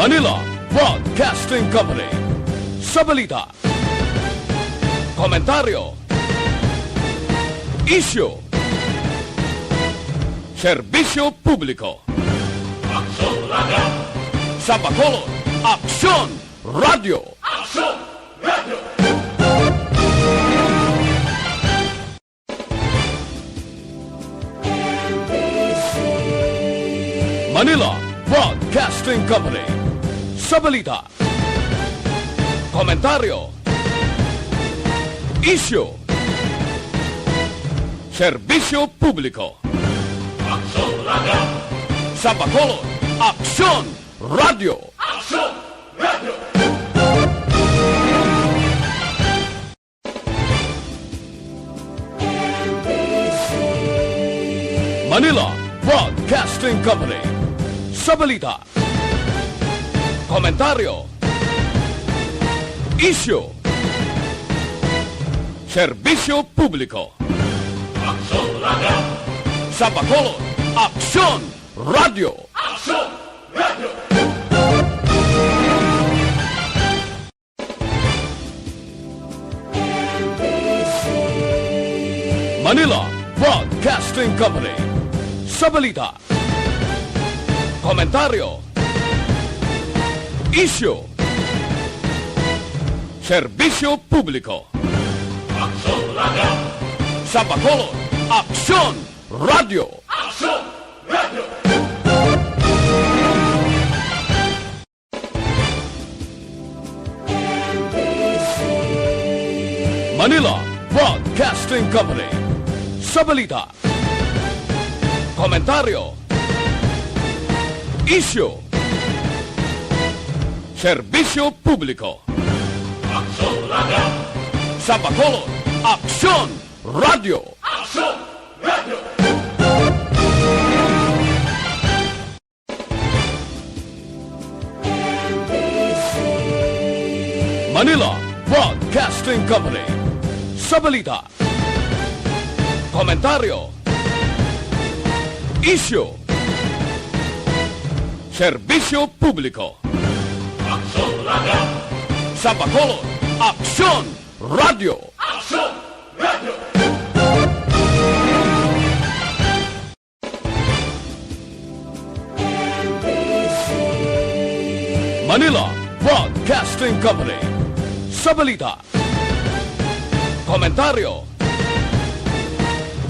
Manila Broadcasting Company. Sa balita, komentaryo, isyu, serbisyo publiko. Aksyon Radio! Sa Bacolod, Aksyon Radio! Aksyon Radio! Manila Broadcasting Company. Sa balita, komentaryo, isyu, serbisyo publiko. Aksyon Radio! Sa Bacolod, Aksyon Radio! Aksyon Radio! Manila Broadcasting Company. Sa balita, komentaryo, isyu, serbisyo publiko. Aksyon Radio! Sa Bacolod, Aksyon Radio! Aksyon Radio! Manila Broadcasting Company. Sa balita, komentaryo, isyu, serbisyo publiko. Aksyon Radio! Sa Bacolod, Aksyon Radio! Aksyon Radio! Manila Broadcasting Company. Sa balita, komentaryo, isyu, serbisyo publiko. Aksyon Radio! Sa Bacolod, Aksyon Radio! Aksyon Radio! Manila Broadcasting Company. Sa balita, komentaryo, isyu, serbisyo publiko. Aksyon Radio! Sa Bacolod, Aksyon Radio! Aksyon Radio! Manila Broadcasting Company. Sa balita, komentaryo,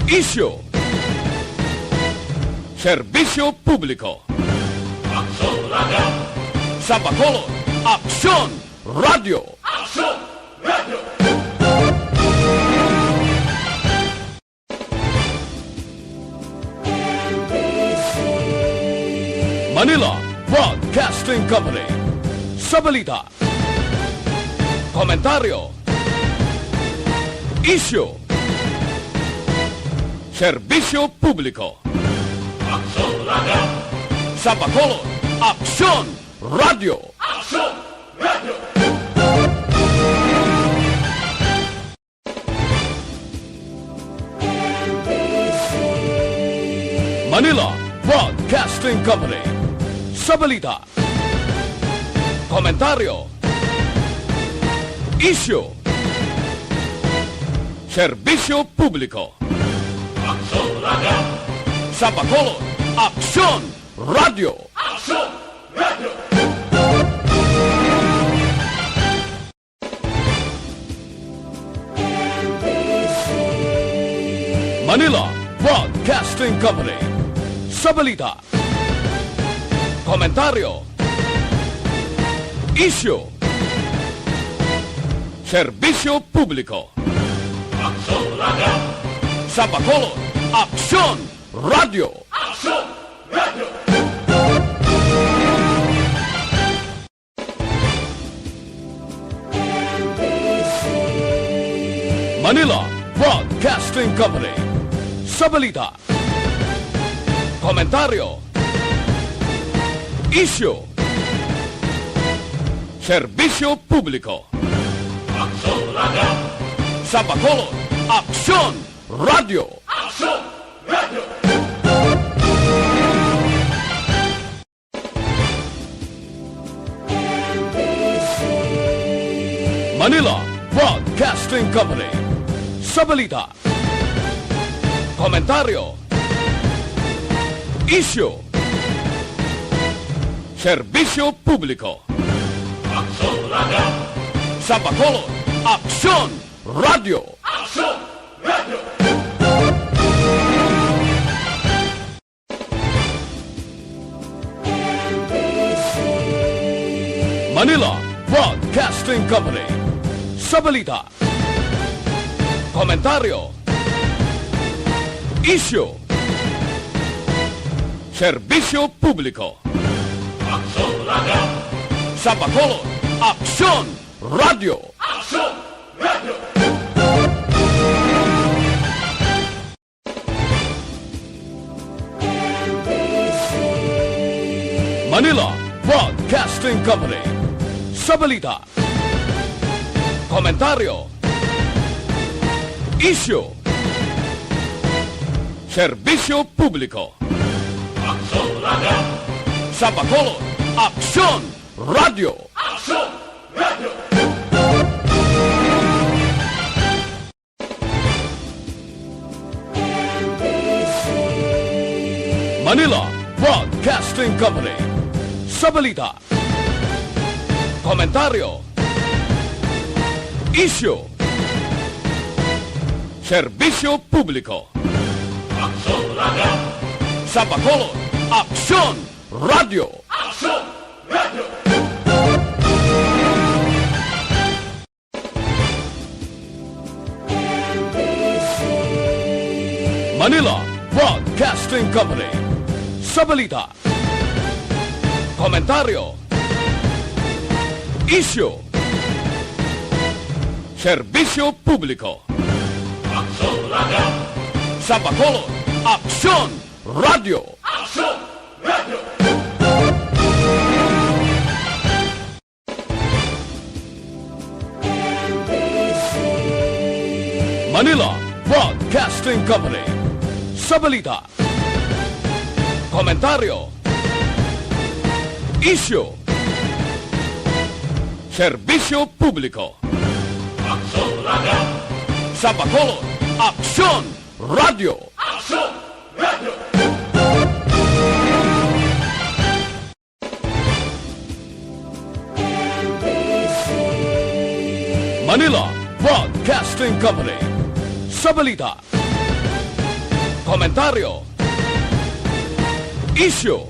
isyu, serbisyo publiko. Aksyon Radio! Sa Bacolod, Aksyon Radio! Aksyon Radio! Manila Broadcasting Company. Sa balita, komentaryo, isyu, serbisyo publiko. Aksyon Radio! Sa Bacolod, Aksyon Radio! Aksyon Radio! Manila Broadcasting Company. Sa balita, komentaryo, isyu, serbisyo publiko. Aksyon Radio! Sa Bacolod, Aksyon Radio! Aksyon Radio! Manila Broadcasting Company. Sa balita, komentaryo, isyu, serbisyo publiko. Aksyon Radio! Sa Bacolod, Aksyon Radio! Aksyon Radio! Manila Broadcasting Company. Sa balita, komentaryo, isyu, serbisyo publiko. Aksyon Radio! Sa Bacolod, Aksyon Radio! Aksyon Radio! Manila Broadcasting Company. Sa balita, komentaryo, isyu, serbisyo publiko. Aksyon Radio! Sa Bacolod, Aksyon Radio! Aksyon Radio! Manila Broadcasting Company. Sa balita, komentaryo, isyu, serbisyo publiko. Aksyon Radio! Sa Bacolod, Aksyon Radio! Aksyon Radio! Manila Broadcasting Company. Sa balita, komentaryo, isyu, serbisyo publiko. Aksyon Radio! Sa Bacolod, Aksyon Radio! Aksyon Radio! Manila Broadcasting Company. Sa balita, komentaryo, isyu, serbisyo publiko. Aksyon Radio! Sa Bacolod, Aksyon Radio! Aksyon Radio! Manila Broadcasting Company. Sa balita, komentaryo, isyu, serbisyo publiko. Aksyon Radio! Sa Bacolod, Aksyon Radio! Aksyon Radio! Manila Broadcasting Company. Sa balita, komentaryo, isyu, serbisyo publiko. Aksyon Radio! Sa Bacolod, Aksyon Radio! Aksyon Radio! Manila Broadcasting Company. Sa balita, komentaryo, isyu,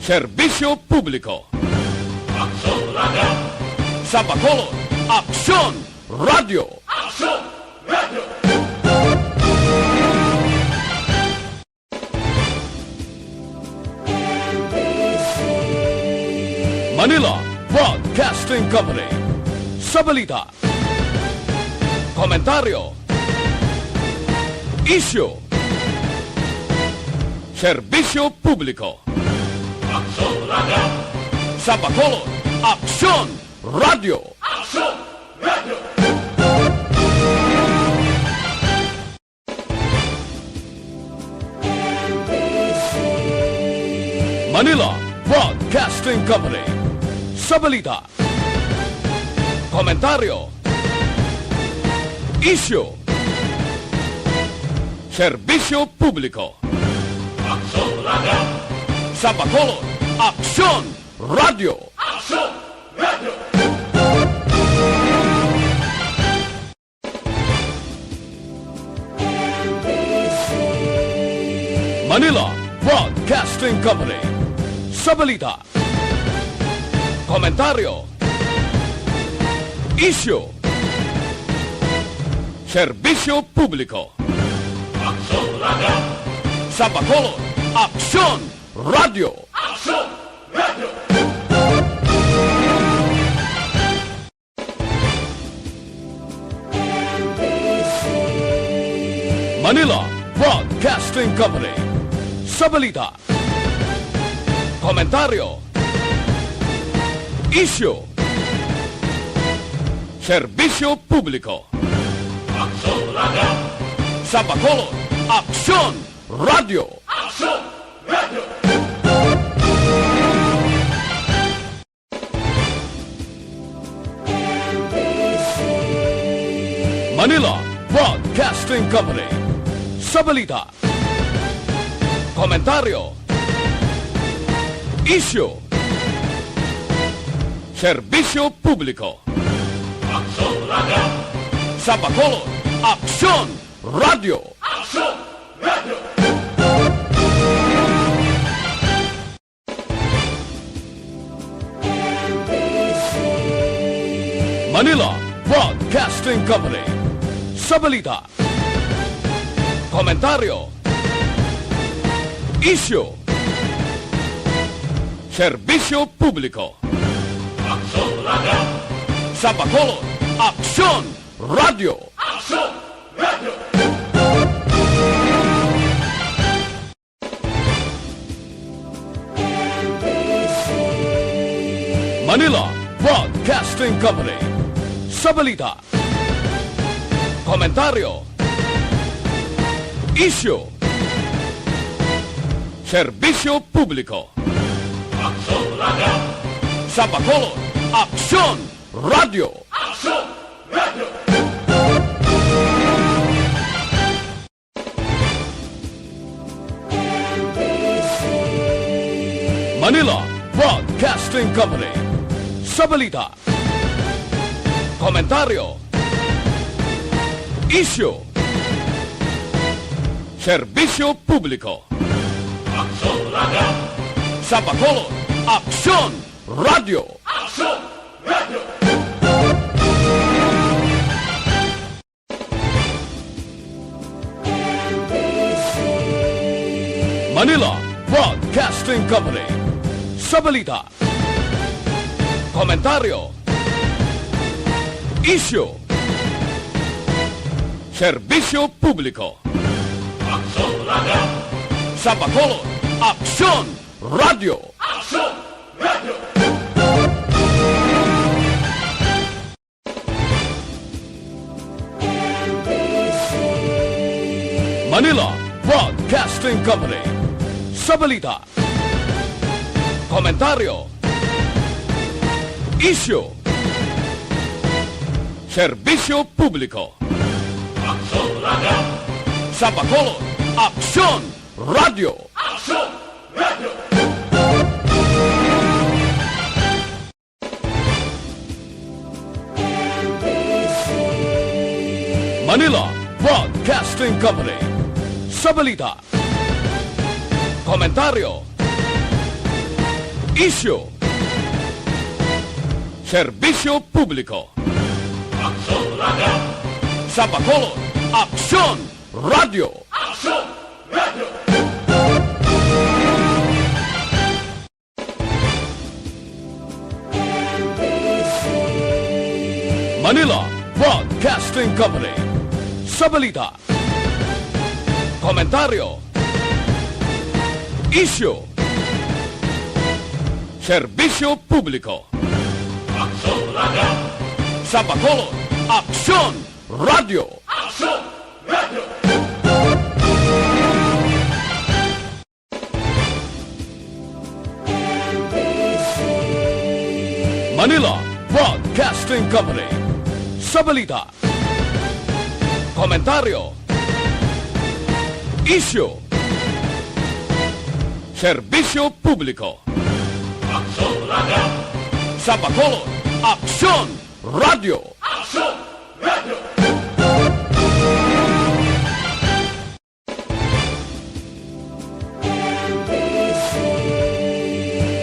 serbisyo publiko. Aksyon Radio! Sa Bacolod, Aksyon Radio! Aksyon Radio! Manila Broadcasting Company. Sa balita, komentaryo, isyu, serbisyo publiko. Aksyon Radio! Sa Bacolod, Aksyon Radio! Aksyon Radio! Manila Broadcasting Company. Sa balita, komentaryo, isyu, serbisyo publiko. Aksyon Radio! Sa Bacolod, Aksyon Radio! Aksyon Radio! Manila Broadcasting Company. Sa balita, komentaryo, isyu, serbisyo publiko. Aksyon Radio! Sa Bacolod, Aksyon Radio! Aksyon Radio! Manila Broadcasting Company. Sa balita, komentaryo, isyu, serbisyo publiko. Aksyon Radio! Sa Bacolod, Aksyon Radio! Aksyon Radio! Manila Broadcasting Company. Sa balita, komentaryo, isyu, serbisyo publiko. Aksyon Radio! Sa Bacolod, Aksyon Radio! Aksyon Radio! Manila Broadcasting Company. Sa balita, komentaryo, isyu, serbisyo publiko. Aksyon Radio! Sa Bacolod, Aksyon Radio! Aksyon Radio! Manila Broadcasting Company. Sa balita, komentaryo, isyu, serbisyo publiko. Aksyon Radio! Sa Bacolod, Aksyon Radio! Aksyon Radio! Manila Broadcasting Company. Sa balita, komentaryo, isyu, serbisyo publiko. Aksyon Radio! Sa Bacolod, Aksyon Radio! Aksyon Radio! Manila Broadcasting Company. Sa balita, komentaryo, isyu, serbisyo publiko. Aksyon Radio! Sa Bacolod, Aksyon Radio! Aksyon Radio! Manila Broadcasting Company. Sa balita, komentaryo, isyu, serbisyo publiko. Aksyon Radio! Sa Bacolod, Aksyon Radio! Aksyon Radio! Manila Broadcasting Company. Sa balita, komentaryo, isyu, serbisyo publiko. Aksyon Radio! Sa Bacolod, Aksyon Radio! Aksyon Radio! Manila Broadcasting Company. Sa balita, komentaryo, isyu, serbisyo publiko. Aksyon Radio! Sa Bacolod, Aksyon Radio! Aksyon Radio! Manila Broadcasting Company. Sa balita, komentaryo, isyu, serbisyo publiko. Aksyon Radio! Sa Bacolod, Aksyon Radio! Aksyon Radio!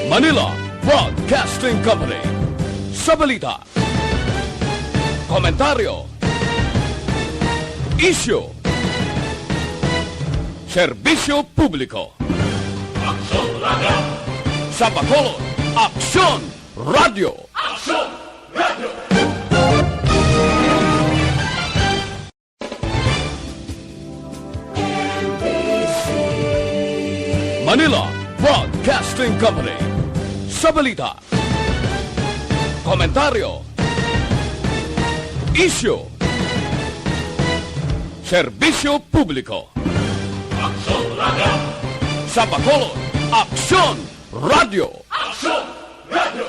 Manila Broadcasting Company. Sa balita, komentaryo, isyu, serbisyo publiko. Aksyon Radio! Sa Bacolod, Aksyon Radio! Aksyon Radio! Manila Broadcasting Company. Sa balita, komentaryo, isyu, serbisyo publiko. Aksyon Radio! Sa Bacolod, Aksyon Radio! Aksyon Radio!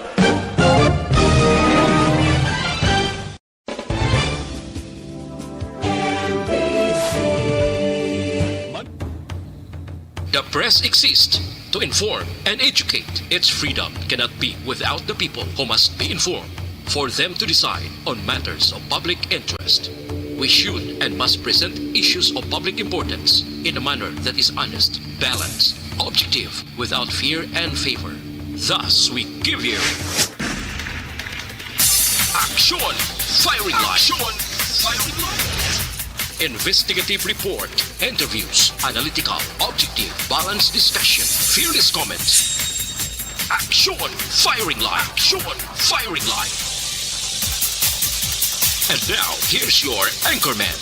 The press exists to inform and educate. Its freedom cannot be without the people who must be informed for them to decide on matters of public interest. We should and must present issues of public importance in a manner that is honest, balanced, objective, without fear and favor. Thus, we give you Action Firing Line. Investigative report, interviews, analytical, objective, balanced discussion, fearless comments. Action Firing Line. And now, here's your anchorman.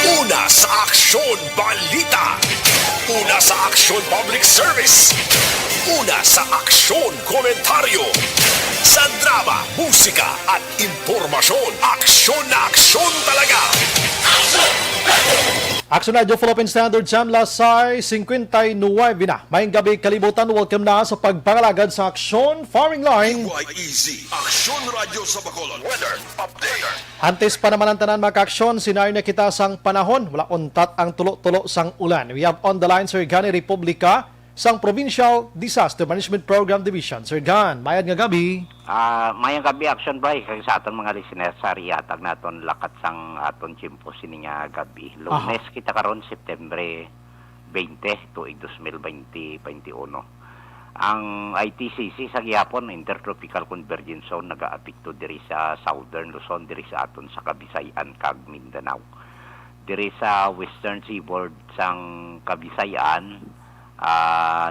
Una sa Aksyon Balita. Una sa Aksyon Public Service. Una sa Aksyon Komentaryo. Sa drama, musika at impormasyon. Aksyon na aksyon talaga. Action Radio Philippine Standard Time, Lasay 59 na. Maying gabi kalibutan, welcome na sa pagpangalagad sa Aksyon Firing Line. YEZ, Aksyon Radio sa Bacolod. Weather Update. Antes pa naman ang tanan maka-aksyon, sinari na kita sang panahon. Wala untat ang tulo-tulo sang ulan. We have on the line Sir Gani Republica sang Provincial Disaster Management Program Division. Sir Gan, mayad nga gabi. Mayang gabi action ba kay sa aton mga listeners sa riyatag naton lakat sang aton chimpo sini nga gabi. Lunes kita karon September 20 tuig 2021. Ang ITCC sa gihapon Intertropical Convergence Zone nagaapekto diri sa Southern Luzon, diri sa aton sa Kabisayan kag Mindanao. Diri sa Western Seaboard sang Kabisayan,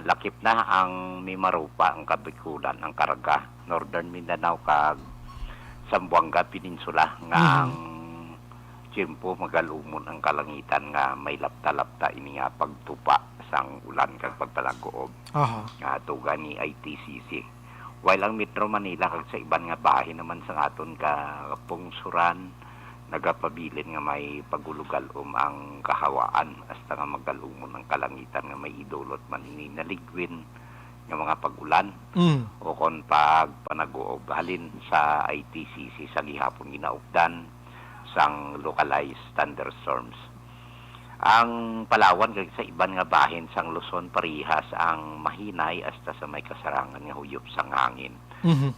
lakip na ang Mimaropa, ang Kabikulan, ang Caraga, Northern Mindanao kag Zamboanga Peninsula nga ang tiyempo magalumon ang kalangitan nga may lapta-lapta ini nga pagtupa sang ulan kag pagpalagoob nga tuga ni ITCC. While ang Metro Manila kag sa iban nga bahin naman sang aton ka pungsuran nagapabilin nga may pagulugalom ang kahawaan hasta nga magalumon ang kalangitan nga may idulot man ini naligwin nga mga pagulan o kon pag panagoob halin sa ITCC sa gihapon ginaugdan sang localized thunderstorms. Ang Palawan kag sa iban nga bahin sang Luzon parihas ang mahinay hasta sa may kasarangan nga huyop sang hangin.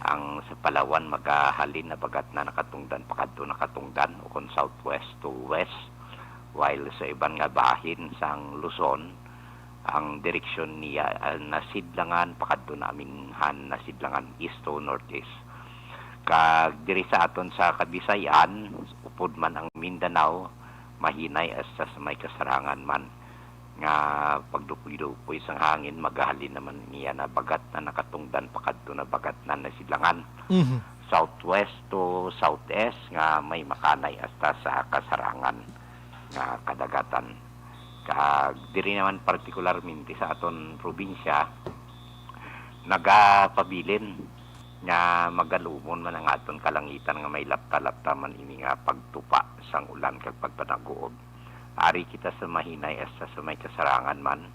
Ang sa Palawan magahalin na bagat na nakatungdan pakadto nakatungdan o kon southwest to west, while sa iban nga bahin sang Luzon ang direksyon niya nasidlangan pakadto namin nasidlangan east to northeast. Kag diri sa aton sa Kabisayan upod man ang Mindanao mahinay hasta sa may kasarangan man nga pagdupoy-dupoy sang hangin magahalin naman niya na bagat na nakatungdan pakadto na bagat na nasidlangan. Southwest to southeast nga may makanay hasta sa kasarangan nga kadagatan. Kag diri naman partikularmente sa aton probinsya nagapabilin nga magalumon man ang aton kalangitan nga may lapta-lapta man ini nga pagtupa sang ulan kag pagpanagoob. Ari kita sa mahinay hasta sa may kasarangan man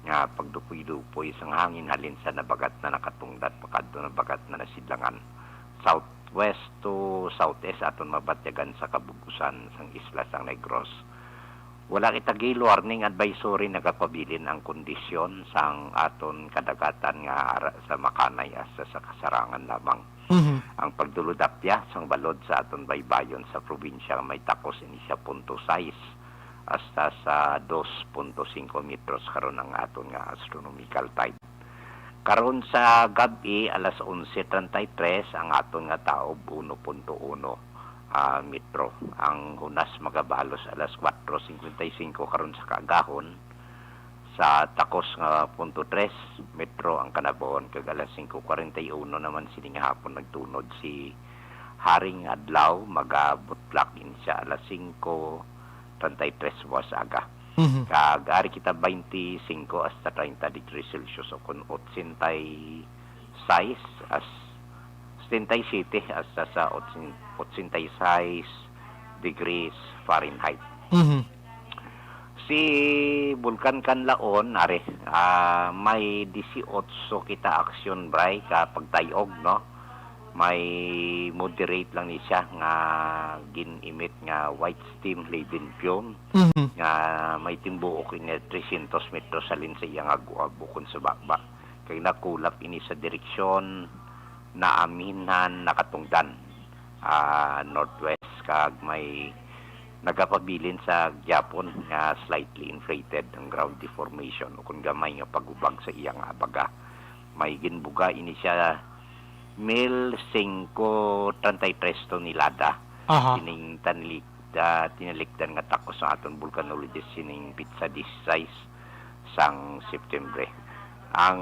nga pagdupoy-dupoy sang hangin halin sa nabagat na nakatungdan pakadto na bagat na nasidlangan. Southwest to southeast aton mabatyagan sa kabubusan sang isla sang Negros. Wala kita gale warning advisory nagapabilin ang kondisyon sang aton kadagatan nga ara sa makanay hasta sa kasarangan lamang. Ang pagduludapya sang balod sa aton baybayon sa probinsya may takos ini siya 0.6 hasta sa 2.5 metros karon ang aton nga astronomical tide. Karon sa gabi alas 11:33 ang aton nga taob 1.1 metro. Ang hunas magabalos alas 4:55 karon sa kaagahon sa takos nga 0.3 metro ang kanabon kag alas 5:41 naman sini nga hapon nagtunod si Haring Adlaw magabutlak in siya alas 5:33 was aga. Kag ari kita 25 hasta 30 degrees Celsius o kun 86 as 87 hasta sa 86 degrees Fahrenheit. Si Bulkan Kanlaon are may 18 kita aksyon bray ka pagtayog no may moderate lang ni siya nga ginimit nga white steam laden fume nga may timbuok ini 300 metros salin sa iyang agwa-bukon sa bakba kay nakulap ini sa direksyon na aminan nakatungdan northwest kag may nagapabilin sa Japon nga slightly inflated ang ground deformation o kung gamay nga pagubag sa iyang abaga may ginbuga ini siya 1533 tonelada sining tinalikdan nga takos sa aton volcanologist sining pizza 16 sang September. Ang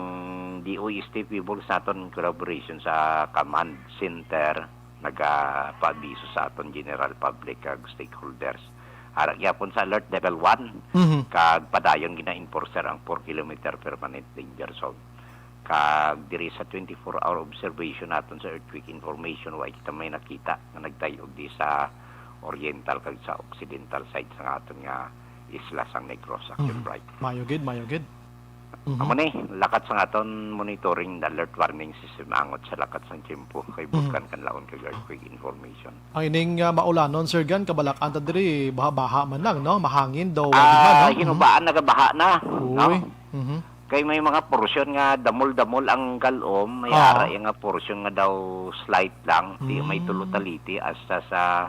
DOST people sa aton collaboration sa command center nagapaabiso sa aton general public kag stakeholders. Ara gyapon sa alert level 1 kag padayon gina-enforcer ang 4 km permanent danger zone. Kag diri sa 24-hour observation naton sa earthquake information wa kita may nakita nga nagtayog di sa oriental kag sa occidental side sa aton nga isla sang Negros Action Bright. Mayugid. Amo ni lakat sa aton monitoring the alert warning system angot sa lakat sang tiempo kay bukan kanlaon kag earthquake information. Ang ining maulanon Sir Gan kabalak-an ta diri baha man lang no, mahangin daw no. Hinubaan nagabaha na. Uy. No? Kay may mga porsyon nga damol-damol ang galom, may ara nga porsyon nga daw slight lang, di may tulutaliti hasta sa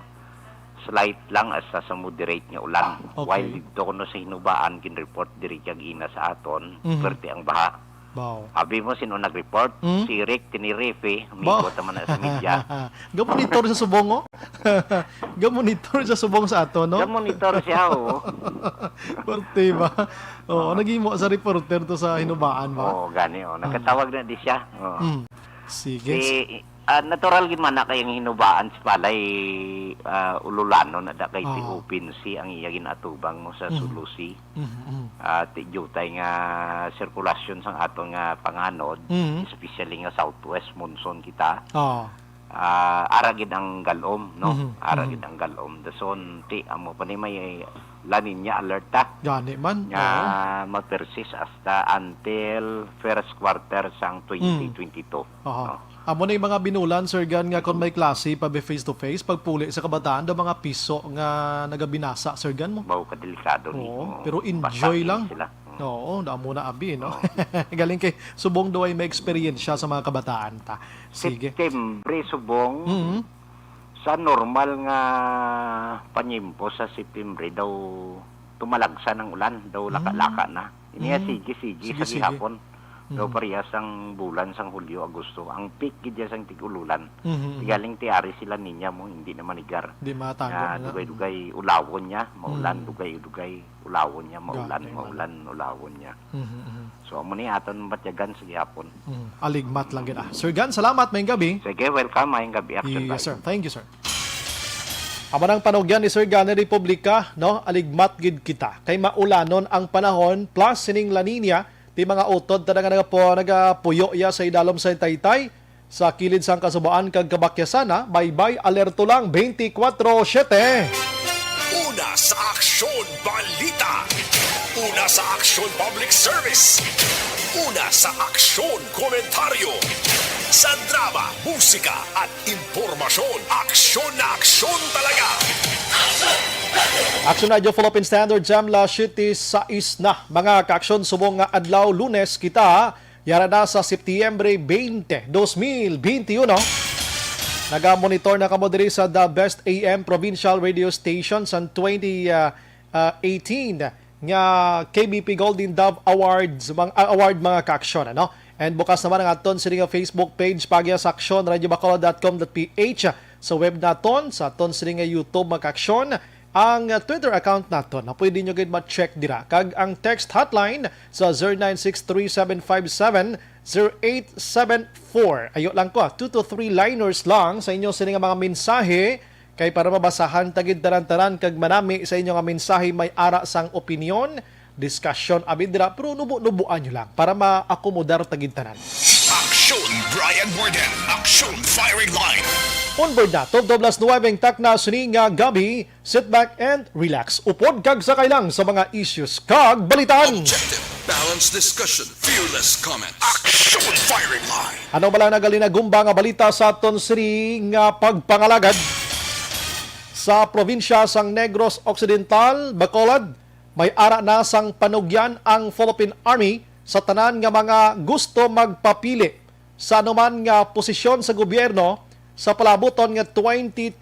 slight lang hasta sa moderate nga ulan. Okay. While dito kuno sa hinubaan kin-report diri kag ina sa aton, perti ang baha. Wow. Abi mo sino nag-report? Si Rick Tinirife, amigo taman na sa media. Gamonitor sa subong oh. Gamonitor sa subong sa ato no. Monitor siya oh. Parte ba? Oh, nagimo sa reporter to sa hinubaan ba? Oh, gani oh. Nagkatawag na di siya. Oh. Sige. Natural gid man na kayang hinubaan si palay ululano na da kay ti open sea ang iya ginatubang mo sa Sulusi. Ti jutay nga sirkulasyon sang aton nga panganod, especially nga southwest monsoon kita. Ara gid ang galom no. Ara gid ang galom. Dason ti amo pa ni may La Nina alerta. Gani man. Nga mag-persist hasta until first quarter sang 2022. No? Amo na yung mga binulan, Sir Gan, nga kung may klase pa be face-to-face, pagpuli sa kabataan, daw mga piso nga nagabinasa, Sir Gan mo. Bawo ka delikado ni. Pero enjoy lang. Sila. Oo, damo na abi, no? Galing kay subong daw ay may experience siya sa mga kabataan ta. Sige. September, subong, sa normal nga panyimpo sa September daw tumalagsan ng ulan, daw laka-laka na. Iniya sige sa gihapon. Daw parehas ang bulan sang Hulyo, Agosto. Ang peak gidya sang tigululan. Galing tiari sila ninya mo, hindi naman igar. Di matanggap na. Dugay-dugay ulawon niya, maulan, dugay-dugay ulawon niya, maulan, ulawon niya. So amo ni aton batyagan sa gihapon. Aligmat lang gid. Sir Gan, salamat mayong gabi. Sige, welcome mayong gabi action. Yes, sir. Thank you, sir. Amo nang panugyan ni Sir Gan Republika, no? Aligmat gid kita. Kay maulanon ang panahon plus sining La Nina. Ti mga utod talaga nagapuyo ya sa idalom sa Taytay sa kilid sang kasubaan kag kabakyasana. Bye-bye, alerto lang 24/7. Una sa Aksyon Balita. Una sa Aksyon Public Service. Una sa Aksyon Komentaryo. Sa drama, musika at impormasyon. Aksyon na aksyon talaga. Action Radio Philippine Standard Jam la City sa isna. Mga kaaksyon subong nga adlaw Lunes kita yara na sa Setyembre 20, 2021. Naga-monitor na kamo diri sa The Best AM Provincial Radio Station sa 2018 nga KBP Golden Dove Awards award mga kaaksyon ano. And bukas naman ang aton sining Facebook page pagya sa aksyon radiobacolod.com.ph sa web naton sa aton sining YouTube mga kaaksyon ang Twitter account naton na pwede nyo gid ma-check dira kag ang text hotline sa 0963750874 ayo lang ko 2 to 3 liners lang sa inyo sining mga mensahe kay para mabasahan tagid taran-taran kag manami sa inyo nga mensahe may ara sang opinion discussion abid dira pero nubo-nubuan nyo lang para ma-akomodar tagid tanan. Aksyon Brian Borden. Aksyon Firing Line. Onboard na, 12:09 tak na sini nga gabi, sit back and relax. Upod kag sakay lang sa mga issues kag balitan. Objective. Balanced discussion, fearless comments. Action Firing Line. Ano bala nagalinagumba nga balita sa aton siri nga pagpangalagad sa probinsya sang Negros Occidental, Bacolod, may ara na sang panugyan ang Philippine Army sa tanan nga mga gusto magpapili sa anuman nga posisyon sa gobyerno sa palabuton nga 2022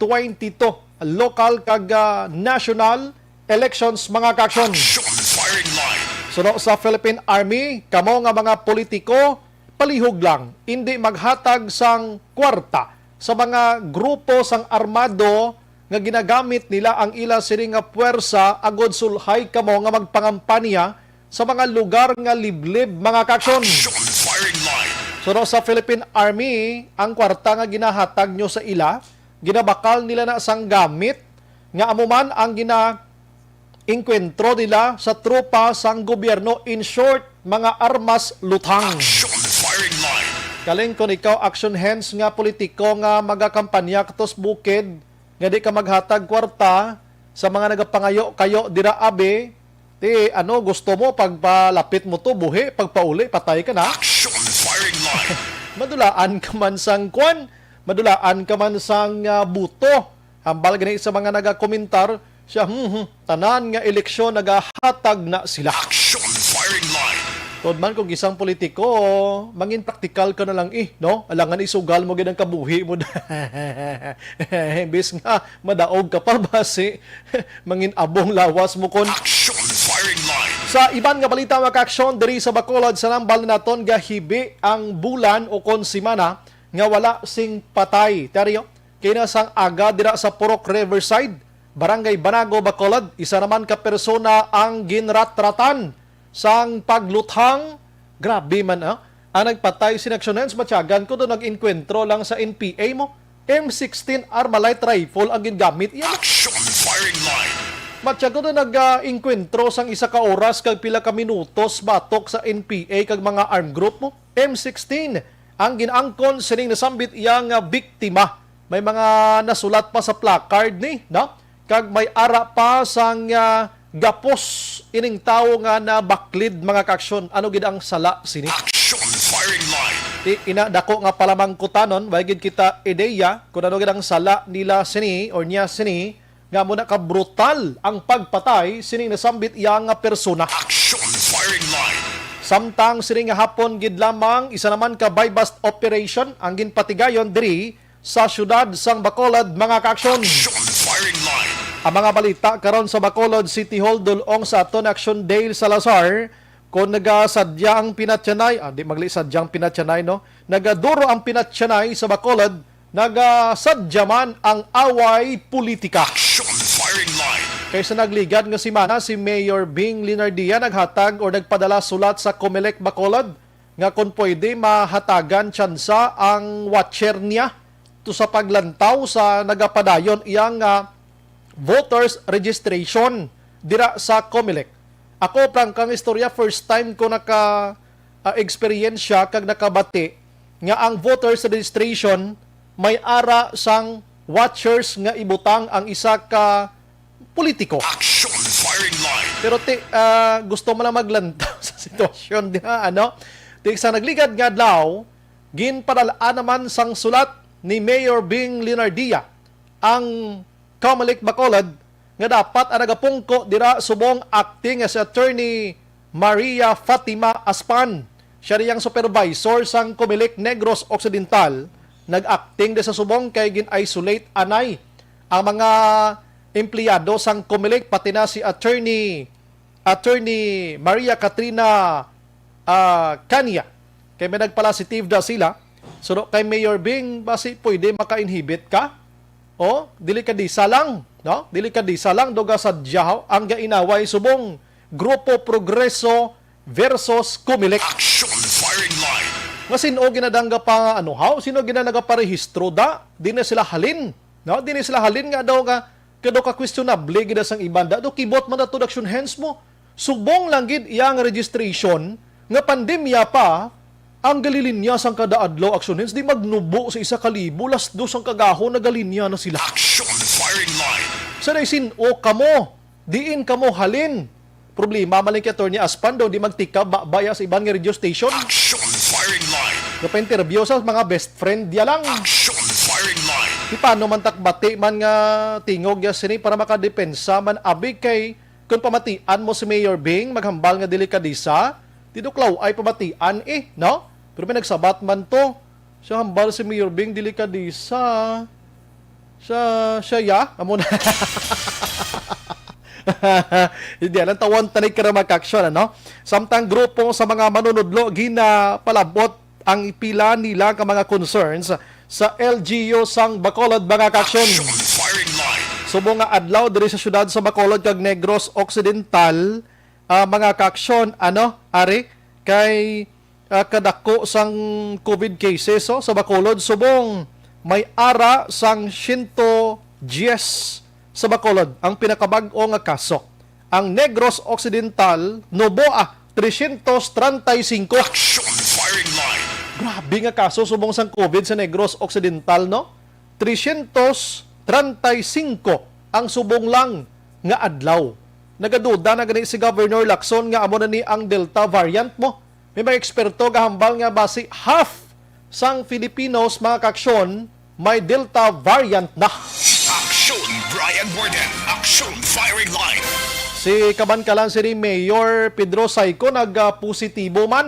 local kag national elections mga kaaksyon. Action Firing Line. Suno sa Philippine Army, kamo nga mga politiko, palihog lang, hindi maghatag sang kwarta sa mga grupo sang armado nga ginagamit nila ang ila sini nga puwersa agod sulhay kamo nga magpangampanya sa mga lugar nga liblib mga kaaksyon. Action Firing Line. Suno sa Philippine Army, ang kwarta nga ginahatag nyo sa ila, ginabakal nila na sang gamit nga amuman ang inkwentro nila sa tropa sang gobyerno, in short, mga armas lutang. Action Firing Line. Kaling kung ikaw action hands nga politiko nga magakampanya katos bukid, nga di ka maghatag kwarta sa mga nagapangayo kayo dira abe, ti gusto mo pagpalapit mo to buhi, pagpauli patay ka na. Action Firing Line. Madulaan ka man sang kwan, madulaan ka man sang buto. Hambal gani sa mga nagakomentar, siya, tanan nga eleksyon nagahatag na sila. Action Firing Line. Tod man kung isang politiko, mangin praktikal ka na lang no? Alangan isugal mo gid ang kabuhi mo. Bis nga madaog ka pa basi, mangin abong lawas mo kon. Action Firing Line. Sa iban nga balita mga kaaksyon diri sa Bacolod sa nambal naton gahibi ang bulan o kon simana nga wala sing patay. Teryo, kina sang aga dira sa Purok Riverside, Barangay Banago, Bacolod, isa naman ka persona ang ginratratan sang pagluthang. Grabe man ang nagpatay sinaksyonan matyagan ko doon nag-inkwentro lang sa NPA mo. M16 Armalite rifle ang gingamit. Yan. Action Firing Line. Matyago doon nag-inkwentro sang isa ka oras kag pila ka minutos batok sa NPA kag mga armed group mo. M16 ang ginangkon sining nasambit iyang biktima. May mga nasulat pa sa placard ni, no? Kag may ara pa sang gapos ining tawo nga na baklid mga kaaksyon. Ano gid ang sala sini? Action Firing Line. Ina dako nga palamangkutanon, wag gid kita ideya kung ano gid ang sala nila sini or niya sini nga muna ka brutal ang pagpatay sining nasambit iyang persona. Action Firing Line. Samtang sining nga hapon gid lamang isa naman ka buy-bust operation ang ginpatigayon diri sa syudad sang Bacolod mga kaaksyon. Action Firing Line. Ang mga balita karon sa Bacolod City Hall dulong sa aton Action Dale Salazar kung nagasadya ang pinatyanay, di magli sadyang pinatyanay no, nagaduro ang pinatyanay sa Bacolod, nagasadya man ang away politika. Action Firing Line. Kaysa nagligad nga simana si Mayor Bing Linardia naghatag o nagpadala sulat sa Comelec Bacolod nga kung pwede mahatagan tsansa ang watcher niya to sa paglantaw sa nagapadayon iyang voters registration dira sa Comelec. Ako prangkang istorya, first time ko naka-experience kag nakabati nga ang voters registration may ara sang watchers nga ibutang ang isa ka politiko. Action Firing Line. Pero gusto mo lang maglantaw sa sitwasyon diha sa nagligad nga adlaw, ginpadalaan naman sang sulat ni Mayor Bing Linardia ang Comelec Bacolod nga dapat ang nagapungko dira subong acting as Attorney Maria Fatima Aspan. Siya riyang supervisor sang Comelec Negros Occidental. Nag-acting de sa subong kay gin-isolate anay ang mga empleyado sang Comelec pati na si Attorney Maria Katrina Kanya. Kay may nagpositive da sila. So kay Mayor Bing basi pwede maka-inhibit ka? Dili ka disa lang, no? Dili ka disa lang doga sadyaw ang gainaway subong Grupo Progreso versus Comelec. Action Firing Line. Nga sino ginadangga pa sino ginanaga pa rehistro da? Di na sila halin, no? Di na sila halin nga daw kado ka questionable gid sang ibanda. Do kibot man ato action hands mo. Subong lang gid iyang registration nga pandemya pa. Ang galilinya sang kada adlaw action hands di magnubo sa 1,000 las 2 ang kagahon na galinya na sila. Action Firing Line. Sa naisin kamo, diin kamo halin problema maling kay Attorney Aspan daw di magtika baya sa ibang nga radio station. Action firing line. Napa-interview sa mga best friend dia lang. Action firing line. Di paano man takbati man nga tingog ya sini para makadepensa man abi kay kung pamatian mo si Mayor Bing maghambal nga delikadisa, tiduklaw ay pamatian no? Pero may nagsabat man to. Siya hambal si Mayor Bing delikadisa. Siya ya, amo na. Hindi alam tawon tanig ka mag-action ano. Samtang grupo sa mga manunudlo gina palabot ang ipila nila ka mga concerns sa LGU sang Bacolod mga ka-action. Action firing line. Subo nga adlaw diri sa syudad sa Bacolod kag Negros Occidental mga ka-action ari kay kadako sang COVID cases sa Bacolod subong may ara sang 110 sa Bacolod ang pinakabag-o nga kaso. Ang Negros Occidental Noboa 335. Action firing line. Grabe nga kaso subong sang COVID sa Negros Occidental no. 335 ang subong lang nga adlaw. Nagaduda na gani si Governor Lacson nga amo na ni ang Delta variant mo. May mga eksperto gahambal nga base half sang Filipinos mga kaksyon may Delta variant na. Action Brian Borden. Action firing line. Si kabankalan si Mayor Pedro Saico nagpositibo man.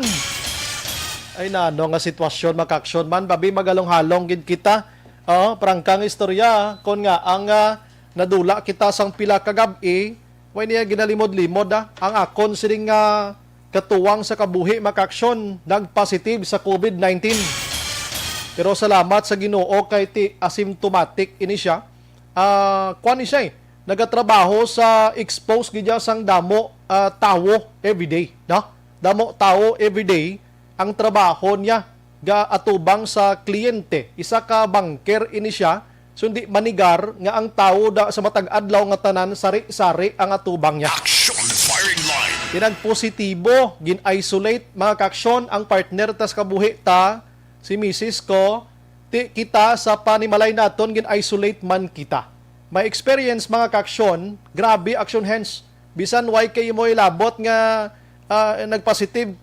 Ay nano nga sitwasyon makaksyon man babi magalong-halong gid kita. Prangkang istorya kon nga ang nadula kita sang pila ka gabi, way niya ginalimod-limod ang akon sining katuwang sa kabuhi makaksyon nagpositive sa COVID-19. Pero salamat sa Ginoo kay ti asymptomatic ini siya. Kuan ni siya nagatrabaho sa expose gidya sang damo tawo everyday, no? Damo tawo everyday ang trabaho niya ga atubang sa kliyente. Isa ka banker ini siya. Sundi manigar nga ang tawo da sa matag adlaw nga tanan sari-sari ang atubang niya. Action firing line. Pinagpositibo, gin-isolate mga kaksyon ang partner tas kabuhi ta si Mrs. ko kita sa panimalay naton gin-isolate man kita. May experience mga kaksyon, grabe action hands. Bisan why kay mo ilabot nga nagpositive,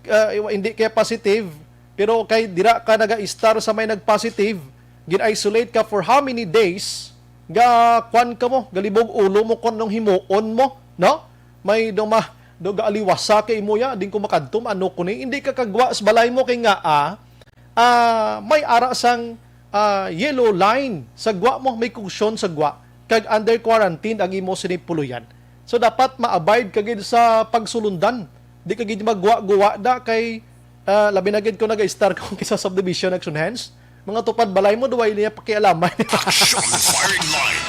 hindi kaya positive, pero kay dira ka naga-star sa may nagpositive, gin-isolate ka for how many days, kwan ka mo, galibog ulo mo kon nung himuon mo, no? May doga aliwasa kay mo ya, din ko makadtum, ano ko ni, hindi ka kagwa sa balay mo kay nga may ara sang yellow line, sa gwa mo, may kusyon sa gwa, kag under quarantine ang imo sinipuluyan. So dapat ma-abide kagid sa pagsulundan. Di kagid magwa-guwa da kay labi na gid ko naga-star ko kisa subdivision action hands. Mga tupad balay mo duway niya pakialaman. Action firing line.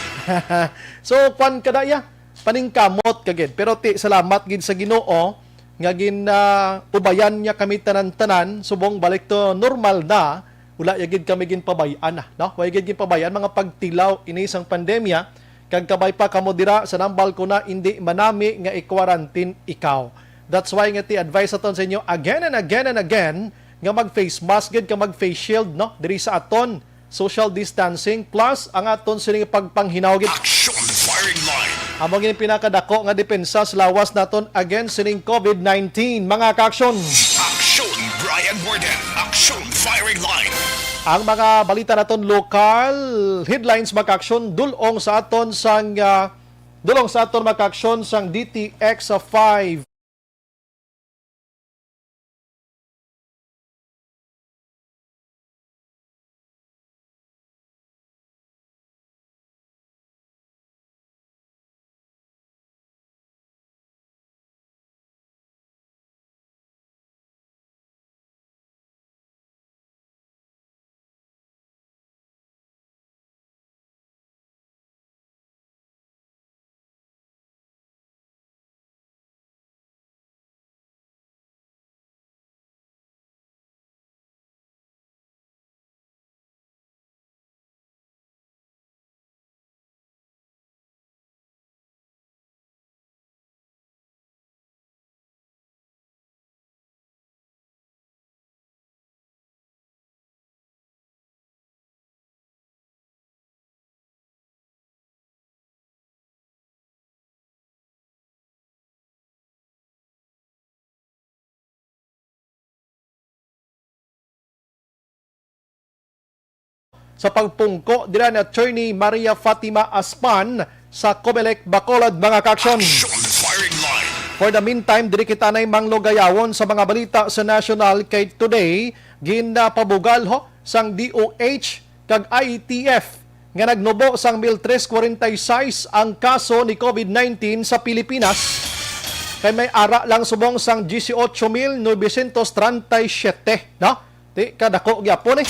So kwan kada ya paningkamot kagid. Pero salamat gid sa Ginoo nga ubayan niya kami tanan-tanan subong balik to normal na. Wala yagid kami ginpabayan no? Wala yagid ginpabayan mga pagtilaw ini sang pandemya kag kabay pa kamo dira sa nambal ko na hindi manami nga i-quarantine ikaw. That's why nga ti-advise aton sa inyo again and again and again nga mag-face mask gid ka mag-face shield no diri sa aton social distancing plus ang aton sining pagpanghinaw gid. Action firing line. Amo gini pinakadako nga depensa sa lawas naton against sining COVID-19 mga ka-action. Action Brian Borden. Action firing line. Ang mga balita naton local headlines maka-action dulong sa aton maka-action sang DTX 5 sa pagpungko dira ni Attorney Maria Fatima Aspan sa Comelec Bacolod, mga kaaksyon. Action firing line. For the meantime, diri kita na manglogayawon sa mga balita sa national kay today ginapabugal ho sang DOH kag IETF nga nagnubo sang 1,346 ang kaso ni COVID-19 sa Pilipinas. Kay may ara lang subong sang 18,937, no? Di kadako gyapon eh.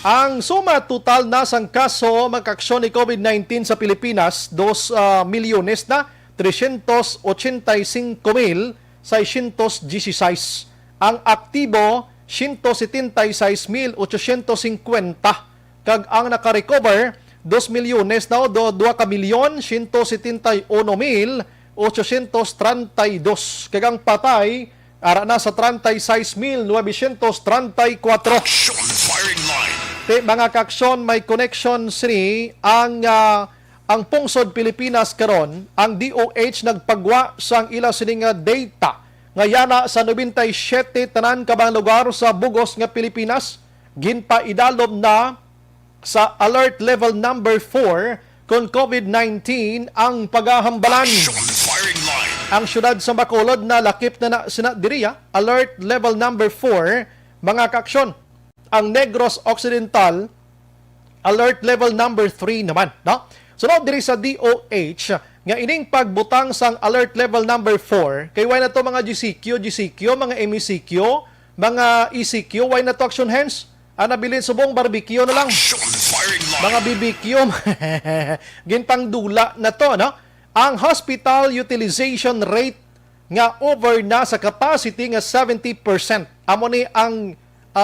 Ang suma total na sang kaso magkaksyon ni COVID-19 sa Pilipinas 2 milyones na 385,616. Ang aktibo 176,850 kag ang naka-recover 2 milyones na 2,171,832 kag ang patay ara na sa 36,934. Action firing line. Mga kaaksyon, may connection sini ang pungsod Pilipinas karon. Ang DOH nagpagwa sang ila sining data ngayana sa 97 tanan kabang lugar sa bugos nga Pilipinas ginpaidalom na sa alert level number 4 kung COVID-19 ang paghahambalan. Action firing line. Ang syudad sa Bacolod na lakip na sina diriya, alert level number 4, mga kaaksyon. Ang Negros Occidental, alert level number 3 naman. No? Sunod diri sa DOH, nga ining pagbutang sang alert level number 4, kay why na to mga GCQ, mga MECQ, mga ECQ, why na to action hands? Nabilin subong barbecue na lang. Action firing line. Mga BBQ, ginpangdula na to, no? Ang hospital utilization rate nga over na sa capacity nga 70%. Amo ni ang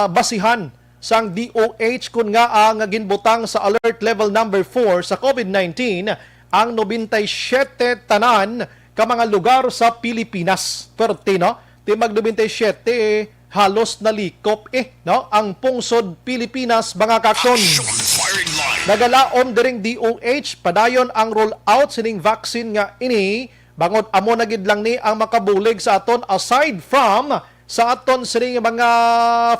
basihan sang DOH kun nga ang ginbutang sa alert level number 4 sa COVID-19 ang 97 tanan ka mga lugar sa Pilipinas. Pero no? Di mag 97 halos nalikop no? Ang pungsod Pilipinas, mga kaaksyon. Action firing line. Nagalaom diring DOH padayon ang rollout sining vaccine nga ini bangod amo na gid lang ni ang makabulig sa aton aside from sa aton sining mga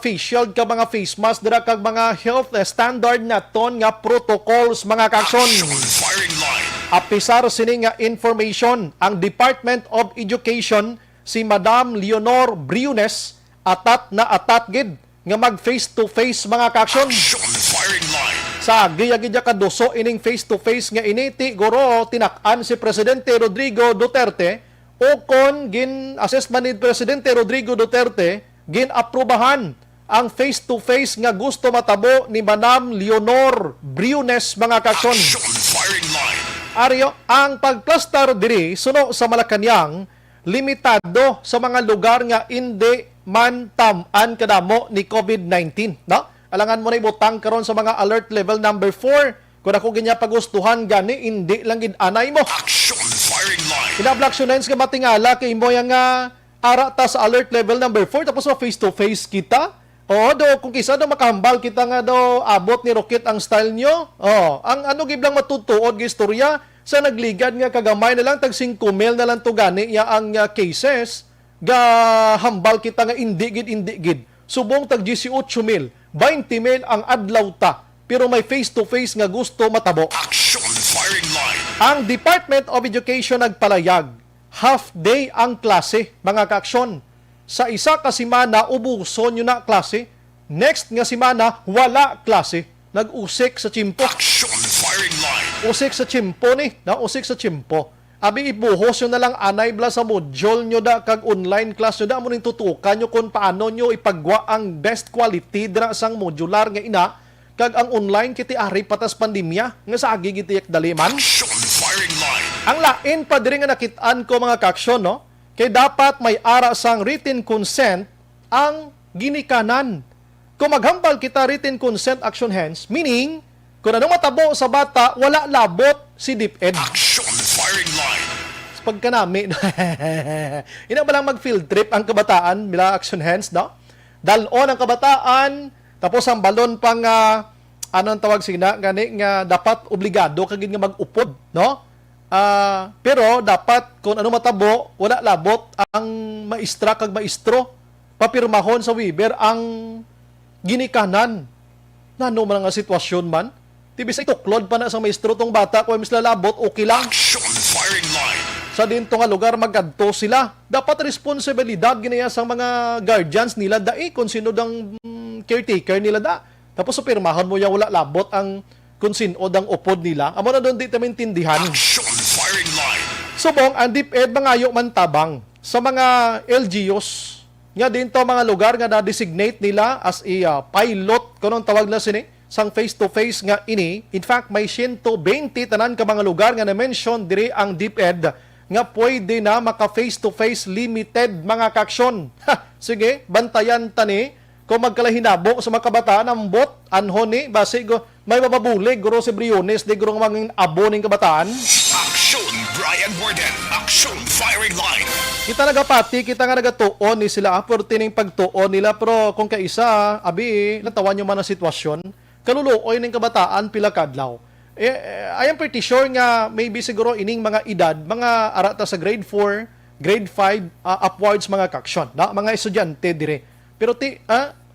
face shield ka mga face mask dira kag mga health standard naton nga protocols, mga kaaksyon. Action firing line. Apisar sining nga information ang Department of Education si Madam Leonor Briones atat gid nga mag face to face, mga kaaksyon. Action firing line. Sa giyagidya kaduso ining face to face nga initi guro tinak-an si Presidente Rodrigo Duterte o kon gin assessment ni Presidente Rodrigo Duterte gin aprubahan ang face to face nga gusto matabo ni Madam Leonor Briones, mga kaaksyon. Action firing line. Aryo, ang pagplastar diri suno sa Malacañang limitado sa mga lugar nga hindi man tam-an kadamo ni COVID-19, no? Alangan mo na ibutang karon sa mga alert level number 4. Kung ako ginya pagustuhan gani hindi lang gid anay mo. Action firing line. Kinablaksyonains ka matingala kay mo yang ara ta sa alert level number 4 tapos face to face kita. Do kung kisa do makahambal kita nga do abot ni Rocket ang style nyo. Ang ano giblang matutuod gi istorya sa nagligad nga kagamay na lang tag 5 mil na lang to gani ya ang cases ga hambal kita nga indi gid subong tag 18 mil 20 mil ang adlaw ta pero may face to face nga gusto matabo. Action firing line. Ang Department of Education nagpalayag half day ang klase, mga kaaksyon. Sa isa ka semana ubuson yun na klase, next nga semana wala klase, nag-usik sa chimpo. Action firing line. Usik sa chimpo ni, na usik sa chimpo. Abi ibuhos nyo na lang anay bla sa module nyo da kag online class nyo da mo ning tutukan nyo kung paano nyo ipagwa ang best quality dira sang modular nga ina kag ang online kiti ari patas pandemya nga sa agi gitiyak daliman. Action firing line. Ang lain pa diri nga nakitaan ko, mga kaaksyon, no? Kay dapat may ara sang written consent ang ginikanan. Kung maghambal kita written consent action hands, meaning kung anong matabo sa bata, wala labot si DepEd. Action firing line. Pagkanami, ina ba lang mag-field trip ang kabataan, bila action hands, no? Dalon ang kabataan, tapos ang balon pang, anong tawag sina, gani, nga dapat obligado kagin nga mag-upod, no? Pero dapat, kung ano matabo, wala labot ang maistra kag maistro, papirmahon sa Weber ang ginikanan. Nano man nga sitwasyon man. Tibis ay tuklod pa na sa maestro tong bata kung misla labot, okay lang. Action firing line. Sa dinto nga lugar magadto sila. Dapat responsibilidad ginaya sa mga guardians nila dai kung sino dang caretaker nila da. Tapos supirmahan mo yung wala labot ang kung sino dang upod nila. Amo na doon di tayo maintindihan. Action firing line. Subong, ang DepEd mangayo man tabang sa mga LGUs nga dinto mga lugar nga na-designate nila as a pilot kunong tawag na sini sang face-to-face nga ini. In fact, may 120 tanan ka mga lugar nga na-mention diri ang DepEd nga pwede na maka face-to-face limited mga kaksyon. Sige, bantayan tani kung magkalahinabo sa mga kabataan ang bot, anhon ni, basi may mababulig, guro si Briones, di guro mga abo ng kabataan. Action Brian Warden. Action firing line. Kita nagapati, kita nga nagatuon ni sila, pero tining pagtuon nila, pero kung kaisa, abi, natawan nyo man ang sitwasyon, kaluluoy ng kabataan pila kadlaw. I am pretty sure nga maybe siguro ining mga edad, mga arata sa grade 4, grade 5 upwards mga kaksyon, na mga estudyante dire. Pero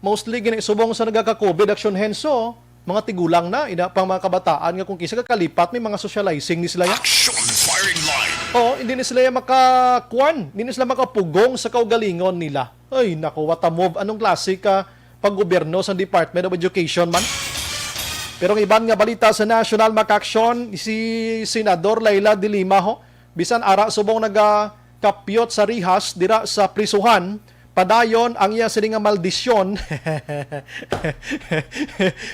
mostly ginisubong sa nagaka-COVID action henso, mga tigulang na, ina pang mga kabataan nga kung kisa kakalipat may mga socializing ni sila ya. Action firing line. Hindi na sila makakuan, hindi na sila makapugong sa kaugalingon nila. Ay, naku, what a move. Anong klase ka paggobyerno sa Department of Education man? Pero ang iban nga balita sa national makaksyon, si Senador Laila de Lima ho, bisan ara subong nagakapyot sa rihas dira sa prisuhan, padayon ang iya sining nga maldisyon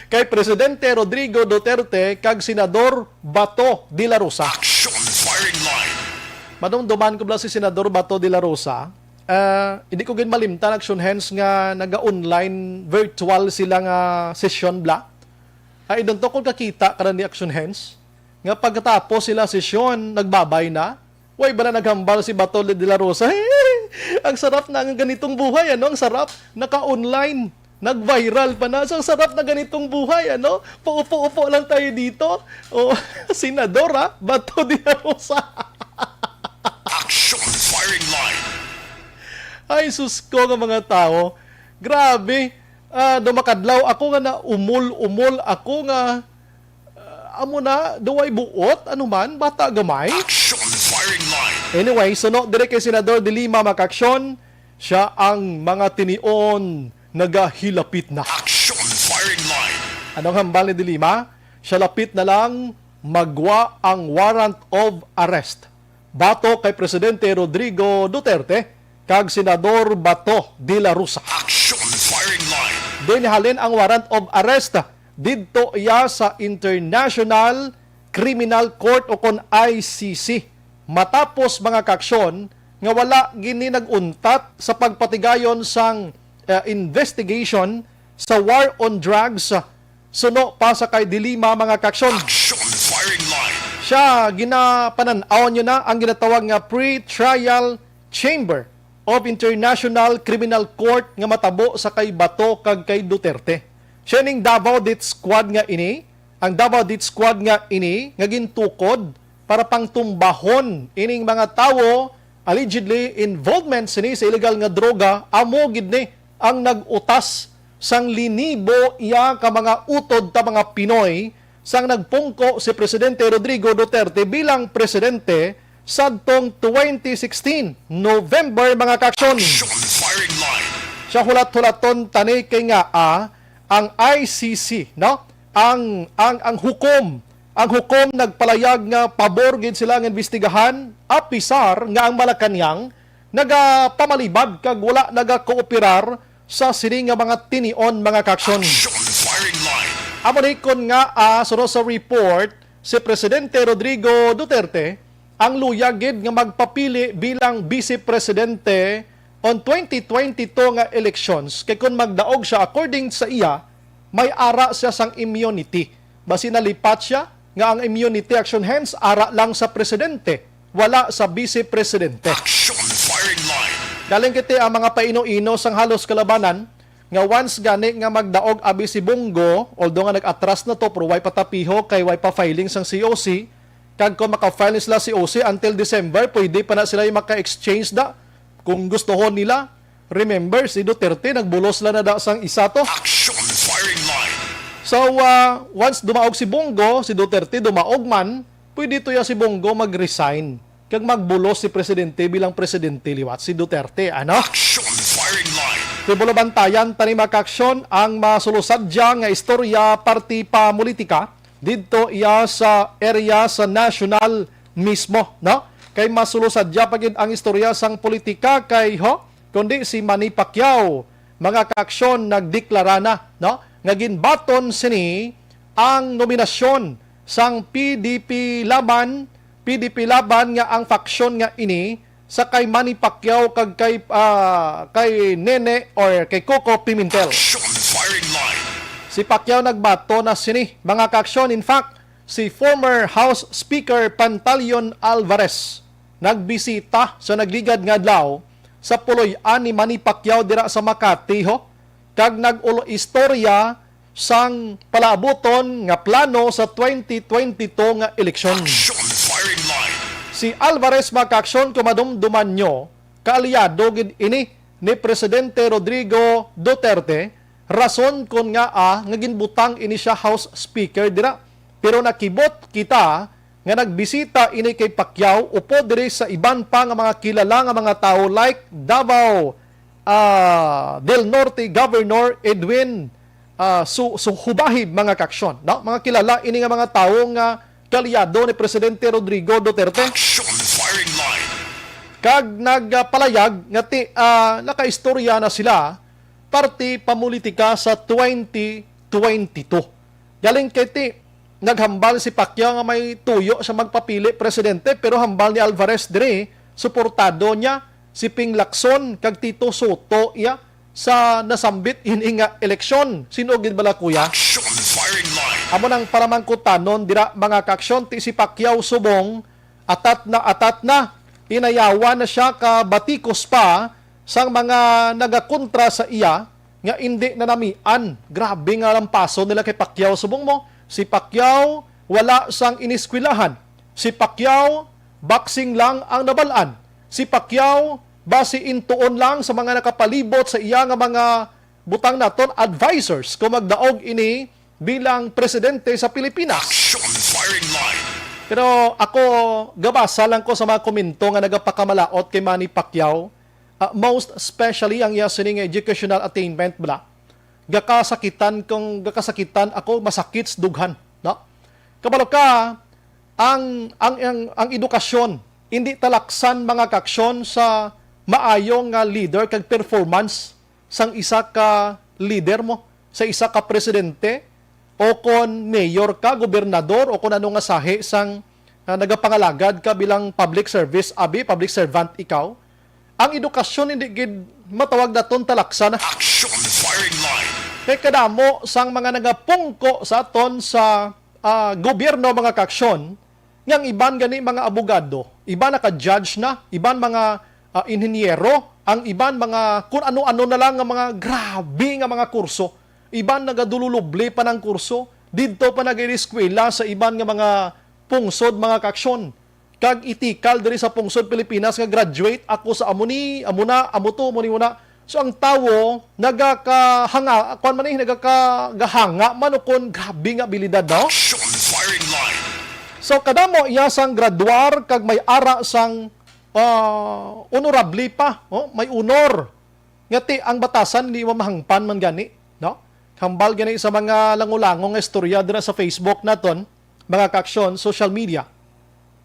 kay Presidente Rodrigo Duterte kag Senador Bato de la Rosa. Action firing line. Madumduman ko bala si Senador Bato de la Rosa. Hindi ko gin malimtan action hands nga naga-online virtual sila nga session bla. Ay doon to kung kakita ka ni action hands nga pagkatapos sila sesyon nagbabay na. Way ba na naghambal si Bato de la Rosa? Ang sarap na ang ganitong buhay, ano? Ang sarap, naka-online, nag-viral pa na. So, ang sarap na ganitong buhay, ano? Paupo-upo lang tayo dito. Senador, Bato de la Rosa. Action firing line. Ay, sus ko nga mga tao. Grabe. Dumakadlaw ako nga na umol ako nga amo na duway buot anuman bata gamay. Action firing line. Anyway, suno dire kay Senador de Lima makaksyon, siya ang mga tinion nagahilapit na. Action firing line. Anong hambal ni de Lima? Siya lapit na lang magwa ang warrant of arrest. Bato kay Presidente Rodrigo Duterte kag Senador Bato de la Rosa. Action firing line. Dinihalin ang warrant of arrest didto iya sa International Criminal Court o kon ICC. Matapos mga kaksyon nga wala gini naguntat sa pagpatigayon sang investigation sa war on drugs suno pa sa kay Dilima mga kaksyon. Action firing line. Siya ginapananaw nyo na ang ginatawag nga pre-trial chamber of International Criminal Court nga matabo sa kay Bato kag kay Duterte. Siya ning Davao Det Squad nga ini, ang Davao Det Squad nga ini nga gintukod para pangtumbahon ining mga tawo allegedly involvement sini sa illegal nga droga, amo gid ni ang nagutas sang linibo iya ka mga utod ta mga Pinoy sang nagpungko si Presidente Rodrigo Duterte bilang presidente sadtong 2016 November mga kaksyon. Action firing line. Siya hulat-hulaton tani kay nga ang ICC no ang hukom nagpalayag nga pabor gid sila nga investigahan apisar nga ang Malacañang nagapamalibad kag wala nagakooperar sa sini nga mga tinion mga kaksyon. Action firing line. Amo ni kon nga sunod sa report si Presidente Rodrigo Duterte ang luyagid nga magpapili bilang Vice Presidente on 2022 nga elections kay kung magdaog siya according sa iya may ara siya sang immunity basi nalipat siya nga ang immunity action hence ara lang sa presidente wala sa Vice Presidente. Action firing line. Galing kiti ang mga paino-ino sang halos kalabanan nga once gani nga magdaog abi si Bongo although nga nag-atras na to pero way patapiho kay way pa filing sang COC kag kung maka-file sila si OC until December, pwede pa na sila yung maka-exchange da. Kung gusto ho nila, remember, si Duterte, nagbulos lang na da sang isa to. Action firing line. So, once dumaog si Bongo, si Duterte dumaog man, pwede to ya si Bongo mag-resign kag magbulos si Presidente bilang Presidente liwat si Duterte. Ano? Action firing line. Pibulo bantayan tani makaksyon ang masulusadya nga istorya parti pa politika didto iya sa area sa national mismo, no? Kay masulusadya pagid ang istorya sang politika kay kundi si Manny Pacquiao mga kaaksyon nagdeklara na, no? Nga ginbaton sini ang nominasyon sang PDP laban nga ang faksyon nga ini sa kay Manny Pacquiao kag kay Nene or kay Coco Pimentel. Action firing line. Si Pacquiao nagbato na sini mga kaaksyon. In fact, si former House Speaker Pantaleon Alvarez nagbisita sa nagligad nga adlaw sa puloy-an ni Manny Pacquiao dira sa Makati kag nag-ulo istorya sang palaabuton nga plano sa 2022 nga eleksyon. Action firing line. Si Alvarez makaksyon kumadumduman nyo kaalyado gid ini ni Presidente Rodrigo Duterte rason kon nga nga ginbutang ini siya House Speaker dira. Pero nakibot kita nga nagbisita ini kay Pacquiao upo diri sa iban pa nga mga kilala nga mga tao like Davao del Norte Governor Edwin Hubahib mga kaksyon, no? Mga kilala ini nga mga tao nga kalyado ni Presidente Rodrigo Duterte. Action firing line. Kag nagpalayag nga nakaistorya na sila parti pamulitika sa 2022. Galing kay naghambal si Pacquiao nga may tuyo sa magpapili presidente pero hambal ni Alvarez dire suportado niya si Ping Lacson kag Tito Soto sa nasambit ini nga eleksyon. Sino gid bala kuya? Action firing line. Amo nang paramangkutanon dira mga kaaksyon ti si Pacquiao subong atat na inayawan na siya ka batikos pa sang mga nagakontra sa iya nga hindi na namian. Grabe nga lampaso nila kay Pacquiao subong mo. Si Pacquiao wala sang iniskwilahan. Si Pacquiao boxing lang ang nabalaan. Si Pacquiao base intuon lang sa mga nakapalibot sa iya nga mga butang naton advisors kung magdaog ini bilang presidente sa Pilipinas. Action firing line. Pero ako gabasa lang ko sa mga komento nga nagapakamalaot kay Manny Pacquiao, most especially ang iya sining educational attainment bala. Gakasakitan ako masakit sa dughan, no? Kabalo ka ang edukasyon hindi talaksan mga kaksyon sa maayong nga leader kag performance sang isa ka leader mo, sa isa ka presidente o kon mayor ka, gobernador o kon ano nga sahi sang nagapangalagad ka bilang public service, public servant ikaw. Ang edukasyon hindi gid matawag naton talaksan. Action firing line. Kay kadamo sang mga nagapungko sa aton sa gobyerno mga kaksyon, ngang iban gani mga abogado, iban naka-judge na, iban mga inhinyero, ang iban mga kung ano-ano na lang nga mga grabe nga mga kurso. Iban nagadululubli pa ng kurso, didto pa nag-eskwela sa iban nga mga pungsod mga kaksyon. Kag itikal diri sa pungsod Pilipinas nga graduate ako sa amuni, amuna, amuto, muna. So ang tawo nagakahanga, kuan man nagakagahanga man kon grabe nga abilidad no. Action firing line. So kadamo iya sang graduar kag may ara sang honorable pa, may honor. Ngati ang batasan di mamahangpan man gani, no? Hambal gani sa mga langulangong istorya dira sa Facebook naton, mga kaaksyon, social media.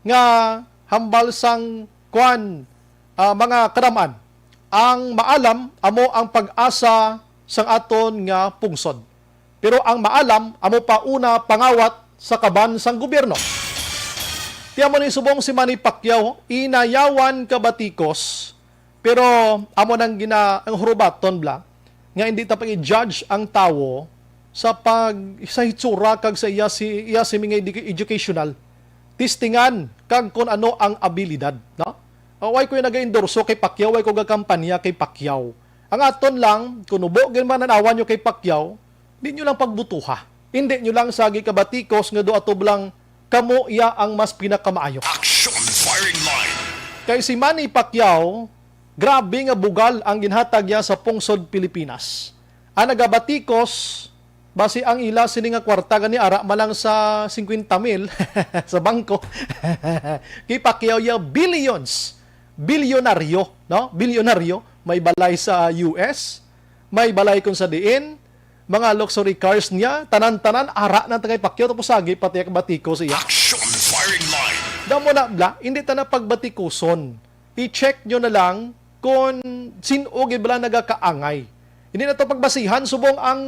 Nga hambal sang mga karaman. Ang maalam amo ang pag-asa sang aton nga pungsod. Pero ang maalam amo pa una pangawat sa kaban sang gobyerno. Tiyan mo ni subong si Manny Pacquiao, inayawan ka batikos, pero amo nang ang hurubaton bla, nga hindi ta pag-judge ang tawo sa hitsura kag sa iya si mga educational. Tistingan kag kung ano ang abilidad, no? Way ko nag-endorso kay Pacquiao, way ko gakampanya kay Pacquiao. Ang aton lang, kung ubo mananawan nyo kay Pacquiao, di nyo lang pagbutuha. Hindi nyo lang sagi kabatikos nga do atublang kamo iya ang mas pinakamaayo. Action firing line. Kay si Manny Pacquiao, grabe nga bugal ang ginhatag niya sa pungsod Pilipinas. Ang nagabatikos, base ang ila sini nga kwarta gani ara malang sa 50,000 sa bangko. Kay Pacquiao ya billions. Bilyonaryo, no? Bilyonaryo, may balay sa US, may balay kung sa diin, mga luxury cars niya, tanan-tanan ara na tagay Pacquiao tapos sagi pati batiko siya. Action firing line. Damo na bla, hindi ta na pagbatikuson. I-check nyo na lang kung sino gibla nagakaangay. Hindi na to pagbasihan subong ang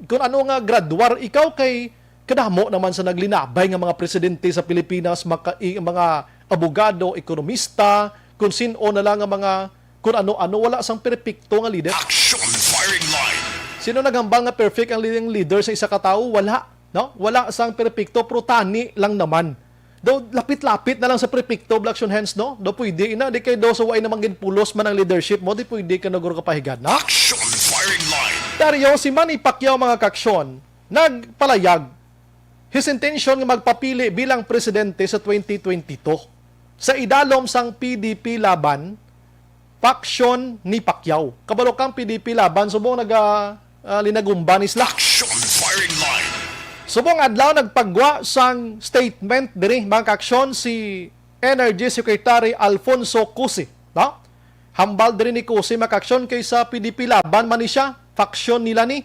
kung ano nga graduar ikaw kay kadamo naman sa naglinabay nga mga presidente sa Pilipinas, mga abogado, ekonomista, kung sino na lang nga mga kung ano-ano wala sang perpekto nga leader. Action firing line. Sino naghambang nga perfect ang leading leader sa isa ka tao? Wala, no? Wala sang perpekto, pero tani lang naman. Do lapit-lapit na lang sa prepicto action hands, no? Do pwede ina di kay do sa way namang ginpulos man ang leadership mo, di pwede ka naguro kapahigad, no? Action firing line. Dario, si Manny Pacquiao mga kaksyon, nagpalayag his intention nga magpapili bilang presidente sa 2022. Sa idalom sang PDP laban, faksyon ni Pacquiao. Kabalo kang PDP laban, subong linagumba ni sila. Action firing line. Subong adlaw nagpagwa sang statement diri mga kaksyon si Energy Secretary Alfonso Cusi, no? Hambal diri ni Cusi mga kaksyon kay sa PDP laban man ni siya, faksyon nila ni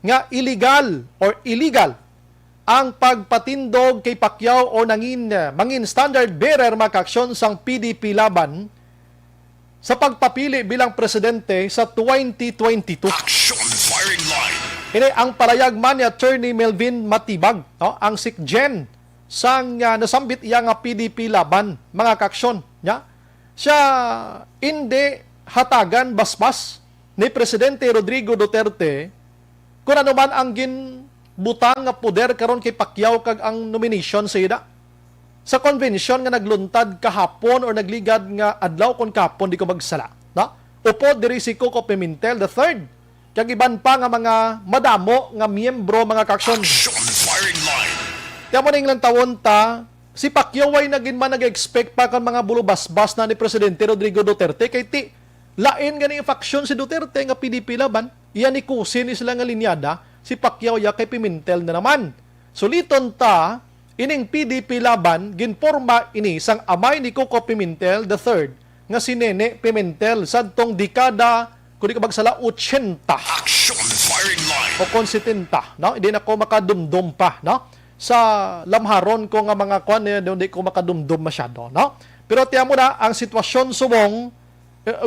nga illegal ang pagpatindog kay Pacquiao o mangin standard bearer mga kaksyon sang PDP laban sa pagpapili bilang presidente sa 2022. Action firing line. Ini ang palayag man ni Attorney Melvin Matibag, no? Ang sikjen sang nasambit iya nga PDP laban, mga kaksyon. Ya? Siya hindi hatagan basbas ni Presidente Rodrigo Duterte kung ano man ang ginbutang nga poder karon kay Pacquiao kag ang nomination sa ida. Sa convention nga nagluntad kahapon or nagligad nga adlaw kon kahapon di ko magsala. No? Upo diri si Coco Pimentel III. Kag iban pa nga mga madamo nga miyembro mga kaksyon. Action firing line. Kaya mo ning lang tawon ta, si Pacquiao ay nag-expect pa kan mga bulubasbas na ni Presidente Rodrigo Duterte kay ti lain ganing faksyon si Duterte nga PDP laban, iyan ni Cusi ni sila nga linyada, si Pacquiao ya kay Pimentel na naman. Suliton ta, ining PDP laban ginporma ini sang amay ni Coco Pimentel III nga si Nene Pimentel sadtong dekada kung di ka magsala 80 Action firing line. o 70, no? Hindi na ko makadumdum pa, no? Sa lamharon ko nga mga kwan, hindi ko makadumdum masyado, no? Pero tiyan mo na, ang sitwasyon subong,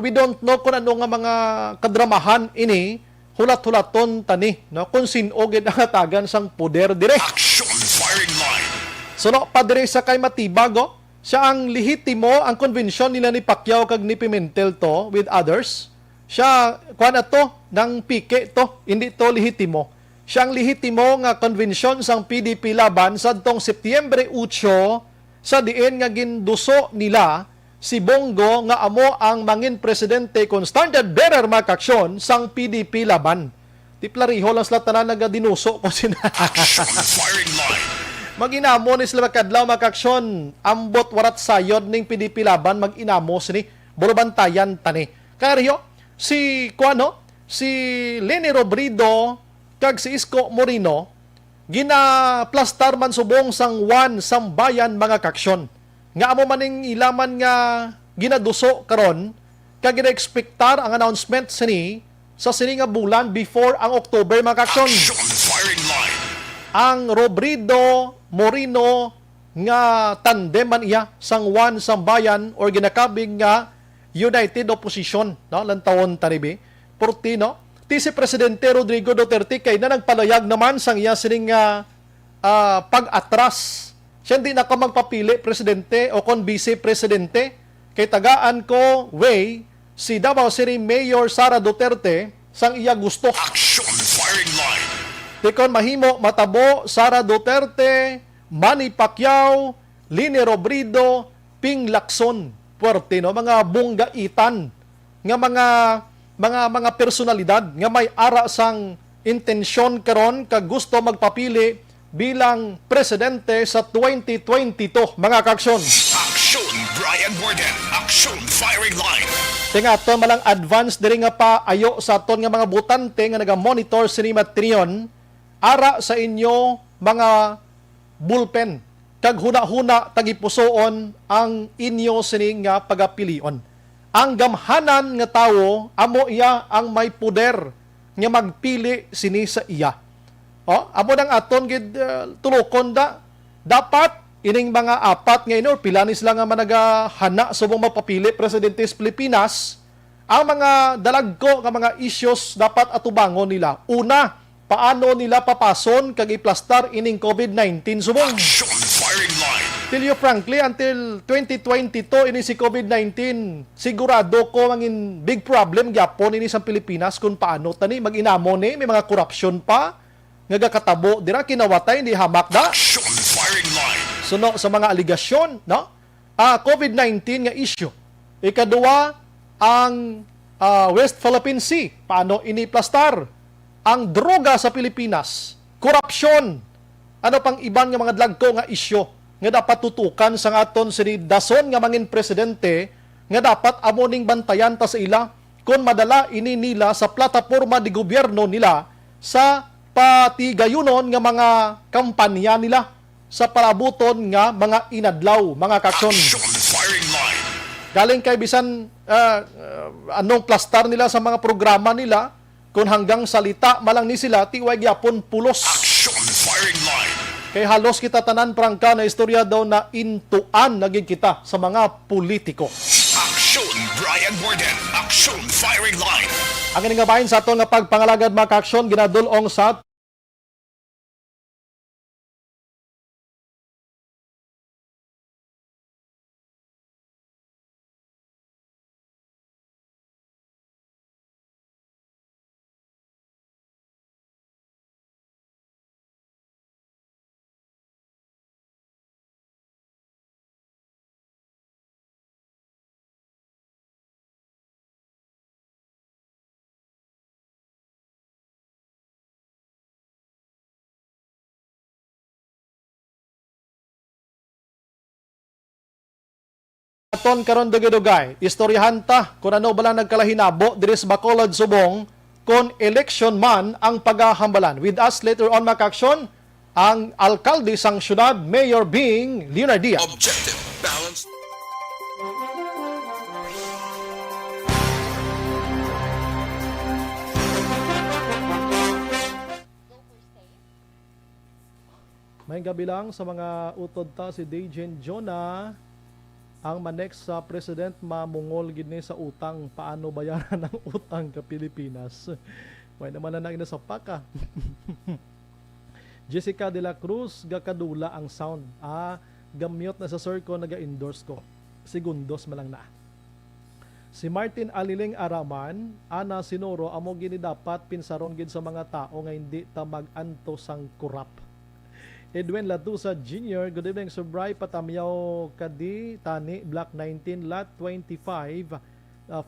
we don't know kung ano nga mga kadramahan ini, hulat-hulaton tani, no? Kung sinogid ang atagan sang poder dire. Action firing line. So, no, padre sa kay Matibago, siya ang lehitimo, ang konvensyon nila ni Pacquiao kag ni Pimentel to with others. Siya, kuha na to, ng pike to, hindi to lehitimo. Siya ang lehitimo nga konvensyon sang PDP laban sa tong Setyembre 8 sa diin nga ginduso nila si Bongo nga amo ang mangin presidente kon standard bearer mga kaksyon sang PDP laban. Di plariho lang sila tanan nagadinuso kung sina. Action firing line. Mag-inamo ni sila kadlaw mga kaksyon, ambot warat sayod ning PDP laban mag-inamo sini bulubantayan tani. Kaya si Leni Robredo kag si Isko Moreno ginaplastar man subong sang Juan Sambayan mga kaksyon. Nga amo maning ilaman nga ginaduso karon kag gina-expectar ang announcement sini sa sini nga bulan before ang October mga kaksyon. Action firing line. Ang Robredo Moreno nga tandem man iya sang Juan Sambayan or ginakabig nga United Opposition, no? Lantawon taribi. Porti, no? Ti si Presidente Rodrigo Duterte kay na nagpalayag naman sang iya sining pag-atras. Siya hindi na ka magpapili presidente o kon vice presidente. Kay tagaan ko way si Davao City Mayor Sara Duterte sang iya gusto. Action firing line. Di kon mahimo matabo Sara Duterte, Manny Pacquiao, Leni Robredo, Ping Lacson. Puerte, no? Mga bunggaitan nga mga personalidad nga may ara sang intensyon karon kag gusto magpapili bilang presidente sa 2022 mga kaksyon. Action Brian Borden. Action firing line. Tinga to malang advance diri nga pa ayo sa aton nga mga butante nga naga-monitor sini Matrion ara sa inyo mga bullpen kag huna-huna tagipusoon ang inyo sining nga pagapilion. Ang gamhanan nga tawo amo iya ang may poder nga magpili sini sa iya. Amo nang aton gid tulokon dapat ining mga apat nga inor pila ni sila nga managahana subong mapapili presidente sa Pilipinas. Ang mga dalagko nga mga issues dapat atubangon nila. Una, paano nila papason kag iplastar ining COVID-19 subong. Action firing line. Tell you frankly, until 2022 ini si COVID-19, sigurado ko mangin big problem gyapon ini sa Pilipinas kung paano tani mag-inamo ni may mga corruption pa nga gakatabo dira kinawatay hindi hamak da. Action firing line. Suno sa mga aligasyon, no? COVID-19 nga issue. Ikaduwa, ang West Philippine Sea, paano iniplastar? Ang droga sa Pilipinas, korupsyon, ano pang iban nga mga dlagko nga isyu nga dapat tutukan sa aton si dason nga mangin presidente nga dapat amoning bantayan ta sa ila kung madala ini nila sa plataporma di gobyerno nila sa patigayunon nga mga kampanya nila sa palabuton nga mga inadlaw, mga kaksyon. Action firing line. Galing kay bisan anong plastar nila sa mga programa nila, kung hanggang salita malang ni sila, tiwag yapon pulos. Action firing line. Kay halos kita tanan prangka na istorya daw na intuan naging kita sa mga politiko. Action Brian Borden. Action firing line. Ang nga bahin sa ato nga pagpangalagad mga kaksyon, ginadulong sa aton karon dugay-dugay, istoryahan ta kung ano bala nagkalahinabo diri sa Bacolod Subong kung election man ang paghahambalan. With us later on mga kaksyon, ang alkalde sang syudad, Mayor Bing Leonardia. Objective, balanced. May gabi lang sa mga utod ta si Dejen Jonah. Ang manex sa president mamungol gid ni sa utang, paano bayaran ang utang ka Pilipinas. Way naman na ina sa paka. Jessica de la Cruz gakadula ang sound. Gamyot na sa sir ko naga-endorse ko. Segundos malang na. Si Martin Aliling Araman, ana sinuro amo gini dapat pinsaron gid sa mga tao nga hindi ta mag-anto sang kurap. Edwin Latusa Jr., good evening, Subray, Patamyaw, Kadi, Tani, Block 19, Lot 25,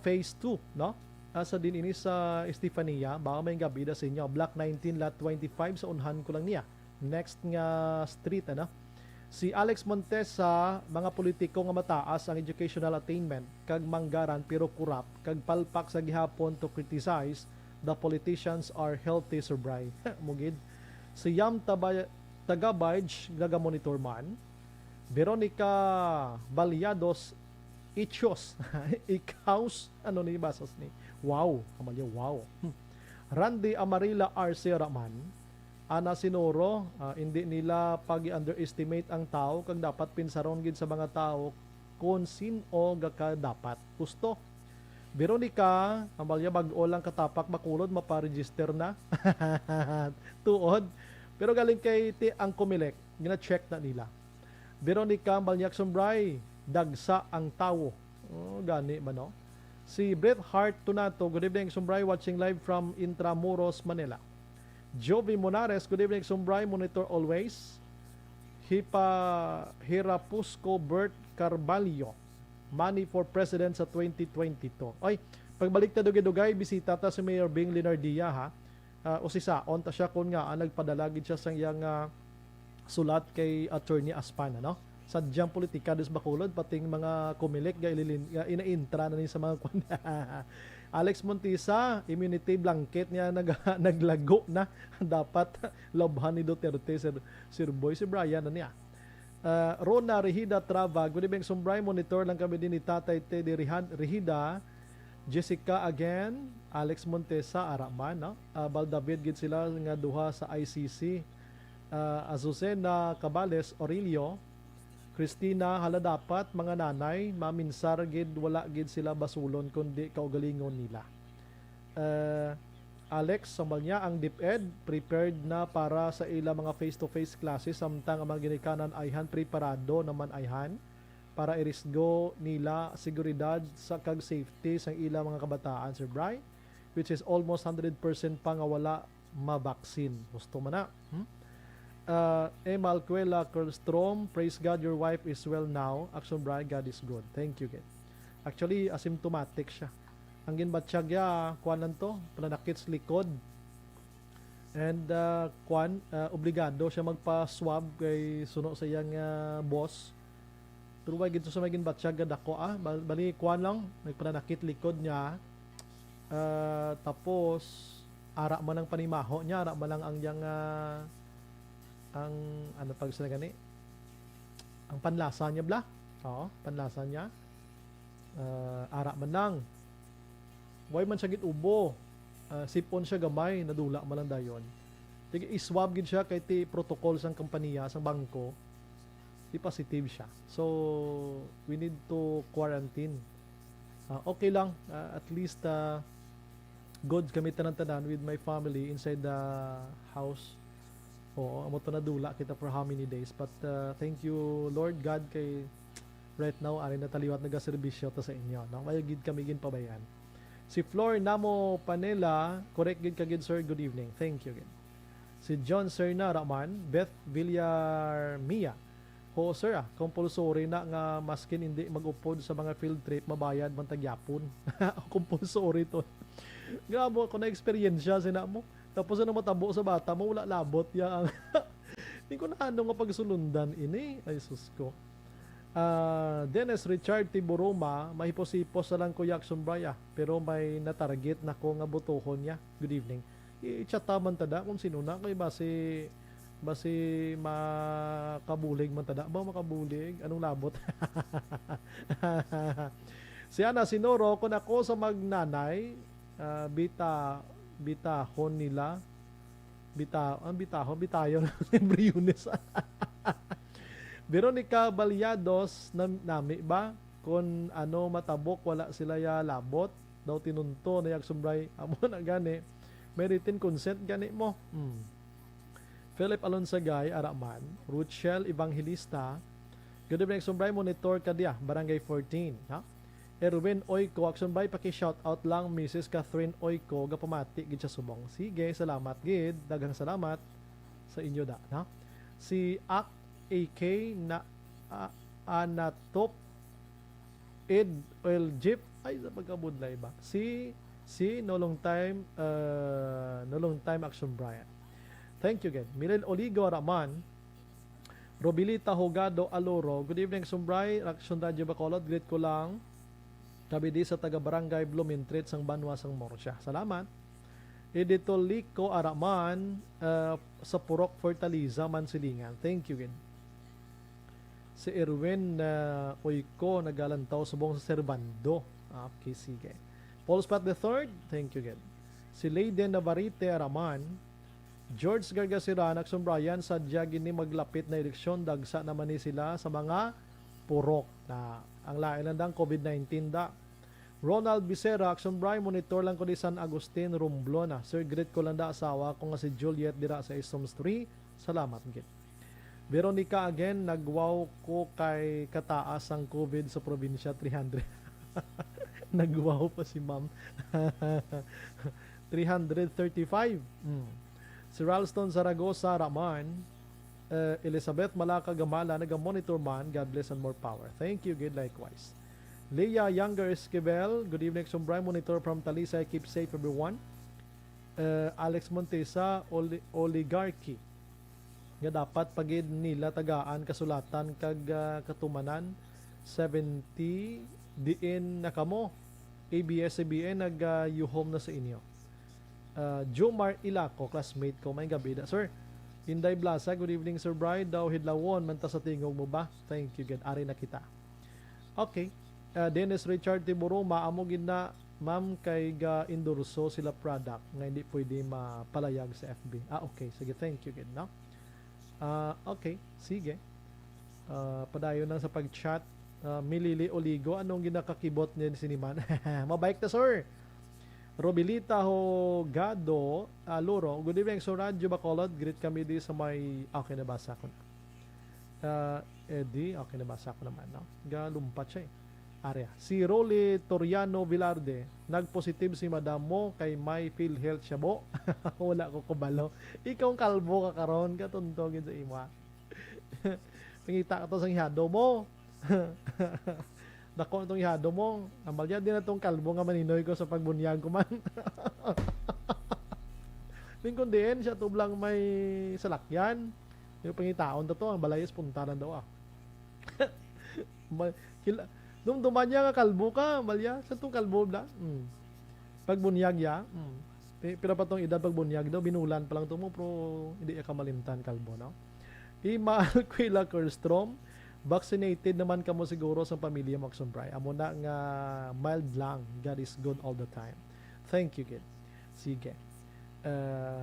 Phase 2, no? Asa din ini sa Estefania, baka may gabida sa inyo, Block 19, Lot 25, sa unhan ko lang niya. Next nga street, ano? Si Alex Montes sa mga politiko nga mataas ang educational attainment, kag manggaran pero kurap, kag palpak sa gihapon to criticize, the politicians are healthy, Subray. Mugid. Si Yam Tagabayj, gaga-monitor man. Veronica Balyados Ichos. Ikaus, ano ni basas ni? Wow, kamalya, wow. Randy Amarila Arce Raman. Ana sinuro, hindi nila pag-underestimate ang tao kag dapat pinsaron gid sa mga tao kung sino gaka dapat. Gusto. Veronica, kamalya bag-o lang katapak makulod mapa-register na. Tuod. Pero galing kay ang Comelec, gina-check na nila. Veronica Balyak Sombray, dagsa ang tao. Gani ba no? Si Bret Hart Tunato, good evening Sombray, watching live from Intramuros, Manila. Jovi Monares, good evening Sombray, monitor always. Hirapusco Bert Carvalho, money for president sa 2022. Ay, pagbalik ta dugay-dugay, bisita ta si Mayor Bing Leonardia ha. O si Saon ta siya kun nga nagpadalagid siya sang iyang sulat kay Attorney Aspan, no? Sadyang politika des Bacolod pating mga Comelec ga inaintra na ni sa mga Alex Montisa, immunity blanket niya naglago na. Dapat lobhan ni Duterte, Sir Boy. Si Brian na niya. Rona Rehida Trava, good evening, Sumbray. Monitor lang kami din ni Tatay Teddy Rehida. Jessica again, Alex Montesa, Araman, no? Baldavid gid sila nga duha sa ICC. Azucena Cabales, Aurelio, Christina, hala dapat mga nanay, maminsar gid wala gid sila basulon kundi kaugalingon nila. Alex, sambal niya ang DepEd prepared na para sa ila mga face-to-face classes samtang ang mga ginikanan ayhan preparado naman ayhan para irisgo nila seguridad sa kag safety sa ila mga kabataan, Sir Bry, which is almost 100% pa nga wala mabaksin. Gusto man na. Emal Cuela Kerlstrom, praise God your wife is well now. Action Bry, God is good. Thank you, God. Actually, asymptomatic siya. Ang ginbatsyag ya, kuan lang to, pananakit sa likod. And obligado siya magpa-swab kay suno sa iyang boss. Pero wag ito sa may ginbatsyag dako bali kuan lang, nagpananakit likod niya. Tapos ara man ang panimaho niya, ara man lang ang yang ang ano pag sa gani ang panlasa niya bla. Oo, panlasa niya. Ara man lang. Way man siya gid ubo. Sipon siya gamay, nadula man lang dayon. Tig iswab gid siya kay ti protocol sang kompanya sang bangko. Di positive siya. So we need to quarantine. Okay lang, at least good kami tanan-tanan with my family inside the house. Oo, amo to nadula kita for how many days, but thank you Lord God kay right now ari nataliwat nagaserbisyo ta sa inyo, no? May gid kami gin pabayan. Si Flor Namo Panela, correct gid ka gid sir, good evening. Thank you gid. Si John Serna Raman, Beth Villar Mia. Ho sir, compulsory na nga maskin hindi mag-upod sa mga field trip mabayad man tagyapon. Compulsory to. Grabe ko na experience sina mo. Tapos ano matabo sa bata mo, wala labot ya. Hindi ko na ano nga pagsulundan ini. Ay sus ko. Dennis Richard Tiburoma, mahipos-hipos na lang ko Jackson Braya, pero may natarget na ko nga butohon niya. Good evening. I-chataman tada kung sino na kay basi makabulig man tada. Ba makabulig? Anong labot? Si Ana Sinoro, kung ako sa magnanay, bitahon nila. Bitayon. Embryones. Veronica Balyados, nami ba? Kung ano matabok, wala sila ya labot. Daw tinunto na yagsumbray. Amo na gani. May written consent gani mo. Philip Alonsagay, Araman. Ruchel Evangelista. Good evening, Sumbray. Monitor Kadia, Barangay 14. Ha? Erwin Oiko, Action by paki-shoutout lang Mrs. Catherine Oiko, gapamati gid sa subong. Sige, salamat gid. Daghang salamat sa inyo da, no? Si AK na Anatop Ed Oil Jeep ay sa pagkabudlay ba? Si no long time Action Brian. Thank you again. Milen Oligo Raman, Robilita Hogado Aloro. Good evening, Sumbray. Action Radio Bacolod. Greet ko lang. Kabidi sa taga-barangay Blumentritt sang Banwa sang Morsya. Salamat. Edito Lico Araman sa Purok Fortaleza, Mansilingan. Thank you again. Si Erwin Oiko nagalantaw subong sa Servando. Okay, sige. Paul Spat III, thank you again. Si Leiden Navarrete Araman, George Gargasiran, Action Brian, sadya gini maglapit na eleksyon, dagsa naman ni sila sa mga purok na ang lain lang COVID-19 da. Ronald Bisera, Action Brian, monitor lang ko di San Agustin, Romblona. Sir, greet ko lang da asawa ko nga si Juliet dira sa Isoms 3. Salamat gid. Veronica again, nagwaw ko kay kataas ang COVID sa probinsya 300. Nagwaw pa si ma'am. 335. Si Ralston Zaragoza Raman, Elizabeth Malaka Gamala, naga-monitor man. God bless and more power. Thank you, good likewise. Leah Younger Esquivel, good evening, Sumbray, monitor from Talisay. Keep safe everyone. Alex Montesa, Oligarchy. Nga dapat pagid nila tagaan kasulatan kag katumanan 70 diin na kamo ABS-CBN nag-U-home na sa inyo. Jomar Ilaco, classmate ko, may gabi da. Sir, Inday Blasa, good evening Sir Bride. Daw hidlawon, manta sa tingog mo ba? Thank you, good. Ari na kita. Okay. Dennis Richard Tiburo, maamogin na ma'am kay endorso sila product nga hindi pwede mapalayag sa FB. Okay. Sige, thank you, good. No? Okay. Sige. Padayon lang sa pag-chat. Milili Oligo, anong ginakakibot niya ni Siniman? Mabike na, sir. Robilita Hogado Luro, good evening so Radyo Bacolod, greet kami di sa may okay nabasa ko na. Eddie, okay nabasa ko naman, no? Galumpat siya Area. Si Rolly Toriano Vilarde, nagpositive si madam mo kay may PhilHealth siya bo. Wala ko kubalo. Ikaw ang kalbo ka karon, katuntogin sa imo. Pangita ka to sa hiyado mo. Dako itong ihado mo. Amalya din na itong kalbo nga maninoy ko sa pagbunyag ko man. Lingkon din, siya tublang may salakyan. Yung pangitaon to, ang balayas puntaran daw Dumduman niya nga kalbo ka, Malya. Sa itong kalbo na. Pagbunyag ya. Pero pa itong edad pagbunyag daw, binulan pa lang ito mo, pero hindi ka malimtan kalbo, no? Ima Alquila Kerstrom, vaccinated naman kamo siguro sa pamilya mo, Sombray. Amo na nga mild lang. God is good all the time. Thank you, kid. Sige.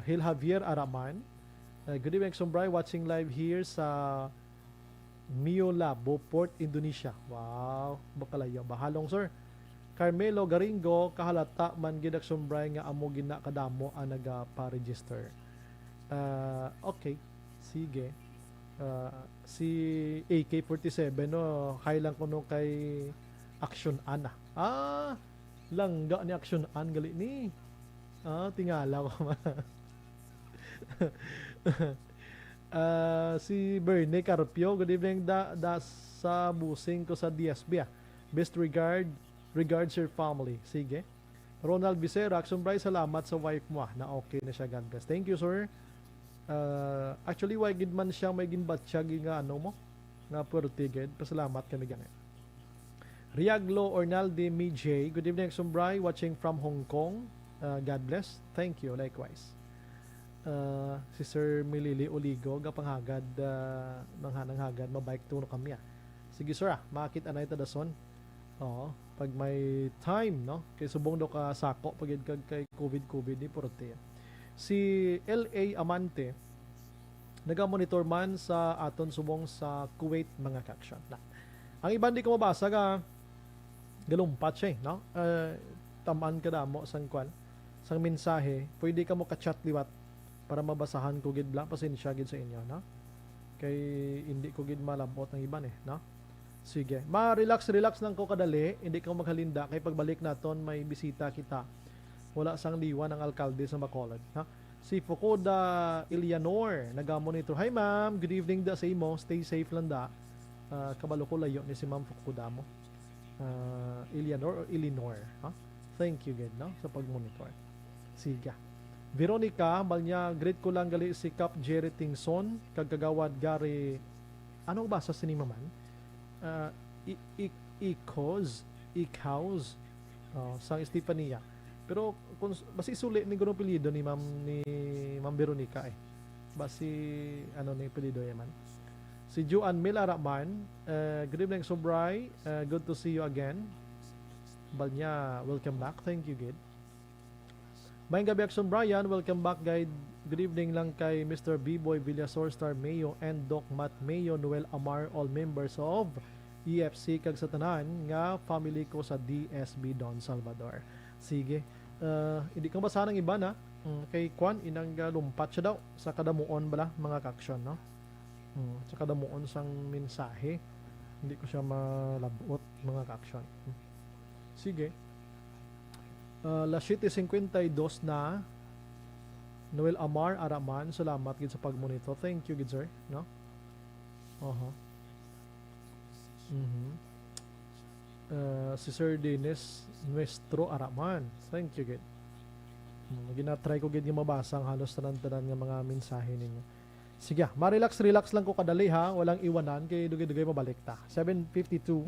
Hil Javier Araman. Good evening, Sombray. Watching live here sa Miola, Beauport, Indonesia. Wow. Bakalayo. Bahalong, sir. Carmelo Garingo, kahalata man gidak Sombray nga amo gina kadamo ang nagpa-register. Okay. Sige. Si AK-47 no, kailan ko no kay Action Ana. Langga ni Action An gali ni. Tingala ko. Si Bernie Carpio, good evening da sa busing ko sa DSB. Best regards your family. Sige. Ronald Vicera, Action Bray, salamat sa wife mo na okay na siya, God bless. Thank you, sir. Actually, why gid man siya may ginbatsyag nga ano mo nga pertiged. Pasalamat kami ganit. Riaglo Ornaldi Mijay, good evening, Sombray, watching from Hong Kong. God bless. Thank you, likewise. Si Sir Milili Oligo, gapanghagad manghanang-hagad, mabike tuno kami. Sige, sir, makita na ito dason. Oo, pag may time, no? Kay subong do ka sako pag kay COVID ni porte. Si L.A. Amante, naga-monitor man sa aton subong sa Kuwait mga kaksyon. Ang iba hindi ko mabasa ka, galumpat siya, no? Tamaan ka damo sang kwan, sang mensahe, pwede ka mo ka-chat liwat para mabasahan ko gid bla, pasensya gid sa inyo, no? Kay hindi ko gid malabot ng iban no? Sige, ma-relax lang ko kadali, hindi ka maghalinda, kay pagbalik naton may bisita kita. Wala sang liwan ng alkalde sa Bacolod, ha? Si Fukuda Eleanor, naga-monitor. Hi ma'am, good evening da sa imo. Stay safe lang da. Kabalo ko layo ni si Ma'am Fukuda mo. Eleanor or Eleanor, ha? Thank you good, no? Sa pag-monitor. Sige. Veronica, balnya great ko lang gali si Cap Jerry Tingson, kagagawad Gary. Anong basa sa ni man? Ikaws sang Estefania. Pero kung basi suli ni guro pilido ni Ma'am Veronica basi ano ni pilido yaman. Si Juan Milaraman, good evening Sobray, good to see you again. Balnya, welcome back. Thank you, good. Mayang gabi Action Brian, welcome back guide. Good evening lang kay Mr. B-Boy Villasor, Star Mayo and Doc Matt Mayo, Noel Amar, all members of EFC kag sa tanan nga family ko sa DSB Don Salvador. Sige. Hindi kang basa ng iba na kay Kwan inang lumpat siya daw sa kadamuon bala mga kaksyon, no? Sa kadamuon sang mensahe. Hindi ko siya malabot mga kaksyon. Sige. La 7:52 na Noel Amar Araman, salamat gid sa pagmonitor. Thank you gid sir, no? Si Sir Dennis Nuestro Araman, thank you gid. Ginatry ko gid nga mabasa ang halos tanan-tanan nga mga mensahe ninyo. Sige, ma-relax lang ko kadali ha, walang iwanan kay dugay-dugay mabalik ta. 7:52.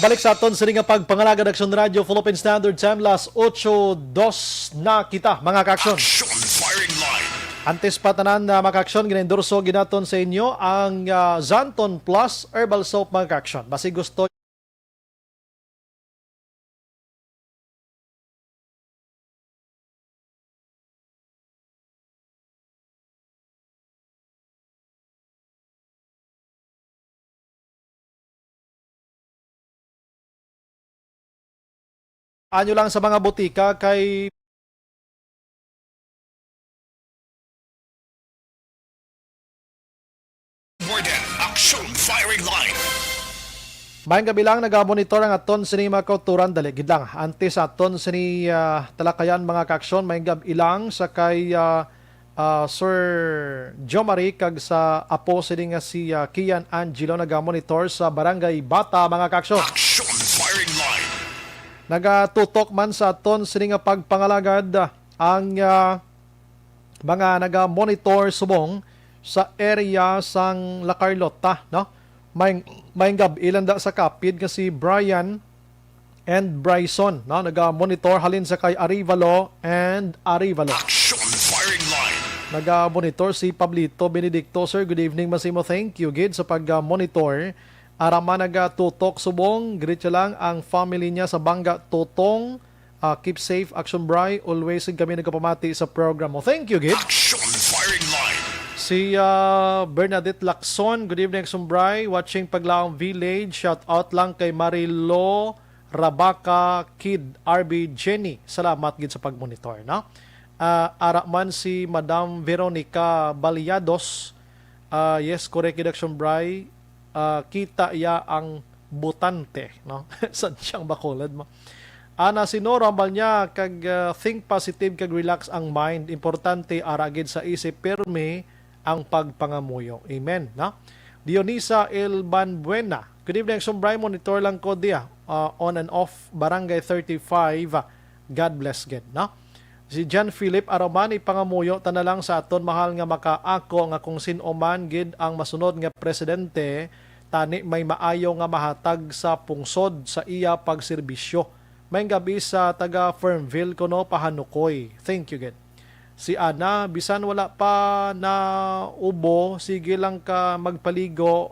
Pabalik sa aton sa nga pagpangalaga Aksyon Radio Philippine Standard Time las 8:02 na kita mga kaaksyon. Action firing line. Antes pa tanan na makaksyon, ginendorso ginaton sa inyo ang Zanton Plus Herbal Soap makaksyon. Basi gusto anyo lang sa mga butika kay More than Action Firing Line. Mayang gabi lang nagamonitor ang aton sini mga kauturan dali gid lang antes aton sini talakayan mga kaaksyon mayang gabi lang sa kay Sir Jomari kag sa apo sini nga si Kian Angelo nagamonitor sa Barangay Bata mga kaaksyon. Action Firing Line. Nagatutok man sa aton sini nga pagpangalagad ang mga naga-monitor subong sa area sang La Carlota, no? May gabi da sa kapid nga si Brian and Bryson, no? Naga-monitor halin sa kay Arivalo and Arivalo. Action Firing Line. Naga-monitor si Pablito Benedicto. Sir, good evening Masimo. Thank you gid sa pag-monitor. Arama nagatutok subong, greet lang ang family niya sa Bangga Totong. Keep safe, Action Bry. Always kami nagkapamati sa program mo. Thank you, gid. Action Firing Line. Si Bernadette Lacson, good evening, Action Bry. Watching Paglaong Village. Shout out lang kay Marilo Rabaka Kid RB Jenny. Salamat gid sa pagmonitor, no? Ara man si Madam Veronica Baliados. Yes, correct gid, Action Bry. Kita ya ang butante, no? San siyang bakulad mo. Ana sinurambal niya kag think positive kag relax ang mind. Importante aragid sa isip perme ang pagpangamuyo. Amen, no? Dionisa Elban Buena. Good evening, Sombray. Monitor lang ko dia. On and off Barangay 35. God bless God, no? Si John Philip Aromani pangamuyo tanalang sa aton mahal nga makaako nga kung sino man gid ang masunod nga presidente tani may maayo nga mahatag sa pungsod sa iya pagserbisyo. May gabi sa taga Fernville kuno pahanukoy. Thank you gid. Si Ana bisan wala pa na ubo sige lang ka magpaligo,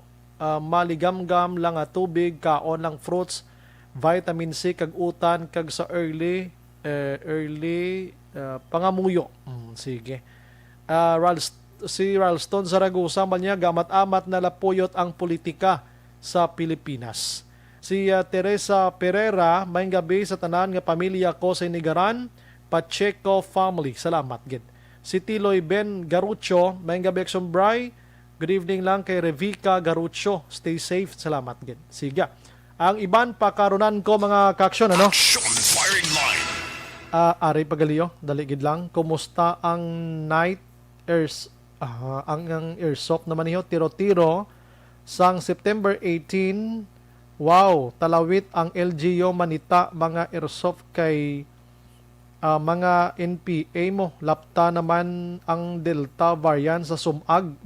maligamgam lang nga tubig, kaon lang fruits, vitamin C kag utan kag sa early pangamuyo. Sige. Si Ralston Zaragoza man niya gamat-amat na lapuyot ang politika sa Pilipinas. Si Teresa Pereira, may gabi sa tanan nga pamilya ko sa Inigaran, Pacheco family. Salamat gid. Si Tiloy Ben Garucho, may gabi Action Bry. Good evening lang kay Revica Garucho. Stay safe. Salamat gid. Siga. Ang iban pa karunan ko mga kaaksyon, ano? Action Firing Line. Ari Pagaliyo, dali gid lang. Kumusta ang night ang airsoft naman niyo tiro-tiro sang September 18. Wow, talawit ang LGU Manita mga airsoft kay mga NPA mo. Lapta naman ang Delta variant sa Sumag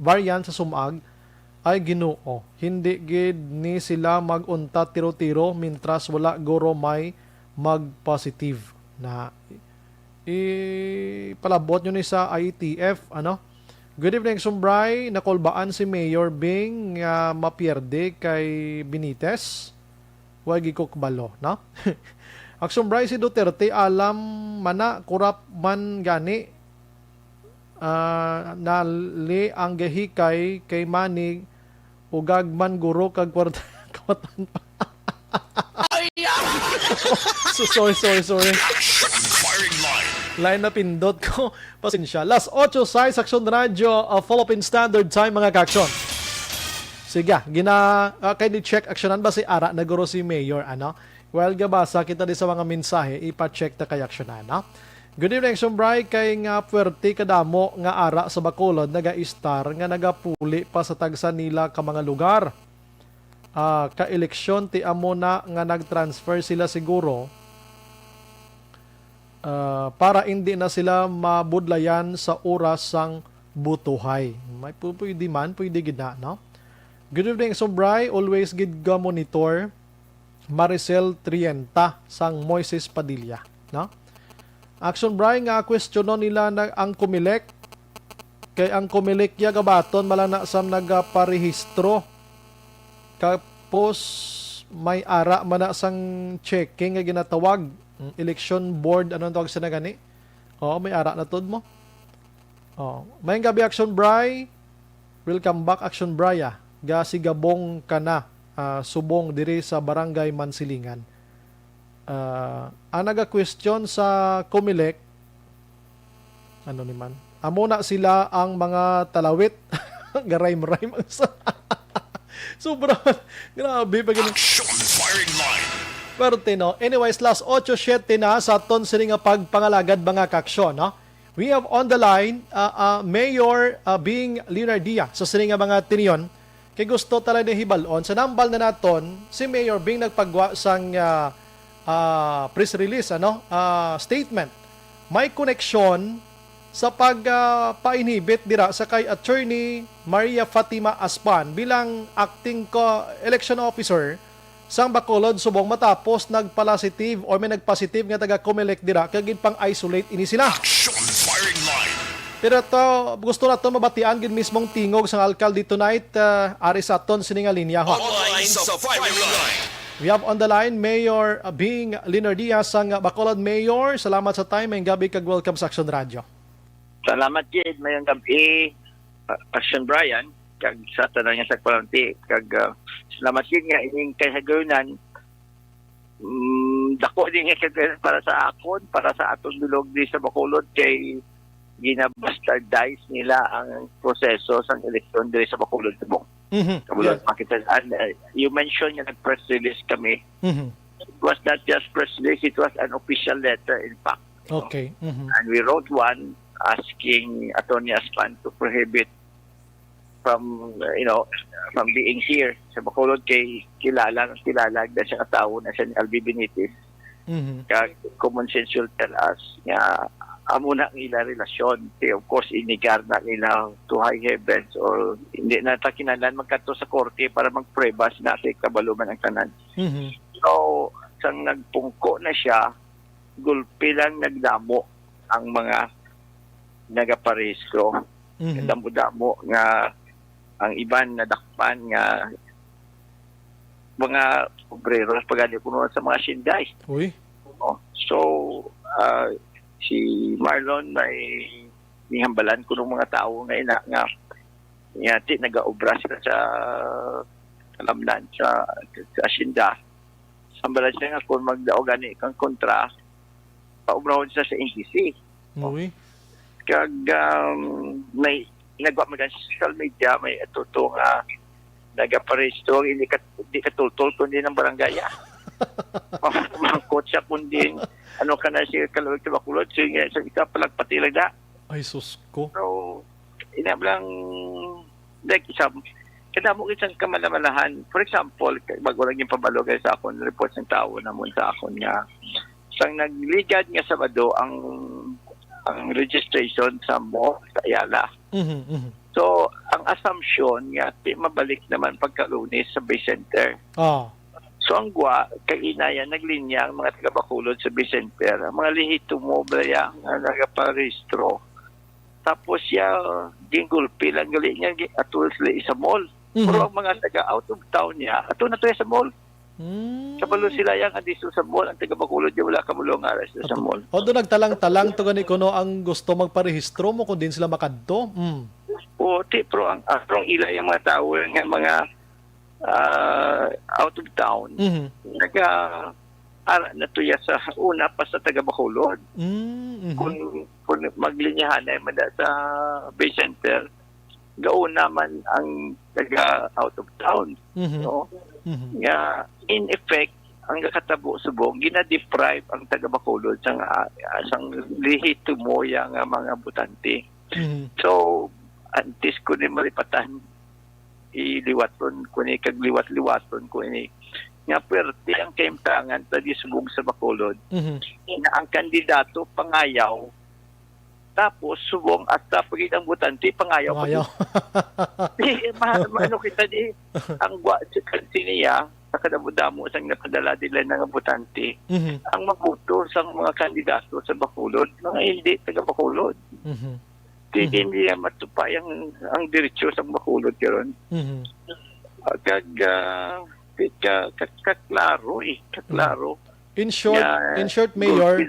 ay Ginoo. Hindi gid ni sila magunta tiro-tiro mintras wala guro may mag-positive na palabot nyo ni sa IETF, ano? Good evening, Sumbray. Nakolbaan si Mayor Bing mapierde kay Benitez. Huwag ikukbalo, no? Ang Sumbray si Duterte alam mana kurap man gani nali ang gahikay kay Manig ugag man guro kag kwarta kawatan pa. Sorry. Action Firing Line. Line na pindot ko. Pasensya. Last 8 sa Action Radio Philippine Standard Time mga kaaksyon. Sige, kay check actionan ba si Ara na guro si Mayor, ano? Well, gabasa kita di sa mga mensahe, ipa-check ta kay actionan, no? Good evening, Sombray, kay nga puwerte kadamo nga Ara sa Bacolod, naga-star, nga nagapuli pa sa tagsa nila ka mga lugar. Ka-eleksyon, ti amo na nga nag-transfer sila siguro para hindi na sila mabudlayan sa oras sang butuhay. May pwede man, pwede gid na, no? Good evening, Sombray. Always gid ga monitor. Maricel Trienta sang Moises Padilla, no? Action Bray nga questionon nila na ang Comelec Kay ang Comelec ya gabaton malana sam nagaparehistro. Kapos may ara man na sang checking nga ginatawag. Election board, ano tawag sa na gani? Oo, may ara na tod mo. Oh, may gabi Action Bray. Welcome back Action Bray. Ga sigabong kana subong diri sa Barangay Mansilingan. Anaga question sa Comelec. Ano ni man? Amo na sila ang mga talawit. Garaym-raym ang sa. Sobrang grabe pag Action firing line. pero no. Anyways, last 8-7 na sa aton sini nga pagpangalagad mga kaaksyon, no? We have on the line Mayor Bing Leonardia sa sini nga mga tiniyon. Kay gusto talaga ni hibalon sa nambal na naton si Mayor Bing nagpagwa sang press release statement. May connection sa pagpainhibit dira sa kay Attorney Maria Fatima Aspan bilang acting election officer sang Bacolod subong matapos nagpositive o may nagpositive nga taga Comelec dira kay gid pang isolate ini sila. Action firing line. Pero to gusto na to mabatian gid mismong tingog sang alkalde tonight ari sa aton sini nga linya ho. Online sa firing line. We have on the line Mayor Bing Leonardia sang Bacolod. Mayor, salamat sa time and gabi kag welcome sa Action Radio. Salamat gid mayong gabi Action Brian kag sa tanan nga sa Palanti kag salamat gid nga ining kasagayonan dako din nga kasagayonan para sa akon para sa atong bilog di sa Bacolod kay ginabastardize nila ang proseso sang eleksyon diri sa Bacolod subong. Kabulon makita you mentioned nga nag-press release kami. It was not just press release, it was an official letter in fact. Okay. And we wrote one asking Atty. Aspan to prohibit from from being here sa Bacolod kay kilala na siya katao na siya ni Albi Benitez. Kag common sense will tell us nga amo na ang ila relasyon kay of course inigar na nila to high heavens or hindi na ta kinahanglan magkadto sa korte para magprebas natin kabaluman ang tanan. So sang nagpungko na siya gulpi lang nagdamo ang mga nagaparehistro. Damo-damo nga ang iban nadakpan nga mga obrero pagani kuno sa mga sinday. Uy. So si Marlon may nihambalan kuno mga tao nga ina nga yati nagaobra sila sa kalamnan sa asyenda. Hambalan siya nga kung magdaog gani kang kontra paubrahon siya sa NTC. Uy. Kag may nagwa man sa social media may atuto nga nagaparehistro hindi katultol kundi ng barangay. Mangkot siya kundi ano ka na siya kalawag sa Bacolod siya sa ika palagpatilag na. Ay sus ko. So inablang like isang kadamo isang kamalamalahan. For example, bago lang yung pabalogay sa akon report ng tao namon sa akon nga sang nagligad nga Sabado ang registration sa mo sa Ayala. So, ang assumption nga mabalik naman pagka-Lunes sa Bay Center. So, ang kainayan, naglinya ang mga taga-Bacolod sa Bay Center. Ang mga lihito mo, blaya, nga nagaparehistro. Tapos gingulpi lang gali niya atul sila sa mall. Pero ang mga taga-out of town niya, ato na to sa mall. Kabalo sila yang adiso sa mall ang taga Bacolod wala kamulong aras sa mall. O do nagtalang-talang to gani kuno ang gusto magparehistro mo kung din sila makadto. O pero ang ila yung mga tao nga mga out of town. Naga natuya sa una pa sa taga Bacolod. Kung maglinyahan ay mada sa Bay Center gauna man ang taga out of town. No? Nga in effect ang katabo subong gina-deprive ang taga Bacolod sang lihito mo yang mga butante. So antes ko ni malipatan iliwaton ko ni kagliwat-liwaton ko ni nga pwerte ang kaimtangan tadi subong sa Bacolod. Na ang kandidato pangayaw tapos subong at pagit ang butante pangayaw pa. Ano kita di ang siniya sa kadamo-damo sang napadala nila ng butante ang mabuto sa mga kandidato sa Bacolod mga hindi taga Bacolod. Hindi niya matupay ang diretsyo sa Bacolod karon. Kaklaro kaklaro. In short, Mayor,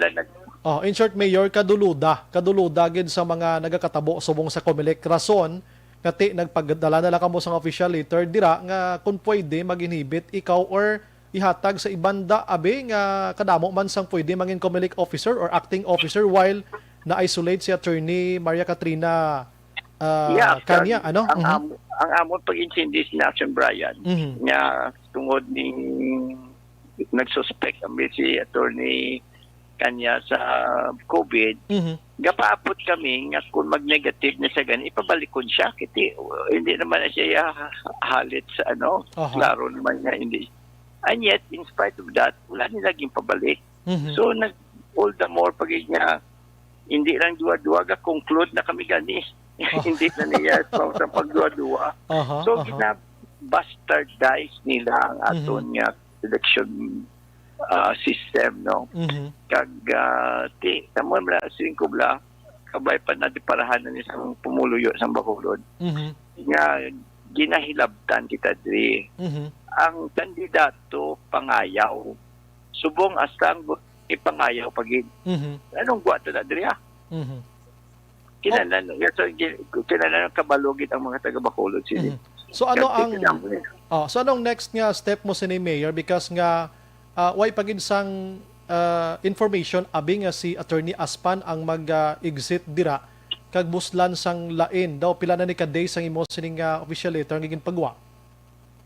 kaduluda gid sa mga nagakatabo subong sa COMELEC rason kati nagpagdala na lang kamo sa official letter dira nga kung pwede mag-inhibit ikaw or ihatag sa ibanda abe nga kadamo man sang pwede mangin COMELEC officer or acting officer while na-isolate si Attorney Maria Katrina Kanya, ano? Ang amon pag-intindi si Nelson Bryan nga tungod ni nagsuspect ang si Attorney Kanya sa COVID, gapaapot kami nga kung mag-negative na siya ganun, ipabalikon siya. Kiti, hindi naman na siya halit sa klaro naman niya, hindi. And yet, in spite of that, wala niya naging pabalik. So, all the more pag niya, hindi lang duwa-duwa, conclude na kami gani. Hindi na niya sa pagduwa-duwa. So, bastardize nila ang aton nga election system, no? Kag tamo mala singko bla kabay pa na diparahan na isang pumuluyo sa Bacolod. Nga ginahilabtan kita diri. Ang kandidato pangayaw. Subong asang ipangayaw pagid. Anong guwato na diri ha? Kinanan kabalugit ang mga taga Bacolod sila. So anong next nga step mo sa ni Mayor because nga way paginsang information abi nga si Attorney Aspan ang mag-exit dira kag buslan sang lain daw pila na ni ka-days ang imo sining official letter nga ginpagwa.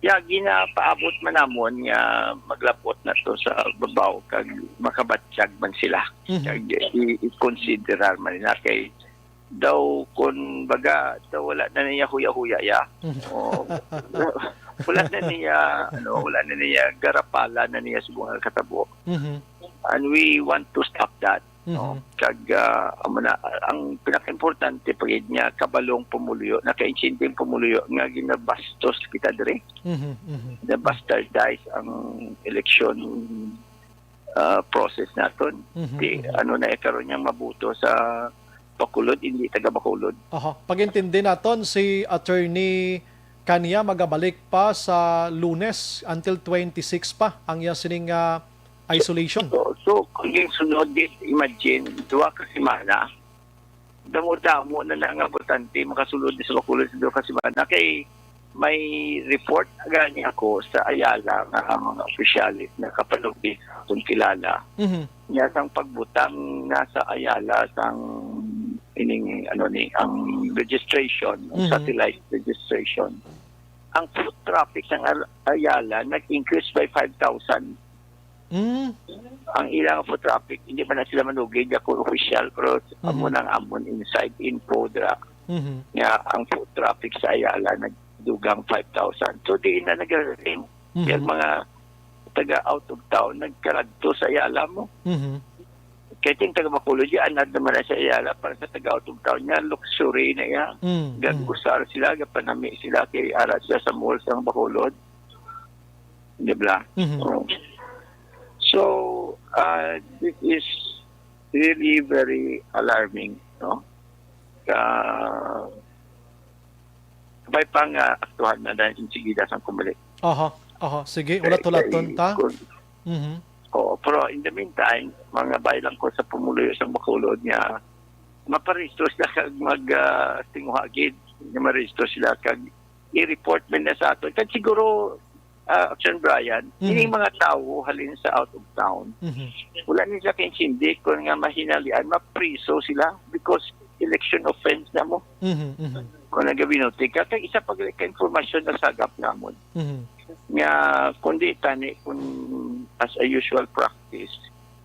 Ginapaabot man namon nga maglapot na to sa babaw kag makabatsyag man sila. Kag i-considerar man nila kay daw kung baga daw wala na niya huya-huya wala na niya garapala na niya sa buong katabo. And we want to stop that. Kag ang pinaka-importante pag niya kabalong pumuluyo, naka-insinting pumuluyo nga ginabastos kita dire. The bastardize ang election process naton. Na karon niyang mabuto sa Bacolod, hindi taga Bacolod. Pag-intindi naton si Attorney Kanya magabalik pa sa Lunes until 26 pa ang iya sining isolation. So kung yung sunod, imagine, 2 ka semana, damo-damo na nga botante makasulod sa Bacolod sa 2 ka semana kay may report agani ako sa Ayala nga mga opisyalis na kapalugdi kung kilala. Niya sang pagbutang nasa Ayala sang ang registration, satellite registration. Ang foot traffic ng Ayala nag-increase by 5,000. Ang ilang foot traffic, hindi pa na sila manugid ako official, pero amon inside info dra. Ang foot traffic sa Ayala nagdugang 5,000. So di na nag-ring. Yung mga taga out of town nagkaradto sa Ayala mo. Kaya ting taga Bacolod, anad naman na sa Ayala para sa taga out of town niya, luxury na yan. Gagusar sila, gapanami sila, kaya aras sila sa malls ng Bacolod. Diba? So, this is really very alarming, no? Kabay pang aktuhan na dahil insigida sa COMELEC. Sige, ulat-ulaton ta. Pero in the meantime, mga baylan ko sa pumuluyo sa Bacolod niya, maparisto sila kag mag-tinguhagid, maristo sila kag i-report man na sa ato. Kag siguro, Action Bryan, hindi mga tao halin sa out of town. Wala nila kayong sindi kung nga mahinalian, mapriso sila because election offense na mo. Kung nagabinote ka, kag isa pag-informasyon na sagap namon. Nga kundi tani kung as a usual practice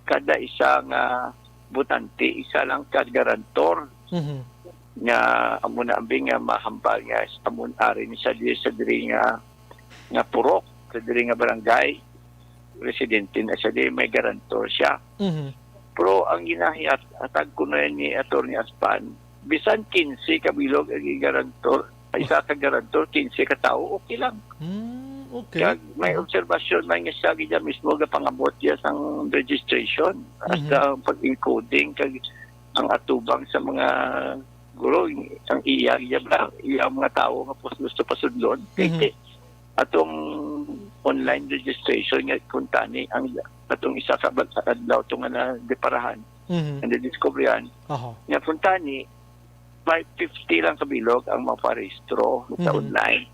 kada isang butante isa lang kad garantor nga amo na ambing nga mahambal nga amon ari ni sa diri nga purok sa diri nga barangay residente na siya may garantor siya. Pero ang ginahiat atag ko na ni Attorney Aspan bisan 15 kabilog ang garantor isa ka garantor 15 ka tao okay lang. Okay. Kag may obserbasyon may nga siya gid mismo ga pangabot ya sang registration at pag-encoding kag ang atubang sa mga siguro ang iya mga tao nga gusto pasudlon kay atong online registration nga kung tani ang atong isa ka adlaw tong na deparahan and discoveryan nga kung tani 550 lang kabilog ang maparehistro sa online.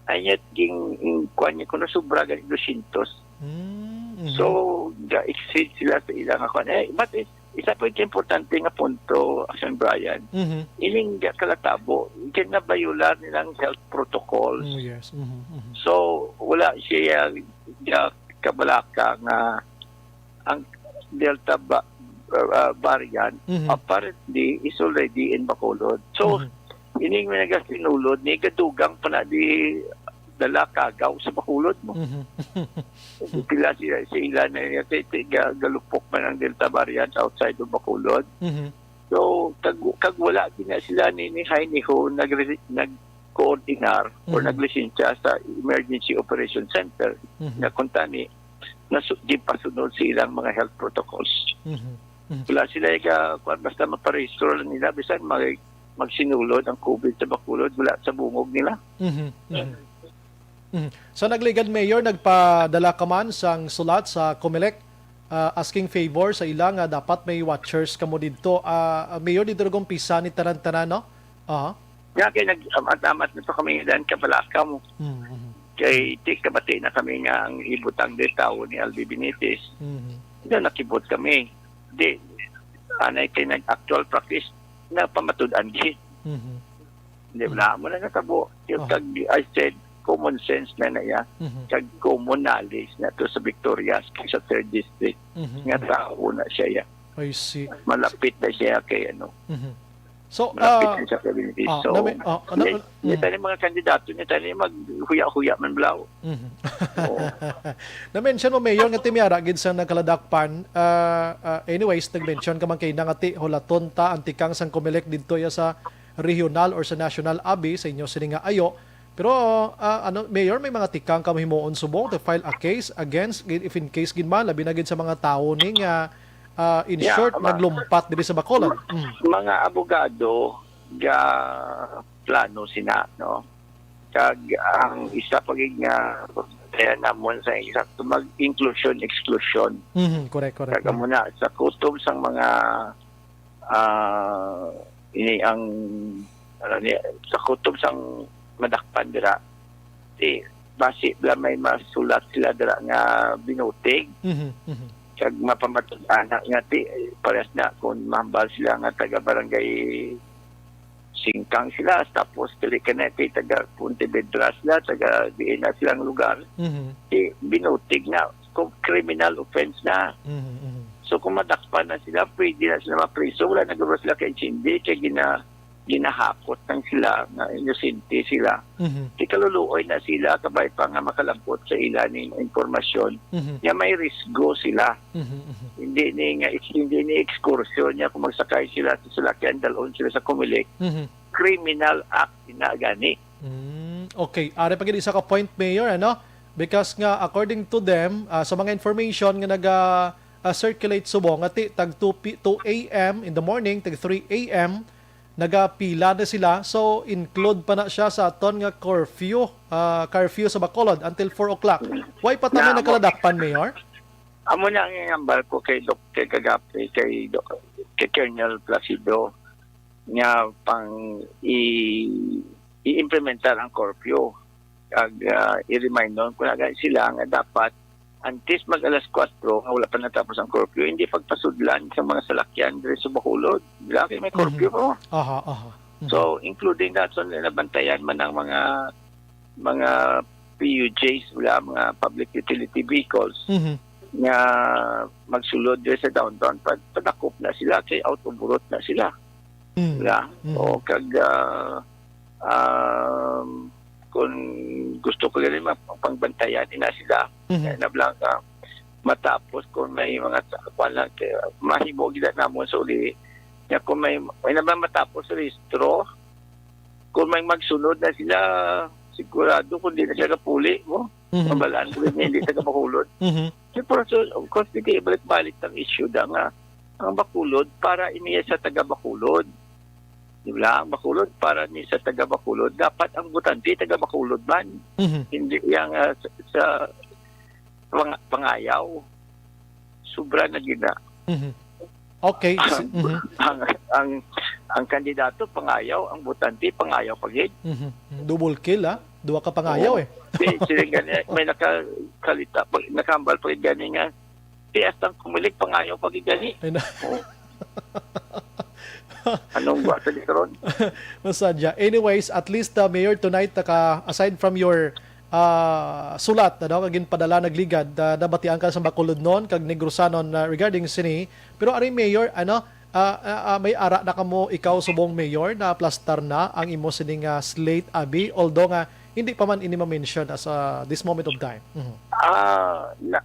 Ayat ging kuan niya kuno sobra gani 200. So ga-exceed sila sa ilang ako. But isa po yung importante nga punto, Action Brian, ining kalatabo, kinabayular nilang health protocols. Yes. So, wala siya kabalaka nga ang Delta variant apparently is already in Bacolod. So, ining may nagasinulod, ni gadugang pa na di dala kagaw sa Bacolod mo. Pila sila na galupok man ang Delta variant outside of Bacolod. So, kag wala din sila ni Jainiho nag-coordinar or naglisensya sa Emergency Operation Center na kuntani na di pasunod silang mga health protocols. Wala sila basta maparehistro lang nila bisan magsinulod ang COVID sa Bacolod, wala sa bungog nila. So nagligad Mayor, nagpadala ka man sang sulat sa COMELEC asking favor sa ilang dapat may watchers kamo dito. Mayor, dito rin pisa ni tanan-tanan, no? Kaya nag-amat na to kami dan kabalaka mo. Kay kabati na kami nga ang ibutang de tao ni Albi Benitez. Nakibot kami. Di, anay kay nag-actual practice na pamatud-an git. Di ba mo na natabo. Yung I said, common sense na ya kag common knowledge na to sa Victorias sa 3rd District nga tao na siya ya. I see. Malapit na siya kay ano. So malapit na siya kay Benitez. So tayo mga kandidato niya tayo maghuya-huya man blaw. Na-mention mo Mayor nga timiara gid sa nakaladakpan. Anyways, nag-mention ka man kay nangati holaton ta antikang sang COMELEC didto ya sa regional or sa national abi sa inyo sininga ayo. Pero Mayor, may mga tikang kami himuon subong to file a case against if in case ginman labi na gid sa mga tawo ning in short naglumpat diri sa Bacolod. Mga abogado ga plano sina no. Kag ang isa pagig nga kaya namon sa eksakto mag-inclusion exclusion. Correct. Kag muna sa kutob sang mga ini ang sa kutob sang madakpan dira basi bla may masulat sila dira nga binutig kag mapamatud-anak nga parehas na kung mahambal sila nga taga barangay Singkang sila tapos dili kanete taga Pontevedra sila taga diin na silang lugar binutig na kung criminal offense na so kung madakpan na sila pwede na sila mapriso wala naguro sila kay Chindi kay ginahakot ng sila na inosente sila. Ikaluluoy na sila kabay pa nga makalambot sa ilan ng informasyon niya may risgo sila. Hindi ni excursion niya kung magsakay sila sa salakyan dalon sila sa COMELEC. Criminal act na gani. Okay, ari pa gid isa ka point Mayor ano? Because nga according to them sa mga information nga circulate subong ati tag 2 AM in the morning tag 3 AM nagapila na sila. So, include pa na siya sa aton nga curfew sa Bacolod until 4 o'clock. Why pa tayo nakaladakpan, Mayor? Amo na ang ambal ko kay Dr. Kagapi, kay Colonel Placido nga pang i-implementar ang curfew. Kag i-remind nun kung sila nga dapat antes mag alas 4 wala pa natapos ang curfew, hindi pagpasudlan sa mga salakyan dito sa Bacolod. Lagi may curfew po. So, including that, so nabantayan man ang mga PUJs, mga public utility vehicles, nga magsulod dito sa downtown, padakop na sila, kay out of route na sila. O kag kung gusto ko rin pangbantayan ina sila na blanca matapos kung may mga mahimo gila namon sa uli na kung may naman matapos registro kung may magsunod na sila sigurado kung di na siya kapuli mo mabalaan ko rin hindi na kapahulod so of course hindi ibalik-balik ng issue da nga ang Bacolod para iniya sa taga Bacolod Di ba? Ang Bacolod para ni sa taga Bacolod, dapat ang butante taga Bacolod man. Hindi yang sa pangayaw. Sobra na gina. Okay. ang kandidato pangayaw, ang butante pangayaw pagid. Double kill, ha? Duwa ka pangayaw, eh. Sila gani, may nakakalita, nakambal pagid gani nga. Tias ang kumilig pangayaw pagid gani. Anong buwan sa literon? Masadya. Anyways, at least, Mayor, tonight, aside from your sulat na kagin padala nagligad, nabatian ka sa Bacolod noon, kag negrosanon regarding sini. Pero ari Mayor, may ara na kamo ikaw subong Mayor na plastar na ang imo sining slate abi, although nga hindi pa man ini ma-mention as this moment of time.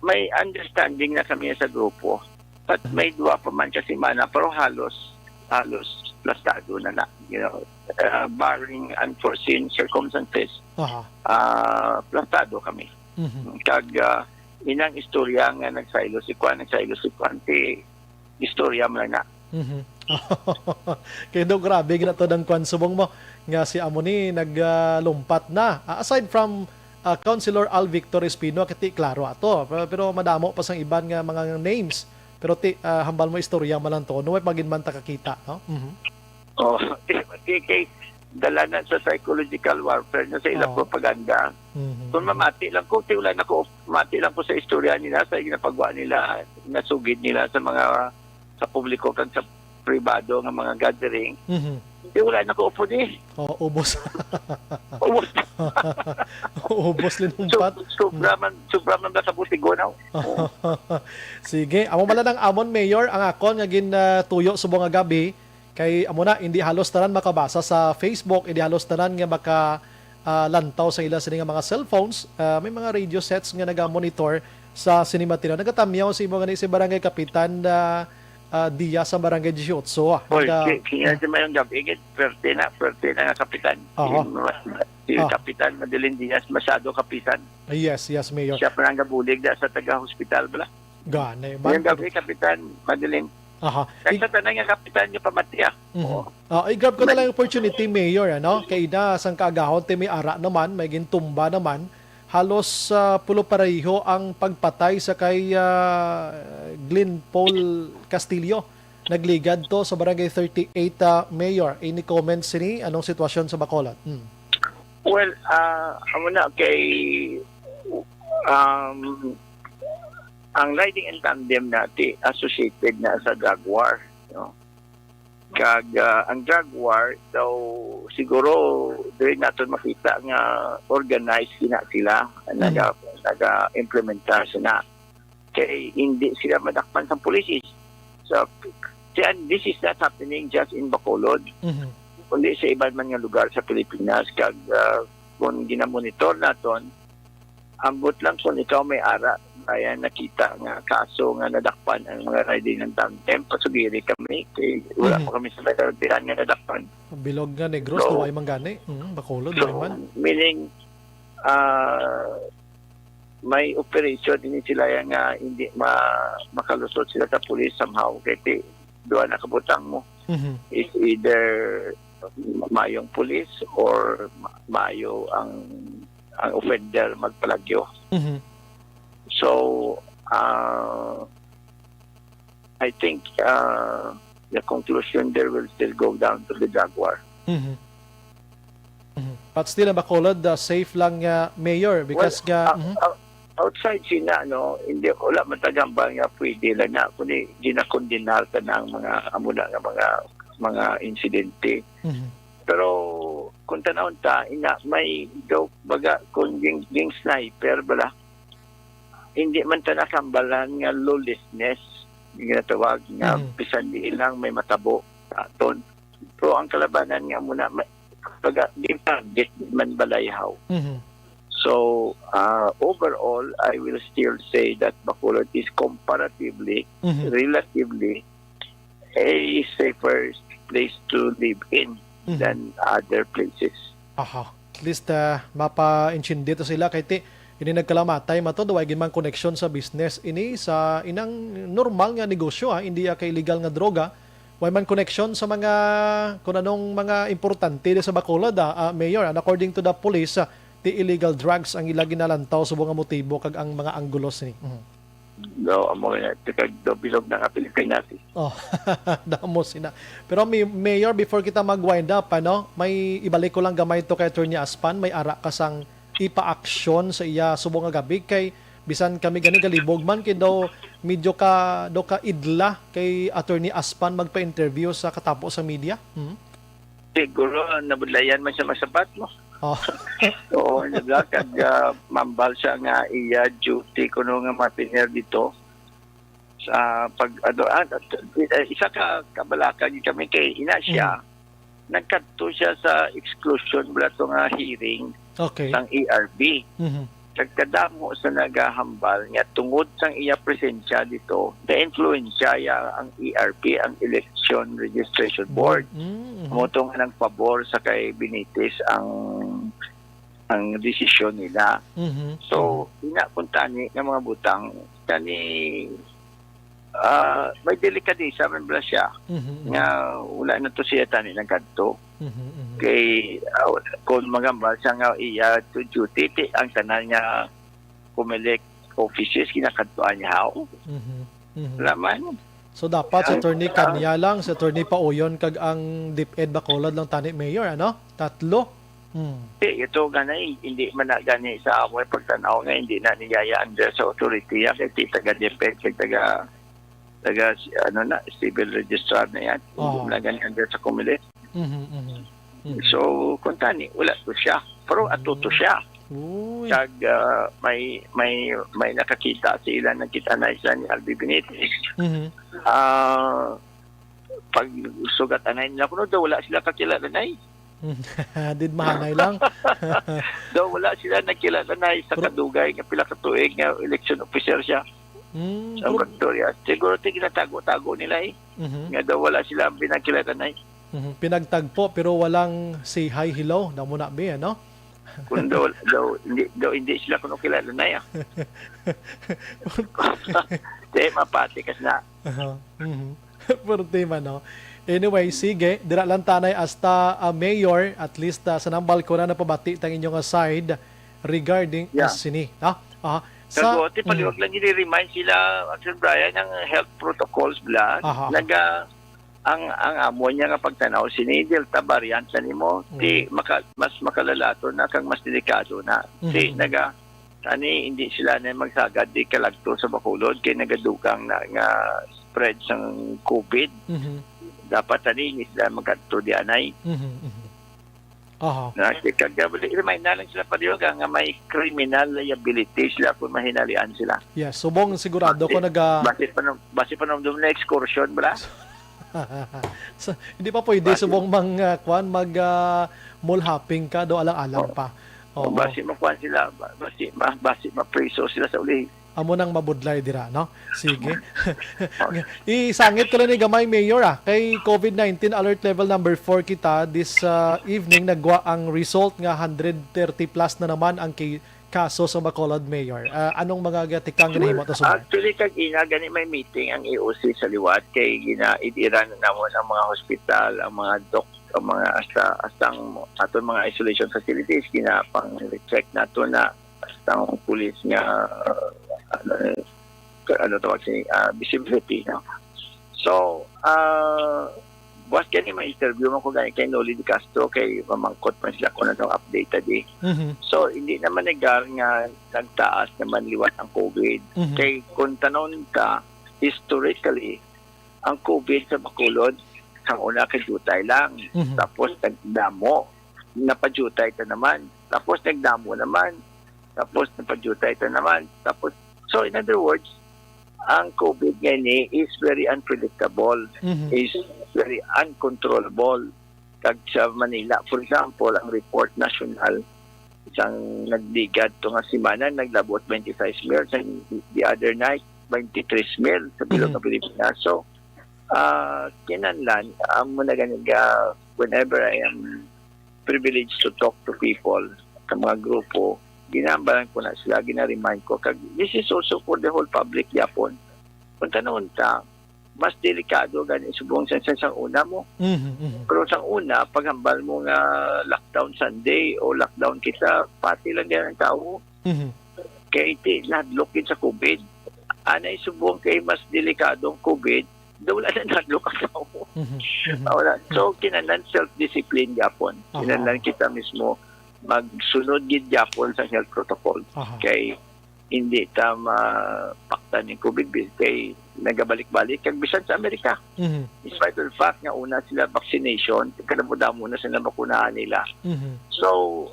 May understanding na kami sa grupo. At may dua pa man kasi mana, pero halos plastado na, barring unforeseen circumstances, plastado kami. Kag inang istorya nga nagsaylo si Kwan, istorya mo na. Kaya daw grabe ginato ng Kwan subong mo nga si Amoni naglumpat na. Aside from Councilor Al Victor Espino, kiti klaro ato, pero madamo pa sang iban nga mga names. Pero hambal mo istorya man lang to, no may pagin man takakita, no? Kay dala na sa psychological warfare na sa ilang propaganda. Kung mamati lang ko, mati lang ko sa istorya nila, sa ginapagawa nila, nasugid nila sa publiko kag sa pribado ng mga gathering. Wala na ko upo di. Ubos. Ubos. Ubos linumpat. Sobra man ba sa butigonaw. Sige, amo mala ng amon Mayor ang akon nga tuyo subong nga gabi kay amo na hindi halos tanan makabasa sa Facebook, hindi halos tanan nga lantaw sa ila sini nga mga cellphones. May mga radio sets nga naga-monitor sa Sinimatino. Nagatamyaw si imo gani si Barangay Kapitan Dia sa Barangay 18. Kaya sa mayong gabi, pwerte na nga kapitan. Si Kapitan Madeline Diaz, masyado kapitan. Yes, Mayor. Siya pa nang gabulig sa taga-hospital bala. Gane. Yung gabi, Kapitan Madeline. Kaya sa tanay nga kapitan niya pamatiya. I-grab ko na lang yung opportunity, Mayor. Kaya na, sang kaagahon, may ara naman, may gintumba naman. Halos pulo pareho ang pagpatay sa kay Glenn Paul Castillo. Nagligad to sa Barangay 38, Mayor. Any comments ni anong sitwasyon sa Bacolod? Well, amo na kay ang riding in tandem natin associated na sa drug war. Kag ang drug war daw siguro dili naton makita nga organized sila naga-implementar sila kay hindi sila madakpan sa pulis. So this is not happening just in Bacolod, kundi sa iban man nga lugar sa Pilipinas. Kag kung ginamonitor naton, ambot lang kung ikaw may ara kaya nakita nga kaso nga nadakpan ang mga riding ng tandem, pasugiri kami kay wala pa kami sa nagkaratiran nga nadakpan. Bilog nga Negros, duway man gani. Bacolod, duway man. Meaning, may operation din sila nga hindi makalusot sila sa police somehow. Kaya doon nakabutang mo. It's either mayong police or mayo ang offender magpalagyo. So, I think the conclusion there will still go down to the Jaguar. But still, Bacolod, safe lang Mayor, because outside China, hindi wala matagambang nga pwede lang na kundi ginakondinar ka ng mga amuna nga mga insidente. Pero kung tanawon ta, may daw baga kung ging sniper bala, hindi man ta nakambalan nga lawlessness, yung ginatawag nga bisan di ilang may matabo aton. Pero ang kalabanan nga muna, baga di target man balayhaw. So, overall, I will still say that Bacolod is comparatively, relatively, a safer place to live in than other places. At least mapa-intindi to sila kay ini nagkalamatay mato daw gin man connection sa business ini sa inang normal nga negosyo hindi kay illegal nga droga way man connection sa mga kung anong mga importante sa Bacolod, Mayor. And according to the police, the illegal drugs ang ila ginalantaw sa mga motibo kag ang mga anggulos ni. Do amo na tikag do bilog na kapilipay natin. Oh, damo sina. Pero Mayor, before kita mag-wind up, may ibalik ko lang gamay to kay Attorney Aspan, may ara kasang ipa-aksyon sa iya subong nga gabi kay bisan kami gani galibog man kay daw medyo ka idla kay Attorney Aspan magpa-interview sa katapo sa media. Siguro nabudlayan man siya masapat mo. Oh. Oo, naglakad mambal siya nga iya duty kuno nga mapiner dito sa isa ka kabalakag kami kay ina siya. Nagkadto siya sa exclusion bala to nga hearing sang ERB. Kagkadamo sa nagahambal nga tungod sang iya presensya dito, na-influensya ang ERP, ang Election Registration Board. Motong ng pabor sa kay Benitez ang desisyon nila. So, inapuntani ng mga butang kani may delikadesa man bala siya nga wala na to siya tani ng kadto. Kay kung magambal siya nga iya to duty ang tanan niya kumelek offices kinakadtuan niya how. Laman. So dapat sa Attorney Kanya lang, sa Attorney Pauyon kag ang DepEd Bacolod lang tani Mayor, tatlo. Ito ganay hindi man na gani sa ako pagtanaw nga hindi na niyaya under sa authority kay taga DepEd kay taga civil registrar na yan. Hindi na gani under sa Comelec. So, kung tani, wala to siya. Pero atuto siya. Kag may nakakita sa ilan nakita na isa ni Albi Benitez. Pag sugat anay nila kuno daw wala sila kakilala na Did mahanay lang. daw wala sila nakilala na sa kadugay nga pila ka tuig nga election officer siya. Sa Victoria. Siguro ginatago-tago nila nga daw wala sila pinakilala na Pinagtagpo pero walang say hi, hello. Damo na ba, Kung hindi sila kuno kilala na tema pati kas na. Pero tema, Anyway, sige. Dira lang tanay hasta Mayor, at least sa nambal ko na napabati tang inyong side regarding sini. Kagote, paliwag lang i-remind sila, Action Brian, ng health protocols bla. Ang amo niya nga pagtanaw sini Delta variant na nimo mas makalalato na kang mas delikado na hindi sila na magsagad di kalagto sa Bacolod kay nagadugang na nga spread sang COVID dapat hindi sila magkadto di anay remind na lang sila paliwag nga may criminal liability sila kung mahinalian sila. Yes, subong sigurado ko base pa nung na excursion bala. So, hindi pa pwede subong mag mall hopping ka do alang-alang pa. Basi makuan sila, basi mapriso sila sa uli. Amo nang mabudlay dira, Sige. Isangit ko lang ni gamay Mayor kay COVID-19 alert level number 4 kita this evening nagwa ang result nga 130 plus na naman ang kaso sa Bacolod Mayor. Anong mga gatikang ganimo to subong? Actually kag gani may meeting ang EOC sa liwat kay ginaidiran na namon ang mga hospital, ang mga ang mga astang aton mga isolation facilities pang check nato na astang police nga tawag visibility. So buwas gani may interview mo ko gani kay Noli de Castro kay mamangkot man sila kung anong updated So hindi naman nga nagtaas naman liwat ang COVID kay kung tanong ka historically ang COVID sa Bacolod ang una kay jutay lang tapos nagdamo napadjutay ta naman tapos nagdamo naman tapos napadjutay ta naman tapos so in other words ang COVID gani is very unpredictable, is very uncontrollable. Kag sa Manila, for example, ang report national, isang nagdigad to nga simana, naglabot 25 mil, the other night, 23 mil sa bilog ng Pilipinas. So, kinanlan, muna ganun whenever I am privileged to talk to people, sa mga grupo, ginambalan ko na sila, ginaremind ko. This is also for the whole public yapon. Kung tanong ta, mas delikado gani subong sa una mo. Pero sa una, paghambal mo nga lockdown Sunday o lockdown kita, pati lang yan ang tao. Kaya iti, nadlokin sa COVID. Anay subong kay mas delikadong COVID, daw wala na nadlok ang tao. Wala. So, kinahanglan self-discipline yapon. Kinahanglan kita mismo magsunod gid yapon sa health protocol. Kay hindi ta mapaktan ng COVID kay nagabalik-balik kag bisan sa Amerika. Despite the fact nga una sila vaccination, kadamo-damo na sila bakunahan nila. So,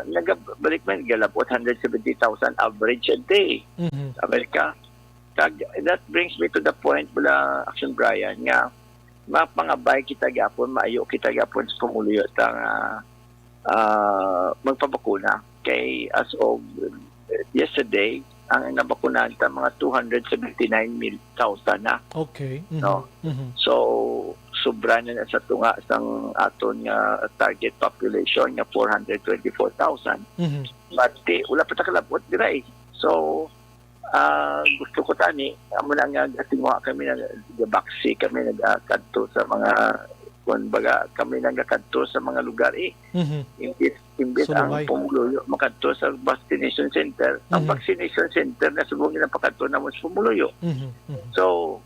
nagabalik man galapot 170,000 average a day sa Amerika. Kag that brings me to the point bula Action Brian nga mapangabay kita gyapon, maayo kita gyapon sa pumuluyo tang magpabakuna. Kay as of yesterday, ang nabakunahan ta mga 279,000 na. Okay. No? So, sobra na sa tunga sang aton nga target population nga 424,000. But wala pa ta kalabot dira eh. So, gusto ko tani, amo na nga gatinguha kami na gabaksi kami nagkadto sa mga kumbaga kami nagkadto sa mga lugar eh. Imbis ang pumuluyo makadto sa vaccination center. Ang vaccination center na subong napakadto na mo sa pumuluyo. So,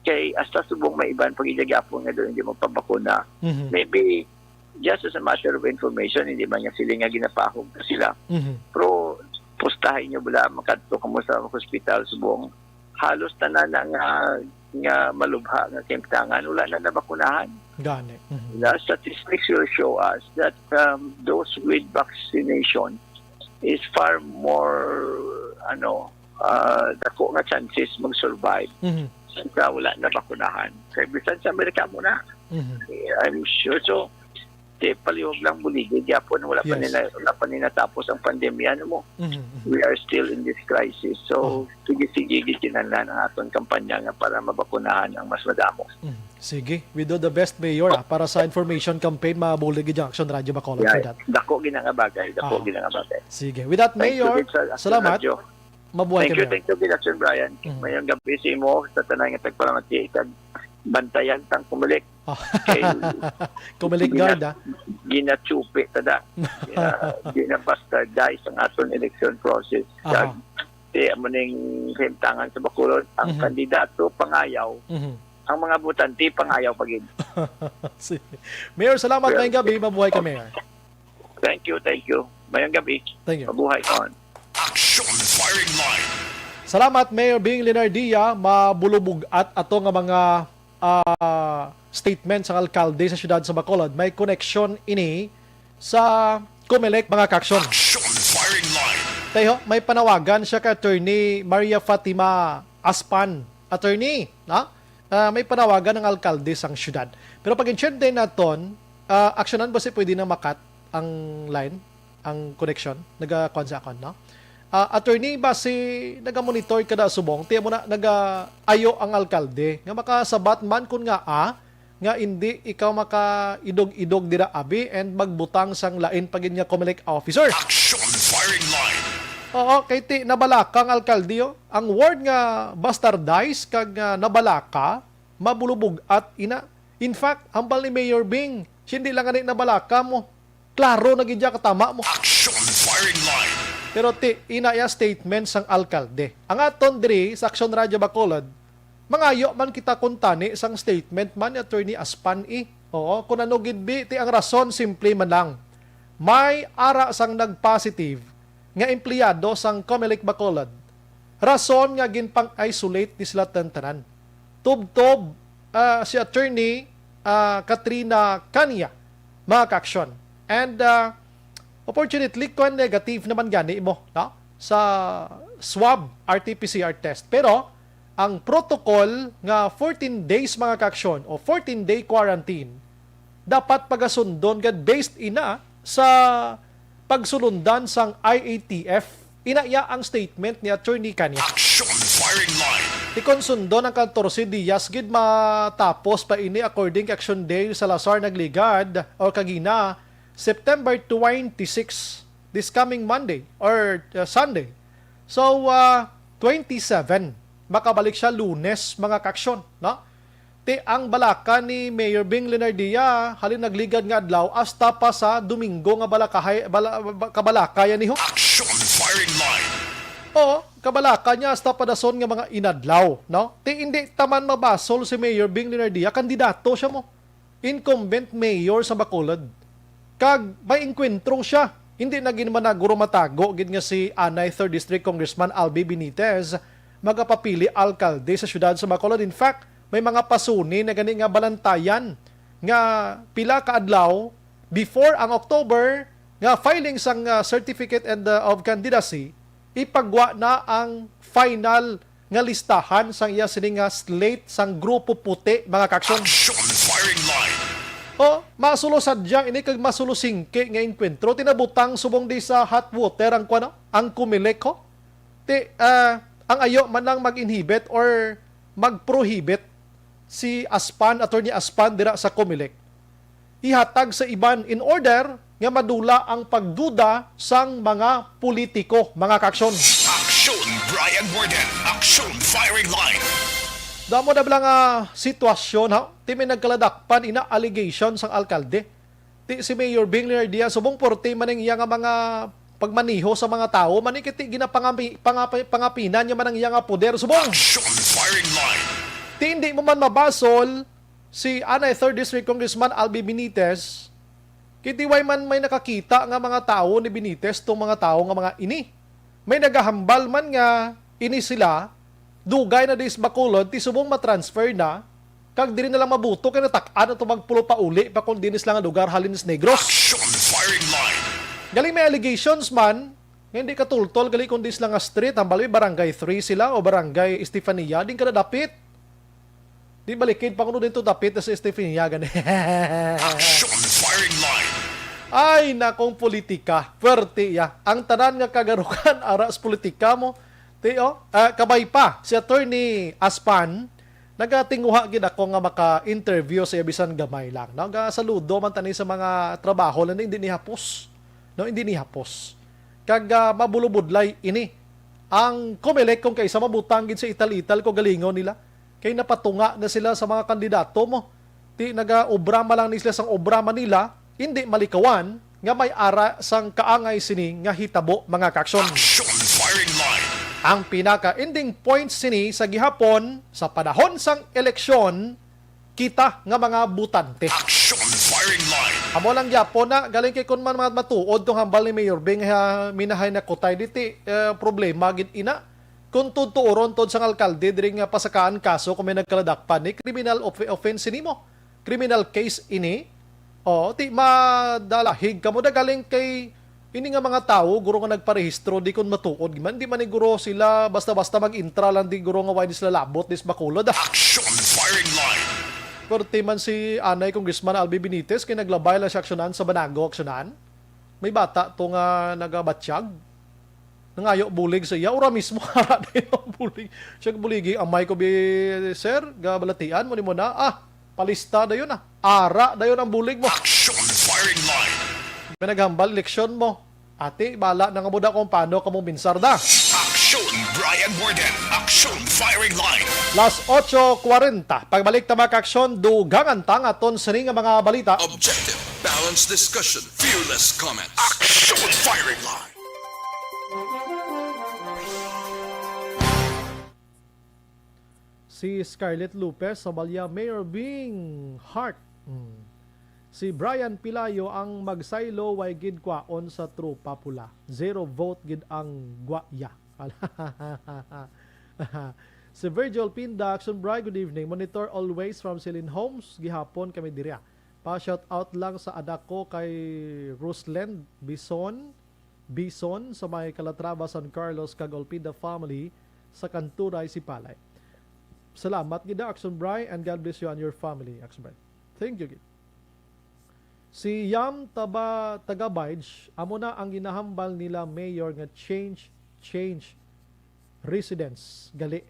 kay hasta subong may iban pag-igyapon nga doon hindi mo pabakuna. Maybe just as a matter of information, hindi man nga sila nga ginapahog na sila. Pero pustahin nyo bala makadto kamo sa hospital subong halos tanan nga malubha nga kimtangan wala na nabakunahan. Gani. The statistics will show us that those with vaccination is far more dako nga chances mag-survive sa wala na bakunahan. Kaya bisan sa Amerika mo na. I'm sure so paliwag lang buligid yapon wala pa nila tapos ang pandemya mo. We are still in this crisis. So sige kinahanglan ang aton kampanya nga para mabakunahan ang mas madamo. Sige, we do the best, Mayor, para sa information campaign mabuligid ang Action Radio Bacolod for that. Dako ginanga bagay. Sige, with that, Mayor, salamat. Mabuhay ka, Mayor. Thank you, Action Brian. Mayong gabi si mo sa tanan nga tagpalamati ikag bantayan tang kumulik. Kumilig guard, Ginachupi tada. Ginabastardize ang aton election process. Di amo ning himtangan sa Bacolod ang kandidato pangayaw. Ang mga butante pangayaw pagid. Mayor, salamat ngayong gabi. Mabuhay ka, Mayor. Thank you. Mayong gabi. Thank you. Mabuhay on. Action Firing Line. Salamat, Mayor Bing Lenardia. Mabulubog at ato nga mga statement sa alkalde sa syudad sa Bacolod. May connection ini sa Comelec, mga kaksyon. Action Firing Line. Tayo, may panawagan siya kay Attorney Maria Fatima Aspan. Attorney, may panawagan ng alkalde sang syudad. Pero pag-insyente naton, aksyonan ba si pwede na makat ang line, ang connection? Nag-kuan sa akon, no? Attorney, ba si naga-monitor kada subong, tiyan mo na nag-ayo ang alkalde, nga makasabat man kun nga nga hindi ikaw maka-idog-idog dira abi and magbutang sang lain pagin nga Comelec officer. Action Firing Line. Oo, kay ti nabalaka ang alkalde yo. Ang word nga bastardize kag nabalaka, mabulubog at ina. In fact, hambal ni Mayor Bing, hindi lang ganit nabalaka mo. Klaro na gidya katama mo. Action Firing Line. Pero inaya statement sang alkalde. Ang aton diri sa Action Radio Bacolod, mangayo man kita kuntani sang statement man ni Attorney Aspan Oo, kung ano gidbi, ang rason simple man lang. May ara sang nag-positive nga empleyado sang Comelec Bacolod. Rason nga ginpang-isolate ni sila tanan. Tub-tub si Attorney Katrina Kanya, mga kaksyon. And opportunity kung negative naman gani mo sa swab RT-PCR test. Pero ang protocol nga 14 days mga kaksyon o 14-day quarantine dapat pagasundon based ina sa pagsulundan sang IATF. Inaya ang statement ni Attorney Kanya. Action Firing Line. Ikonsundon ang 14 días gid matapos pa ini according to Action Day sa Salazar nagligad o kagina September 26, this coming Monday or Sunday. So, 27 makabalik siya Lunes, mga kaksyon, no? Ti ang balaka ni Mayor Bing Lenardia halin nagligad nga adlaw hasta pa sa Domingo nga kabalakayan niho. Action firing line. O kabalaka niya hasta padason nga mga inadlaw, no? Ti hindi taman mabasol si Mayor Bing Lenardia, kandidato siya mo. Incumbent mayor sa Bacolod. Kag may enkwentro siya. Hindi na ginaman na guro matago gid nga si Anay 3rd District Congressman Albi Benitez magapapili alkalde sa syudad sa Bacolod. In fact, may mga pasuni na gani nga balantayan nga pila ka adlaw before ang October nga filing sang certificate and of candidacy, ipagwa na ang final nga listahan sang iya sini nga slate sang grupo puti, mga kaksyon. Action firing line. O, masulo sadyang ini kag masulo singke nga enkwentro tinabutang subong di sa hot water ang kuno, ang Comelec ko. Ang ayo man lang mag-inhibit or mag-prohibit si Aspan, Attorney Aspan dira sa Comelec. Ihatag sa iban in order nga madula ang pagduda sang mga politiko, mga kaksyon. Action Brian Warden. Action firing line. Damo na bilang sitwasyon ha. Ti may nagkaladakpan ina allegation sang alkalde. Ti si Mayor Bing Lenardia subong porte maning iya nga mga pagmaniho sa mga tao manikiti pangapinan niya man ang iya nga poder subong. Action firing line. Ti hindi mo man mabasol si Anay 3rd District Congressman Albi Benitez. Kiti way man may nakakita nga mga tao ni Benitez tong mga tao nga mga ini. May nagahambal man nga ini sila dugay na dis Bacolod ti subong matransfer na kag diri na lang mabuto kay natak-an ato magpulo pa uli pa kun dinis lang nga lugar Halinas Negros. Action firing line. Galing may allegations man, hindi katultol galing kun dis lang nga street, hambal barangay 3 sila o barangay Estefania din kada dapit. Di balikid pa kuno dito dapit sa Estefania gani. Action firing line. Ay nakong politika, pwerte ya. Ang tanan nga kagarukan aras politika mo. Kabay pa si Attorney Aspan nagatinguha gid ako nga maka-interview sa bisan gamay lang. Nagasaludo man tani sa mga trabaho na hindi ni hapos. No, hindi ni hapos. Kag mabulubudlay ini ang Comelec kung kaysa mabutang gid sa ital-ital ko galingon nila. Kay napatunga na sila sa mga kandidato mo. Ti naga-obra lang ni sila sang obra nila, hindi malikawan nga may ara sang kaangay sini nga hitabo, mga kaksyon. Action firing line. Ang pinaka-ending point sini sa gihapon sa panahon sang eleksyon, kita nga mga butante. Action firing line. Amo lang gyapon na galing kay kun man matuod tong hambal ni Mayor Bing minahay na kutay diti problema gid ina. Kung tutuoron tod sang alkalde diri nga pasakaan kaso kung may nagkaladakpan ni criminal offense nimo. Criminal case ini. O ti madalahig kamo da galing kay ini nga mga tao, guro nga nagparehistro, di kun matuod. Di man ni guro sila, basta-basta mag-intra lang, di guro nga why sila labot, dis Bacolod. Action firing line. Korte man si Anay Congressman Albi Benitez, kaya naglabay lang siya aksyonan sa Banago aksyonan. May bata to nga nagabatsyag. Nangayo bulig sa iya, ura mismo, hara na yung bulig. Siya buligi, amay ko sir, gabalatian mo ni mo na, palista na yun Ara na yun ang bulig mo. Action firing line. May naghambal, leksyon mo. Ate, bala na nga mo da kung paano ka mong binsarda. Action Brian Warden. Action firing line. Las 8:40. Pagbalik ta mga kaksyon, dugangan tang aton sa nga mga balita. Objective, balanced discussion, fearless comments. Action firing line. Si Scarlett Lopez sa Balya Mayor Bing Hart. Si Brian Pilayo ang magsaylo way gid kwaon sa Tropa Pula. 0 vote gid ang gwaya. Si Virgil Pinda, Action Bri, good evening. Monitor always from Celine Homes. Gihapon kami diriya. Pa-shout out lang sa anak ko kay Rusland Bison sa may Calatrava, San Carlos, Kagolpida family sa Kanturay, Sipalay. Salamat gid Action Bri and God bless you and your family, Action Bri. Thank you gid. Si Yam Tagabayj, amo na ang ginahambal nila mayor nga change residence. Gali.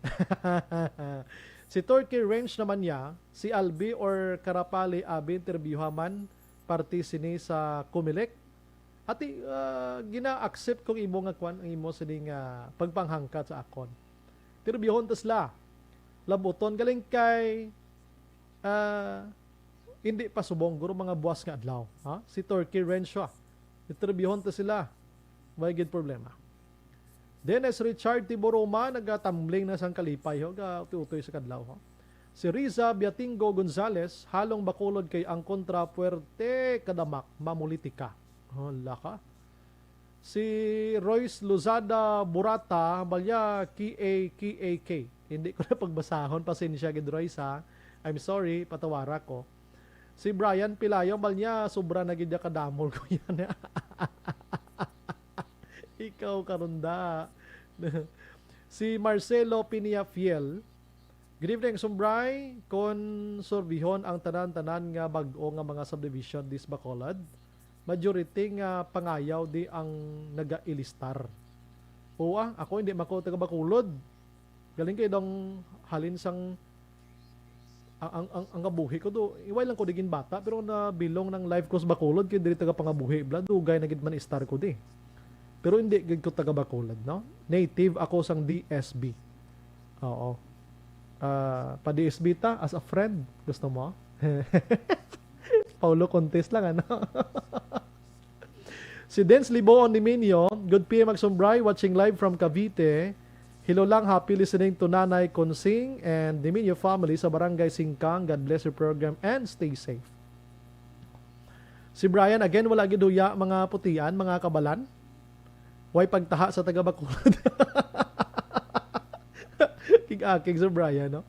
Si Turkey Range naman niya, si Albi or Karapali abi interviewhaman party sini sa Comelec. At gina-accept kong imo nga kwan ang imo sining pagpanghangkat sa akon. Tirbihon tas la. Labuton galing kay hindi pa subong guro mga buwas nga adlaw. Ha? Si Turkey Renshaw. Tirbihon ta sila. May good problema. Dennis Richard Tiboroma nagatumbling na sang kalipay ho ga utoy sa kadlaw ho. Si Riza Biatingo Gonzales halong bakulod kay ang kontra puerte kadamak mamulitika. Hala ka. Si Royce Luzada Burata balya KAK. Hindi ko na pagbasahon pasensya gid Royce ha. I'm sorry patawara ko. Si Brian Pilayo balya sobra na gid kadamol ko yan. Ikaw karunda. Si Marcelo Piniafiel. Good evening, Sumbray. Konsorbihon ang tanan-tanan nga bag-o nga mga subdivision dis Bacolod. Majority nga pangayaw di ang naga-ilistar. Uwa, ako hindi mako taga Bacolod. Galing kayo dong halin sang ang kabuhi ko do. Iway lang ko digin bata pero na bilong ng life course Bacolod kay diri taga pangabuhi. Dugay na gid man star ko di. Pero hindi gid ko taga Bacolod, no? Native ako sang DSB. Oo. Pa-DSB ta as a friend. Gusto mo? Paulo contest lang, ano? Si Dens Liboon Niminio, good PM Magsumbray, watching live from Cavite. Hello lang, happy listening to Nanay Consing and Niminio family sa Barangay Singkang. God bless your program and stay safe. Si Brian, again, wala giduya mga putian, mga kabalan. Way pagtaha sa taga Bacolod. King Sir Brian, no?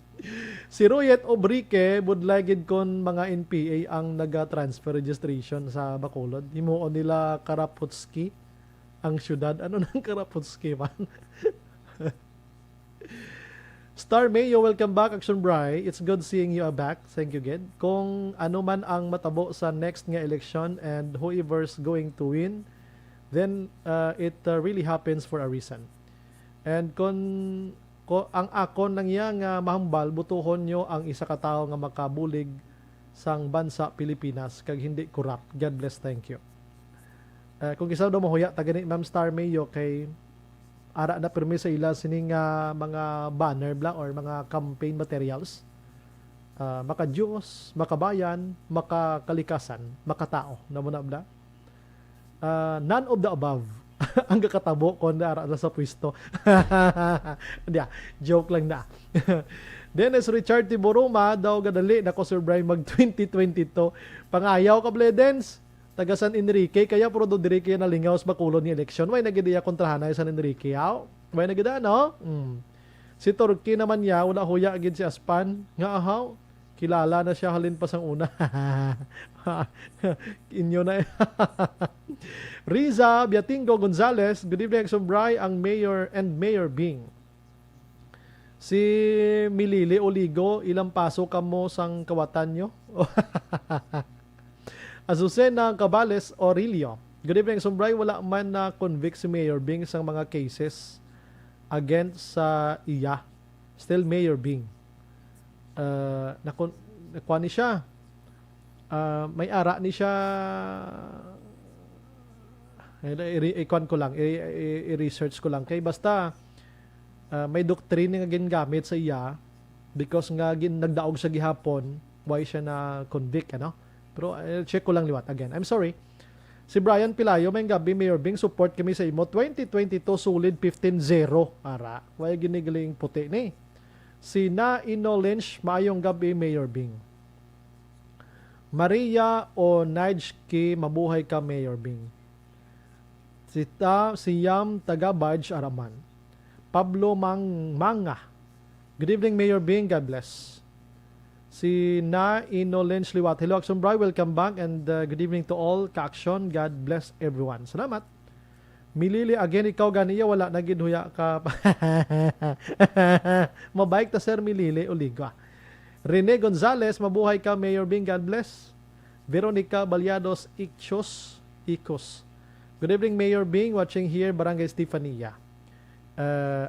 Si Royet Obrique, budlagid kon mga NPA ang naga-transfer registration sa Bacolod. Himuon nila Karaputski ang syudad. Ano nang Karaputski man? Star Mayo, welcome back, Action Bry. It's good seeing you back. Thank you, Ged. Kung ano man ang matabo sa next nga election and whoever's going to win, then it really happens for a reason. And kung ang akon lang iya nga mahambal, butuhon nyo ang isa ka tawo nga makabulig sang bansa Pilipinas kag hindi corrupt. God bless, thank you. Kung kisaw daw mahuya tagani Ma'am Star Mayo kay ara na permi sa ila sining mga banner bla or mga campaign materials. Maka-Diyos, makabayan, makakalikasan, makatao. Namo na bla. None of the above. Ang kakatabo ko na sa pwesto. Joke lang na. Dennis Richard Tiboroma daw gadali na ko Sir Brian mag 2022. Pangayaw ka Bledens. Taga San Enrique kaya puro do diri kaya nalingaw sa Bacolod ni election. Way nagidiya kontrahan ay San Enrique. Way nagida no? Si Turkey naman ya wala huya gid si Aspan nga ahaw. Kilala na siya halin pa sang una. Inyo na. Riza Biatingo Gonzales, good evening, Sumbray, ang Mayor and Mayor Bing. Si Milili Oligo, ilang paso ka mo sang kawatan nyo? Azucena Cabales Aurelio, good evening, Sumbray, wala man na convict si Mayor Bing sang mga cases against sa iya. Still Mayor Bing. Nakuha ni siya. May ara ni siya. I-con ko lang, i-research ko lang. Kay basta may doctrine nga gingamit sa iya because nga nagdaog sa gihapon why siya na convict, ano? Pero check ko lang liwat again. I'm sorry. Si Brian Pilayo, may gabi, Mayor Bing, support kami sa imo. 2022 solid 15-0. Ara, why ginigaling puti ni? Si Naino Lynch, maayong gabi, Mayor Bing. Maria o Najki, mabuhay ka, Mayor Bing. Si Yam Tagabaj Araman. Pablo Manga. Good evening, Mayor Bing. God bless. Si Naino Lynch Liwat. Hello, Action Bry. Welcome back and good evening to all. Ka-action. God bless everyone. Salamat. Milili, again, ikaw ganiya, wala na ginhuya ka. Mabaik ta, Sir Milili, Oligwa. Rene Gonzales, mabuhay ka, Mayor Bing, God bless. Veronica Balyados, Ikos. Good evening, Mayor Bing, watching here, Barangay Stefania.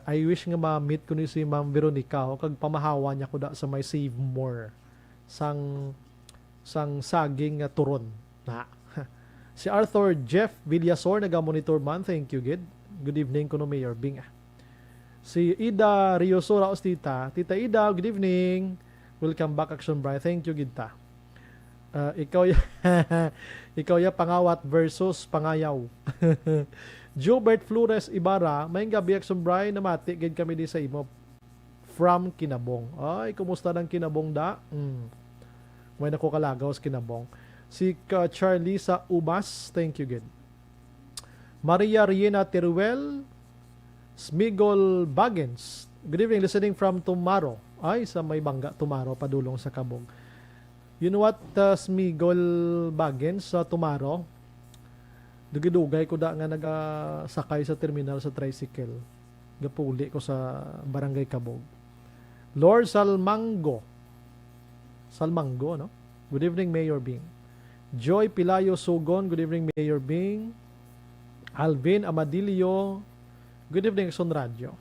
I wish nga ma-meet ko ni si Ma'am Veronica, o kag pamahawa niya ko da sa may Save More, sang saging turon. Na. Si Arthur Jeff Villasor, naga-monitor man. Thank you, Gid. Good evening, Kuno Mayor Bing. Si Ida Riosora Ostita. Tita Ida, good evening. Welcome back, Action Bright. Thank you, Gita. Ikaw ya pangawat versus pangayaw. Jobert Flores Ibarra, may gabi Action Bright na mati gid kami di sa imo from Kinabong. Ay, kumusta ng Kinabong da? May nako kalagaw sa Kinabong. Si Charlie sa Ubas, thank you, good. Maria Riena Teruel, Smigol Baggins, good evening, listening from Tumaro. Ay, sa may bangga, Tumaro, padulong sa Kabong. You know what, Smigol Baggins sa Tumaro? Dugidugay ko da nga nagasakay sa terminal sa tricycle. Gapuli ko sa Barangay Kabog. Lord Salmango, no? Good evening, Mayor Bing. Joy Pilayo Sugon, good evening, Mayor Bing. Alvin Amadilio, good evening, Exxon Radio.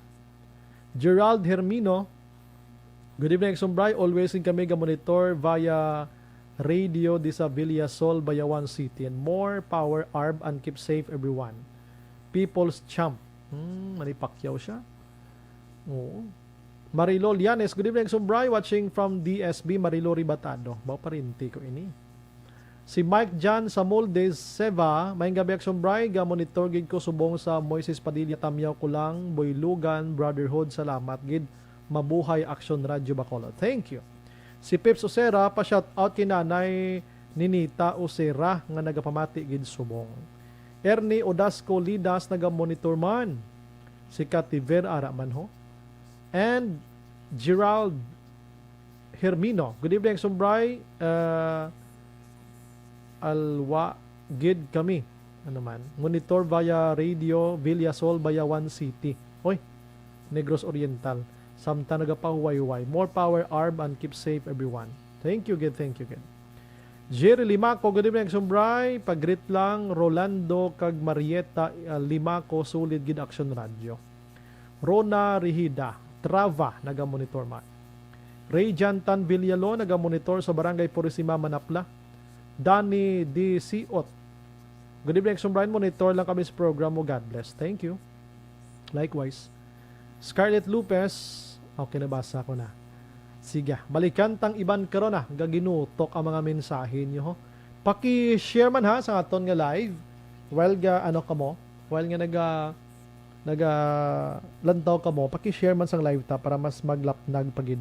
Gerald Hermino, good evening, Exxon Bray. Always in kami monitor via radio di sa Villasol, Bayawan City. And more power, Arb, and keep safe everyone. People's Champ. Manipakyaw siya. Oo. Marilo Lianes, good evening, Exxon Bray. Watching from DSB, Marilo Ribatado. Bao pa rin, ko ini. Si Mike Jan sa Moldes, Seva, may gabi Action Bray, monitor gid ko subong sa Moises Padilla, Tamyaw ko lang, Boylugan, Brotherhood, salamat gid, mabuhay Action Radio Bacolod. Thank you. Si Pips Osera, pa-shout out kay Nanay Ninita Osera, nga nagapamati gid subong. Ernie Odasco Lidas, naga-monitor man. Si Kativer Araman ho. And Gerald Hermino, good evening Action Bray, Alwa gid kami monitor via radio Villasol, Bayawan City. Oy, Negros Oriental, samtang nagapahuway-huway. More power, Arb, and keep safe everyone. Thank you, good. Jerry Limaco, good evening, Sumbray. Pagrit lang, Rolando kag Marieta Limaco, sulit gid Action Radio. Rona Rihida, Trava, naga-monitor man. Ray Jantan Villalo, naga-monitor sa Barangay Purisima, Manapla. Danny D. Siot, good evening, Action Brian. Monitor lang kami sa program mo. God bless. Thank you. Likewise. Scarlett Lopez, okay, nabasa ko na. Sige, balikan tang iban karon na. Gaginutok ang mga mensahe nyo. Ho. Paki-share man ha sa aton nga live. While ga while nga lantaw ka mo, paki-share man sang live ta para mas maglapnag pagid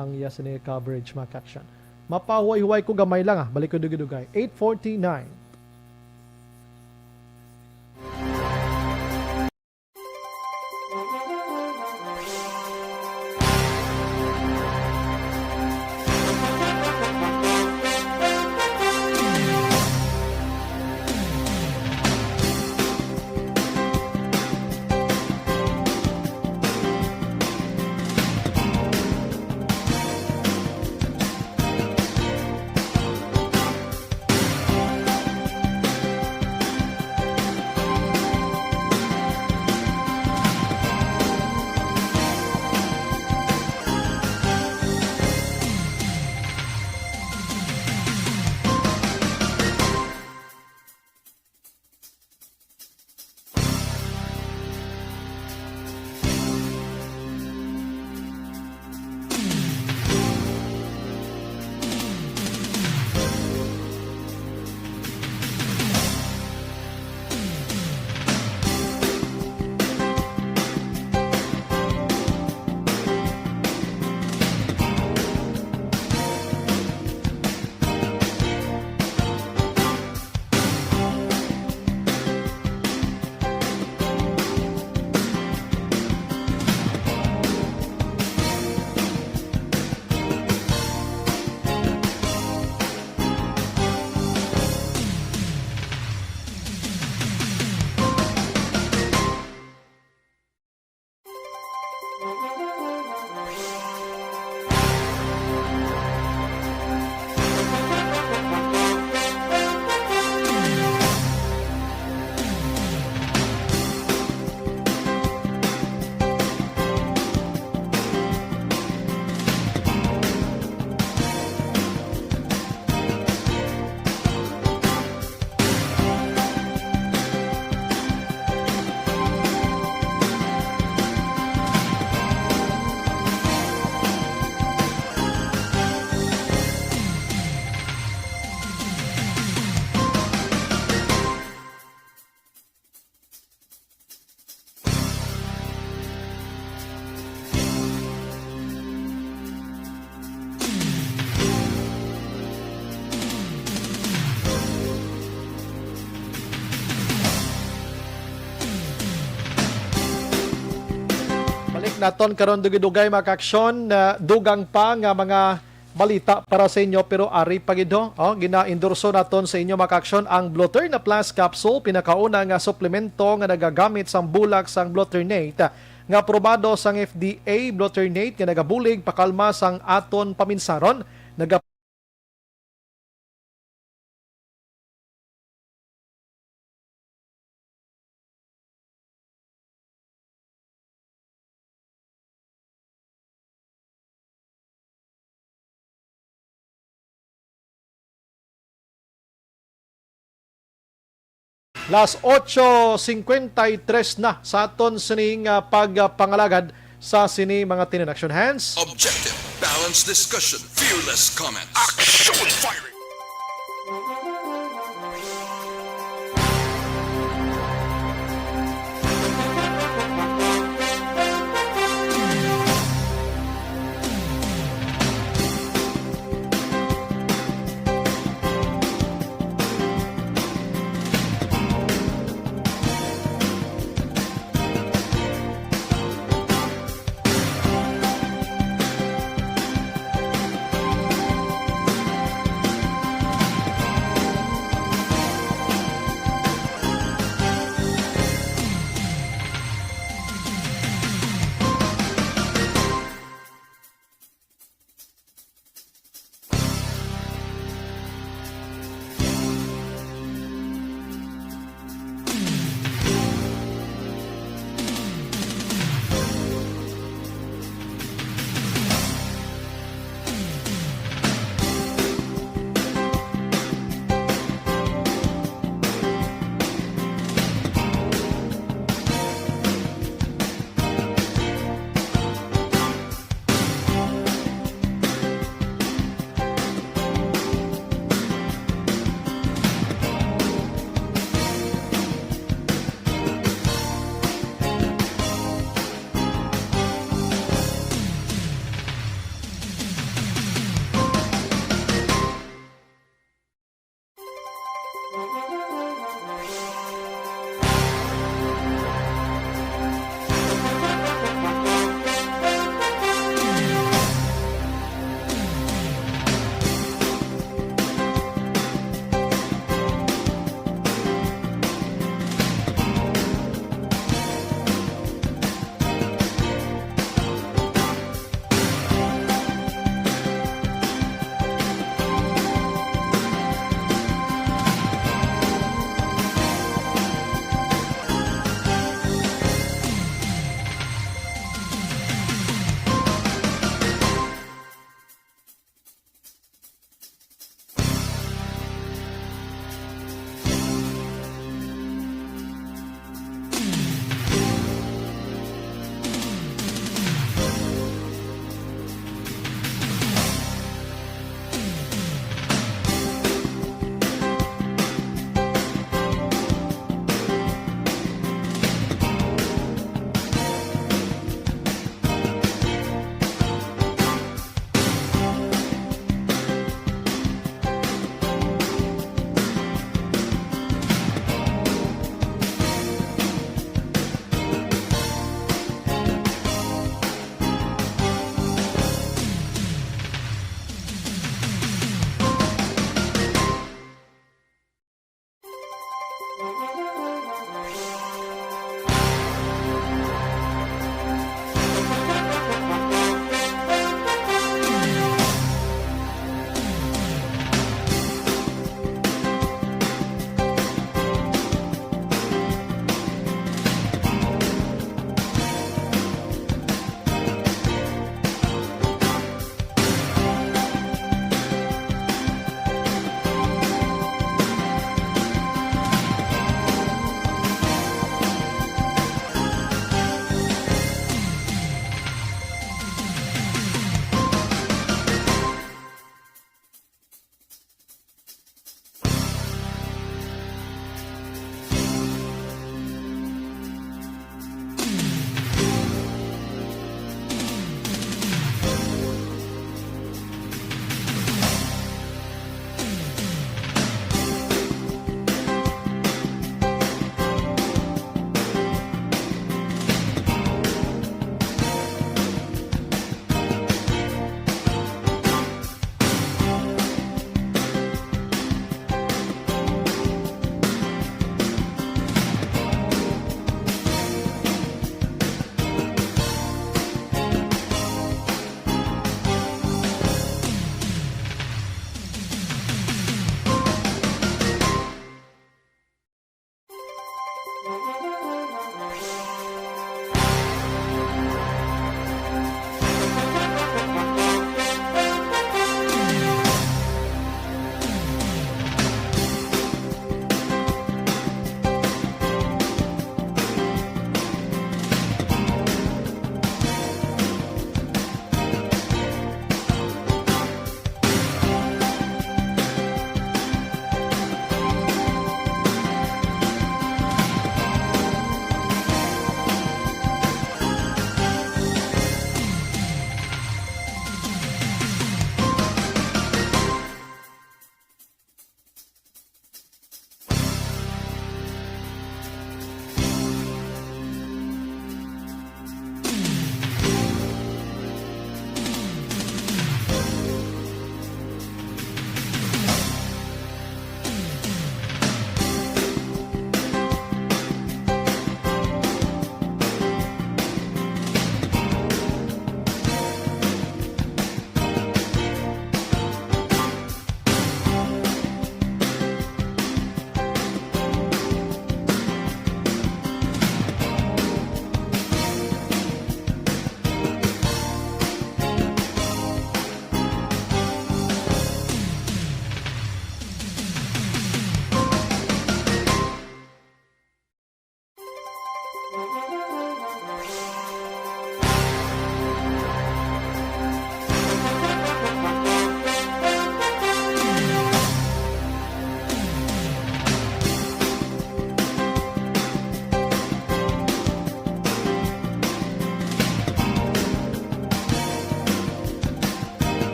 ang iya sa coverage mga action. Mapahuway-huway ko gamay lang Balik ko dugay. 8:49. naton karon dugay-dugay mga kaaksyon na dugang pa nga mga balita para sa inyo pero ari pagido gina-endorso naton sa inyo mga kaaksyon ang Bluturna Plus capsule, pinakauna nga suplemento nga nagagamit sang bulak sang Bluternate nga aprobado sang FDA. Bluternate nga nagabulig pakalma sang aton paminsaron, naga Las 8:53 na sa aton sining pagpangalagad sa sini mga tinanaksyon. Hands. Objective, balanced discussion, fearless comments. Action firing.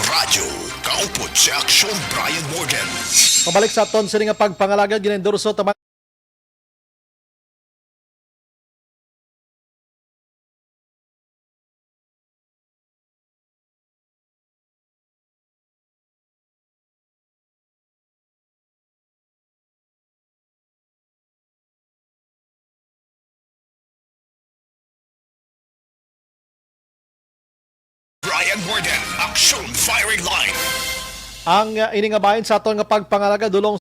Radyo, kaupod si Aksyon Brian Morgan. Pabalik sa aton sini nga pagpangalaga ginendorso taman Brian Morgan, Aksyon Firing Line. ang iningabahin sa aton nga pagpangalaga dulong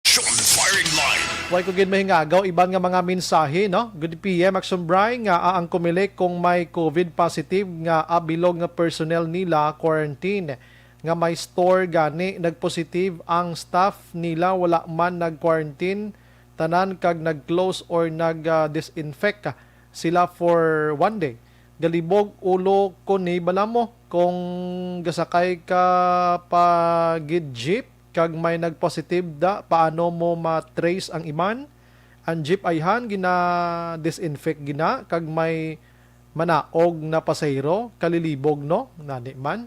Aksyon Firing Line. way ko gid mahingagaw iban nga mga mensahe no. Good PM Action Brian nga ang kumilik kung may COVID positive nga abilog nga personnel nila quarantine nga may store gani nagpositive ang staff nila wala man nag-quarantine tanan kag nag-close or nag-disinfect sila for one day. Galibog ulo ko ni bala mo kung gasakay ka pagid jeep kag may nag-positive da paano mo ma-trace ang iman ang jeep ayhan gina disinfect gina kag may manaog na pasahero kalilibog no nani man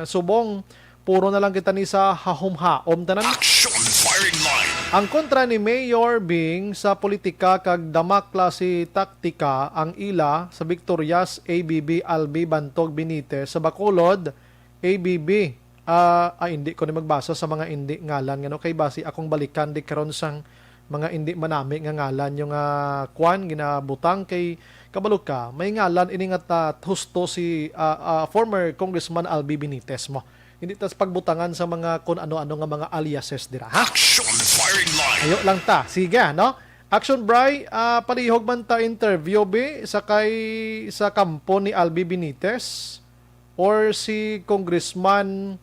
subong puro na lang kita ni sa hahom-haom tanan. Aksyon Firing Line. Ang kontra ni Mayor Bing sa politika kag damak klase taktika ang ila sa Victorias ABB Albi Bantog Benitez sa Bacolod ABB hindi ko na magbasa sa mga hindi ngalan ngano kay basi akong balikan di karon sang mga hindi manami nga ngalan yung kwan ginabutang kay kabalo ka may ngalan ini nga husto si former Congressman Albi Benitez mo hindi tas pagbutangan sa mga kung ano-ano nga mga aliases dira ha. Aksyon Firing Line. Ayo lang ta. Sige, no? Action Bry, palihog man ta interview be sa kampo ni Albi Benitez or si Congressman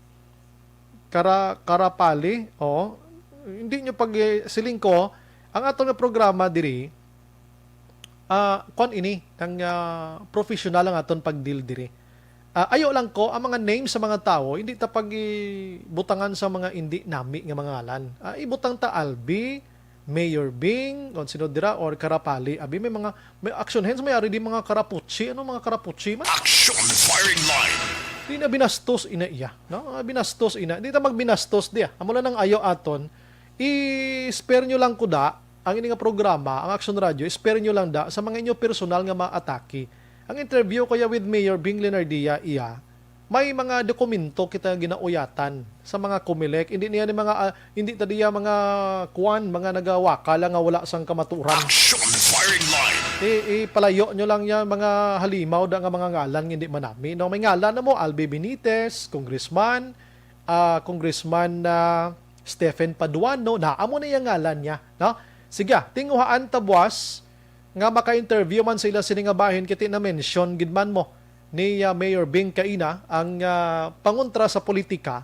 Carapali, hindi nyo pag siling ko, ang atong nga programa diri kon ini ang professional ang aton pagdeal diri. Ayo lang ko ang mga names sa mga tao hindi ta butangan sa mga hindi nami nga mga ngalan. Ibutang ta Albi, Mayor Bing, on sino dira or Carapali. Abi may action hands may ari di mga karapuchi. Ano mga karapuchi man? Aksyon Firing Line. Di na binastos ina iya. No? Binastos ina. Di ta magbinastos diya. Amo na nang ayo aton. I-spare nyo lang kuda ang ini nga programa, ang Action Radio, spare nyo lang da sa mga inyo personal nga maatake. Ang interview kaya with Mayor Bing Lenardia iya, may mga dokumento kita ginauyatan sa mga Comelec. Hindi niya ni mga hindi tadiya mga kuan, mga nagawaka lang nga wala sang kamaturan. Action firing line. Palayo nyo lang yan mga halimaw da nga mga ngalan hindi manami. No, may ngalan na mo Albe Benitez, Congressman Stephen Paduano, naamo na yung ngalan niya, no? Sige, tinguhaan tabwas nga maka-interview man sila sininga bahin kiti na mention gidman mo ni Mayor Bing Kaina ang pangontra sa politika.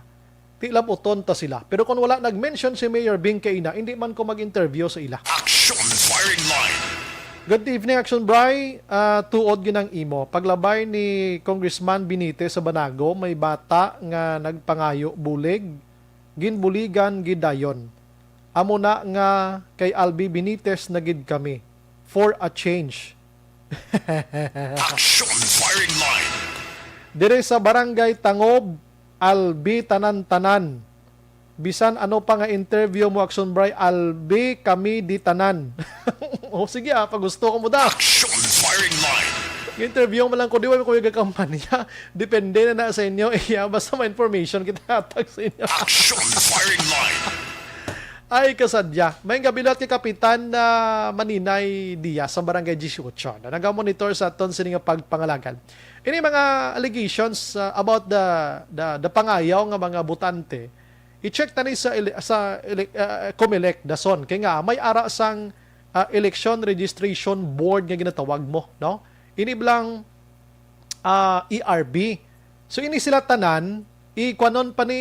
Ti laputon ta sila. Pero kung wala nag-mention si Mayor Bing Kaina, hindi man ko mag-interview sa ila. Action firing line. Good evening, Action Bry. Tuod ginang imo. Paglabay ni Congressman Benitez sa Banago, may bata nga nagpangayo bulig, ginbuligan gidayon. Amo na nga kay Albi Benitez na gid kami. For a change. Action firing line. Dire sa Barangay Tangob, Albi tanan-tanan. Bisan ano pa nga interview mo, Action Bry, Albi kami di tanan. O sige pag gusto ko mo da. Action firing line. Interview mo lang ko, di ba ko yung kampanya. Depende na sa inyo. Basta may information kita hatag sa inyo. Action firing line. Ay kasadya. May gabilat kay Kapitan na Maninay Diaz sa Barangay 18 na nagamonitor sa aton sininga pagpangalagan. Ini mga allegations about the pangayaw nga mga butante. I-check tani sa Comelec dason kay nga may ara sang election registration board nga ginatawag mo, no? Ini blang ERB. So ini sila tanan ikwanon pa ni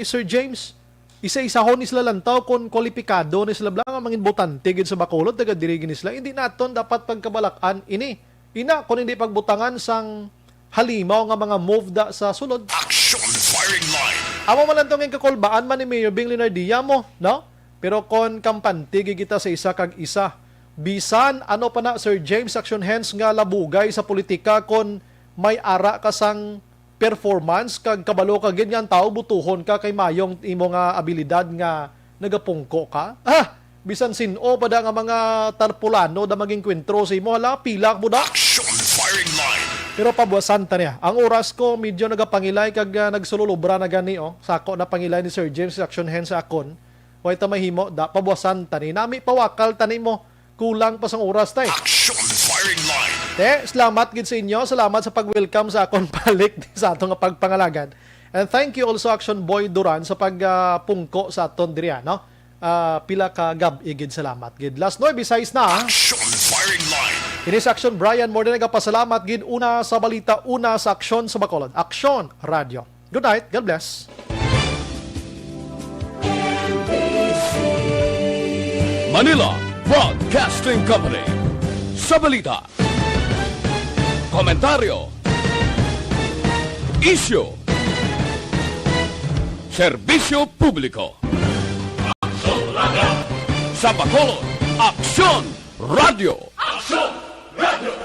Sir James. Isa-isahon ni sila lantaw kung kwalipikado ni sila blang ang mga butante gid sa Bacolod taga diri gini sila. Hindi naton dapat pagkabalakan ini. Ina kung hindi pagbutangan sang halimaw nga mga move da sa sulod. Action firing line. Amo man lang tong kakulbaan man ni Mayor Bing Lenardia mo, no? Pero kon kampante gigita sa isa kag isa. Bisan ano pa na Sir James Action Hands nga labugay sa politika kon may ara ka sang performance kag kabalo ka ganyan tao butuhon ka kay mayong imo nga abilidad nga nagapungko ka. Bisan sino pa da nga mga tarpulano da maging kwentro sa imo hala pilak mo da. Action firing line. Pero pabuwasan ta niya. Ang oras ko medyo nagapangilay kag nagsululubra na gani sako na pangilay ni Sir James Action Hands sa akon. Way ta mahimo da pabuwasan ta ni nami pawakal tani mo. Kulang pa sang oras tay. Action firing line. Salamat gid sa inyo. Salamat sa pag-welcome sa akon balik sa atong pagpangalagan. And thank you also Action Boy Duran sa pagpungko sa aton diri no. Pila ka gab gid salamat gid. Last noy besides na. Action firing line. Ini sa Action Brian more than nagapasalamat gid una sa balita, una sa aksyon sa Bacolod. Action Radio. Good night. God bless. Manila Broadcasting Company. Sa balita, komentaryo, issue, serbisyo publiko. Sa Bacolod, Action Radio. Action Radio!